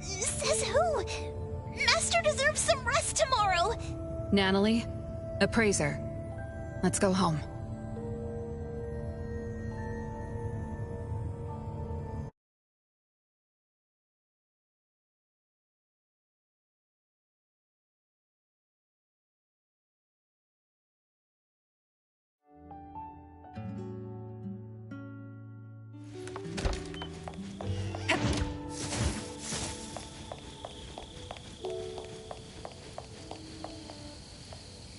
Says who? Master deserves some rest tomorrow. Natalie, appraiser. Let's go home.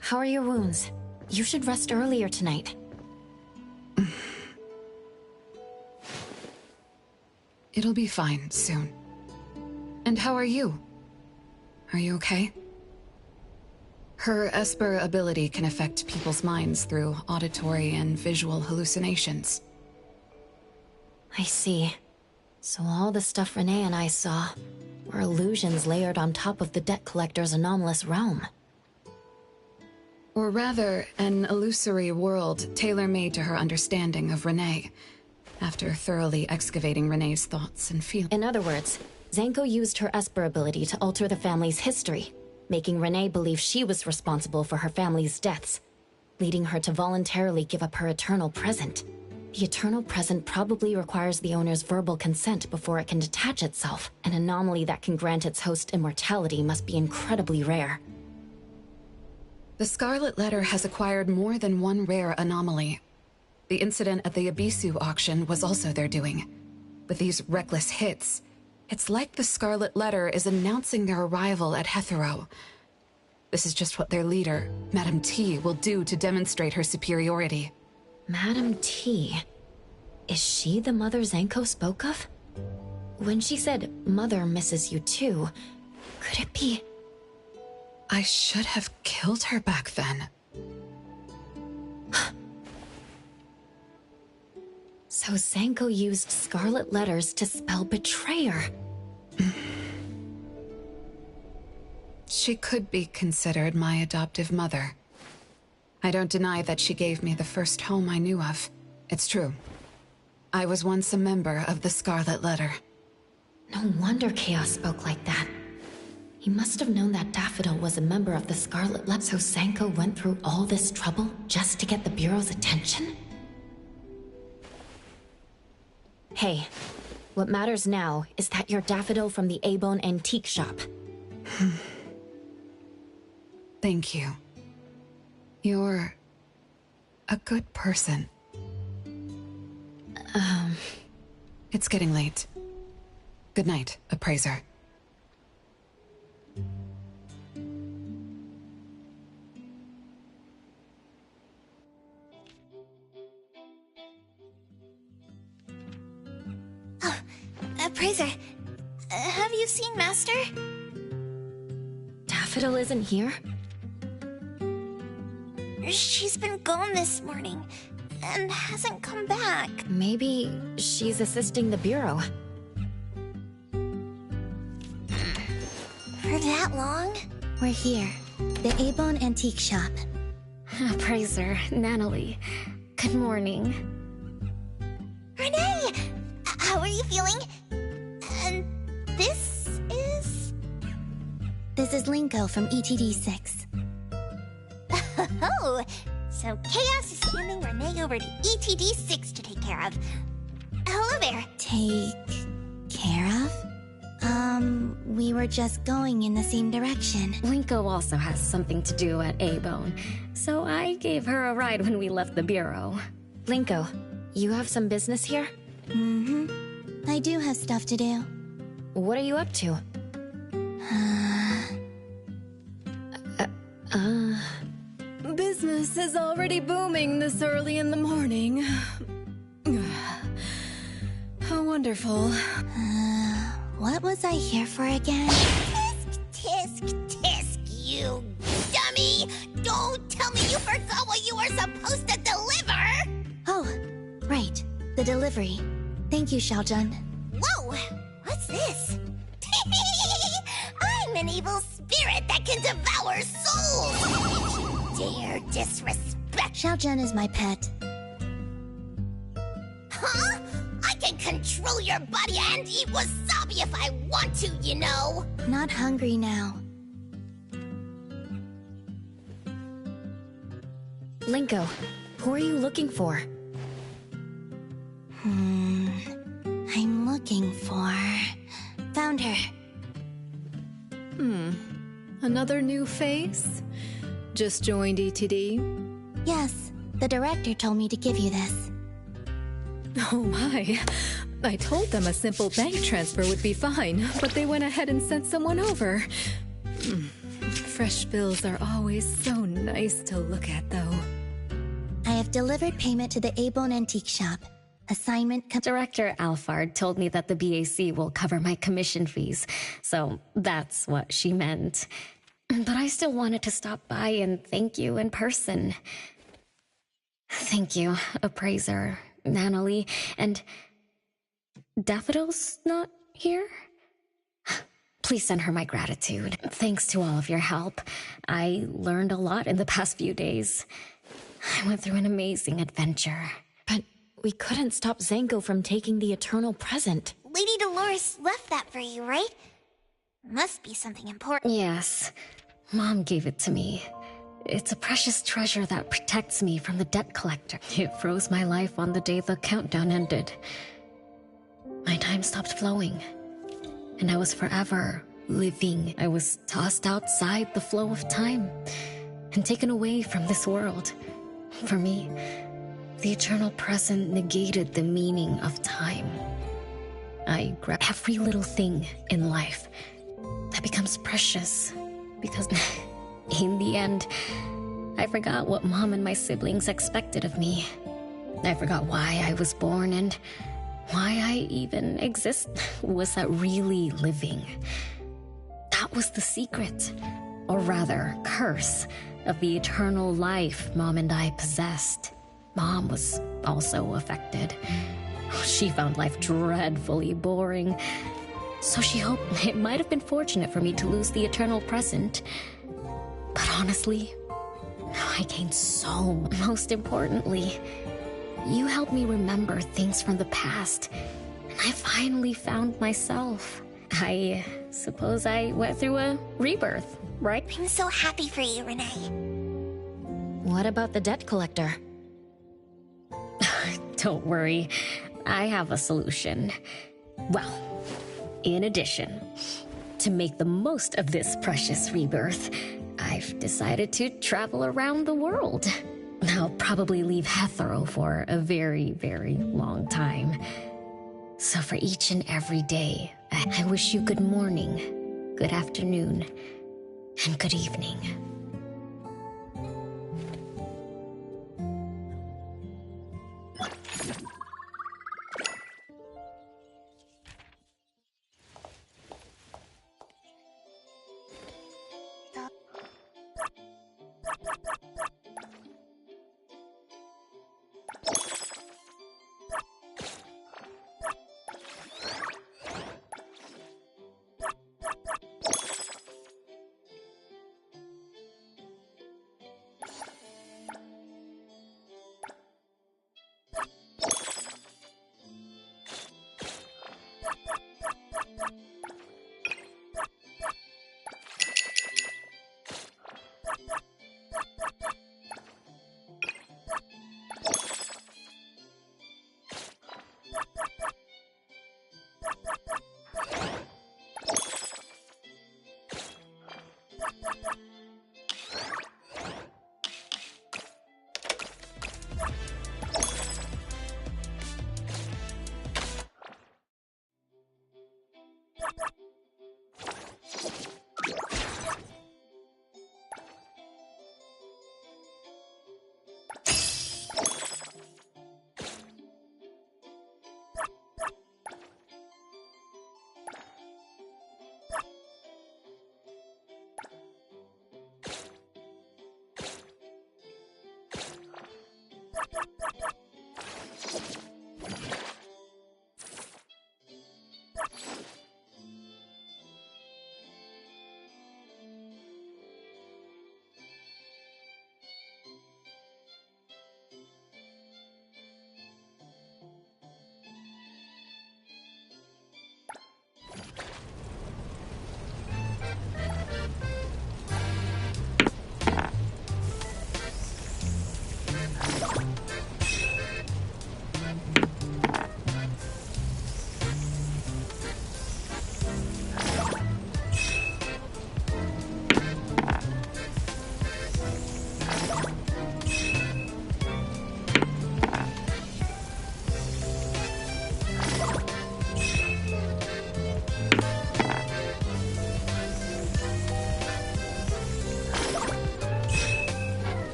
How are your wounds? You should rest earlier tonight. It'll be fine soon. And how are you? Are you okay? Her Esper ability can affect people's minds through auditory and visual hallucinations. I see. So all the stuff Renee and I saw were illusions layered on top of the debt collector's anomalous realm. Or rather, an illusory world tailor-made to her understanding of Renee, after thoroughly excavating Renee's thoughts and feelings. In other words, Zanko used her Esper ability to alter the family's history, making Renee believe she was responsible for her family's deaths, leading her to voluntarily give up her eternal present. The eternal present probably requires the owner's verbal consent before it can detach itself. An anomaly that can grant its host immortality must be incredibly rare. The Scarlet Letter has acquired more than one rare anomaly. The incident at the Abisu auction was also their doing. With these reckless hits, it's like the Scarlet Letter is announcing their arrival at Hetero. This is just what their leader, Madame T, will do to demonstrate her superiority. Madame T. Is she the mother Zanko spoke of? When she said, "Mother misses you too," could it be... I should have killed her back then. So Zanko used Scarlet Letters to spell betrayer. She could be considered my adoptive mother. I don't deny that she gave me the first home I knew of. It's true. I was once a member of the Scarlet Letter. No wonder Chaos spoke like that. He must have known that Daffodil was a member of the Scarlet Letter, so Zanko went through all this trouble just to get the Bureau's attention? Hey, what matters now is that you're Daffodil from the A-Bone Antique Shop. Thank you. You're a good person. It's getting late. Good night, Appraiser. Oh, Appraiser, have you seen Master? Daffodil isn't here? She's been gone this morning, and hasn't come back. Maybe she's assisting the Bureau. For that long? We're here, the A-Bone Antique Shop. Appraiser, Natalie. Good morning. Renee! How are you feeling? And this is... This is Linko from ETD6. Oh, so Chaos is handing Renee over to ETD6 to take care of. Hello there. Take care of? We were just going in the same direction. Linko also has something to do at A-Bone, so I gave her a ride when we left the Bureau. Linko, you have some business here? Mm-hmm. I do have stuff to do. What are you up to? Business is already booming this early in the morning. How wonderful. What was I here for again? Tisk, tisk, you dummy! Don't tell me you forgot what you were supposed to deliver! Oh, right. The delivery. Thank you, Xiaojun. Whoa! What's this? I'm an evil spirit that can devour souls! If you dare disrespect... Xiaojun is my pet. Huh? I can control your body and eat wasabi if I want to, you know! Not hungry now. Linko, who are you looking for? I'm looking for... Found her. Another new face? Just joined ETD? Yes, the director told me to give you this. Oh my. I told them a simple bank transfer would be fine, but they went ahead and sent someone over. Fresh bills are always so nice to look at, though. I have delivered payment to the A-Bone Antique Shop. Assignment... Director Alphard told me that the BAC will cover my commission fees, so that's what she meant. But I still wanted to stop by and thank you in person. Thank you, Appraiser, Natalie, and... Daffodil's not here? Please send her my gratitude. Thanks to all of your help. I learned a lot in the past few days. I went through an amazing adventure. But we couldn't stop Zanko from taking the eternal present. Lady Dolores left that for you, right? Must be something important. Yes. Mom gave it to me. It's a precious treasure that protects me from the debt collector. It froze my life on the day the countdown ended. My time stopped flowing, and I was forever living. I was tossed outside the flow of time and taken away from this world. For me, the eternal present negated the meaning of time. I grab every little thing in life that becomes precious because in the end, I forgot what Mom and my siblings expected of me. I forgot why I was born and why I even exist. Was that really living? That was the secret, or rather, curse, of the eternal life Mom and I possessed. Mom was also affected. She found life dreadfully boring, so she hoped it might have been fortunate for me to lose the eternal present. But honestly, I gained so much. Most importantly, you helped me remember things from the past, and I finally found myself. I suppose I went through a rebirth, right? I'm so happy for you, Renee. What about the debt collector? Don't worry, I have a solution. Well, in addition, to make the most of this precious rebirth, I've decided to travel around the world. I'll probably leave Hetero for a very, very long time. So for each and every day, I wish you good morning, good afternoon, and good evening.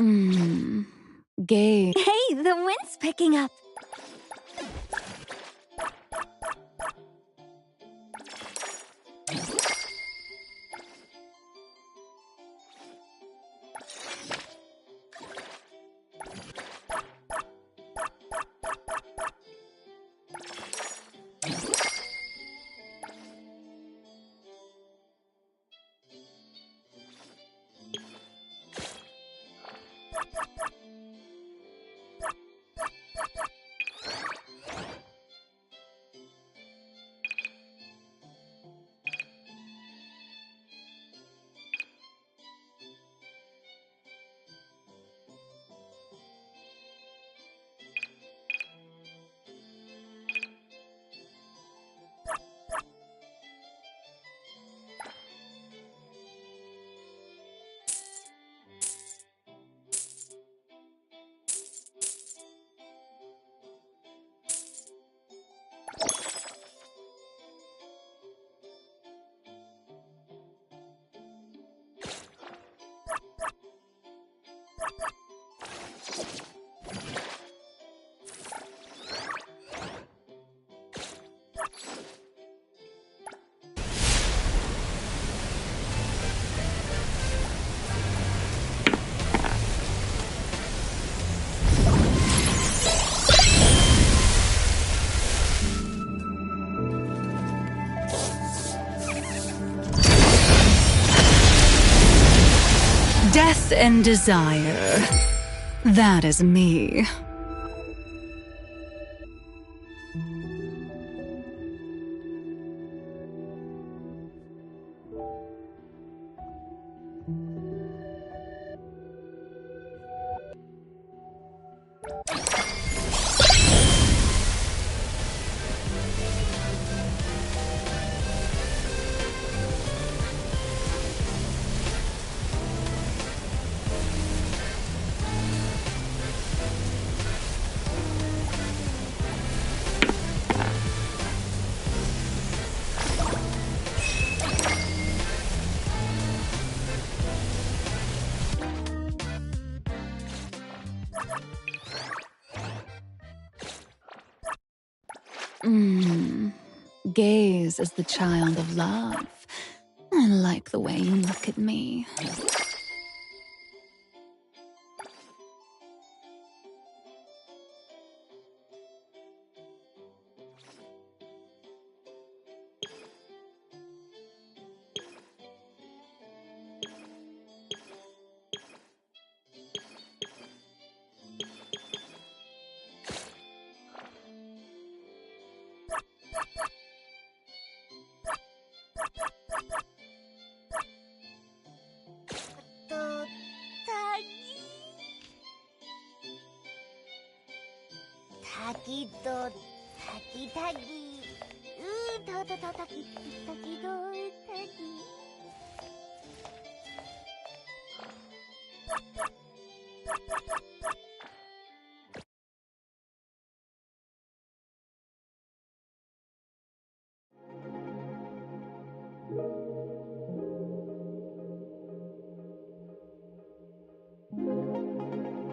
Gay. Hey, the wind's picking up. Death and desire. That is me. Gaze is the child of love. I like the way you look at me. Taki to taki taki. Taki taki taki. You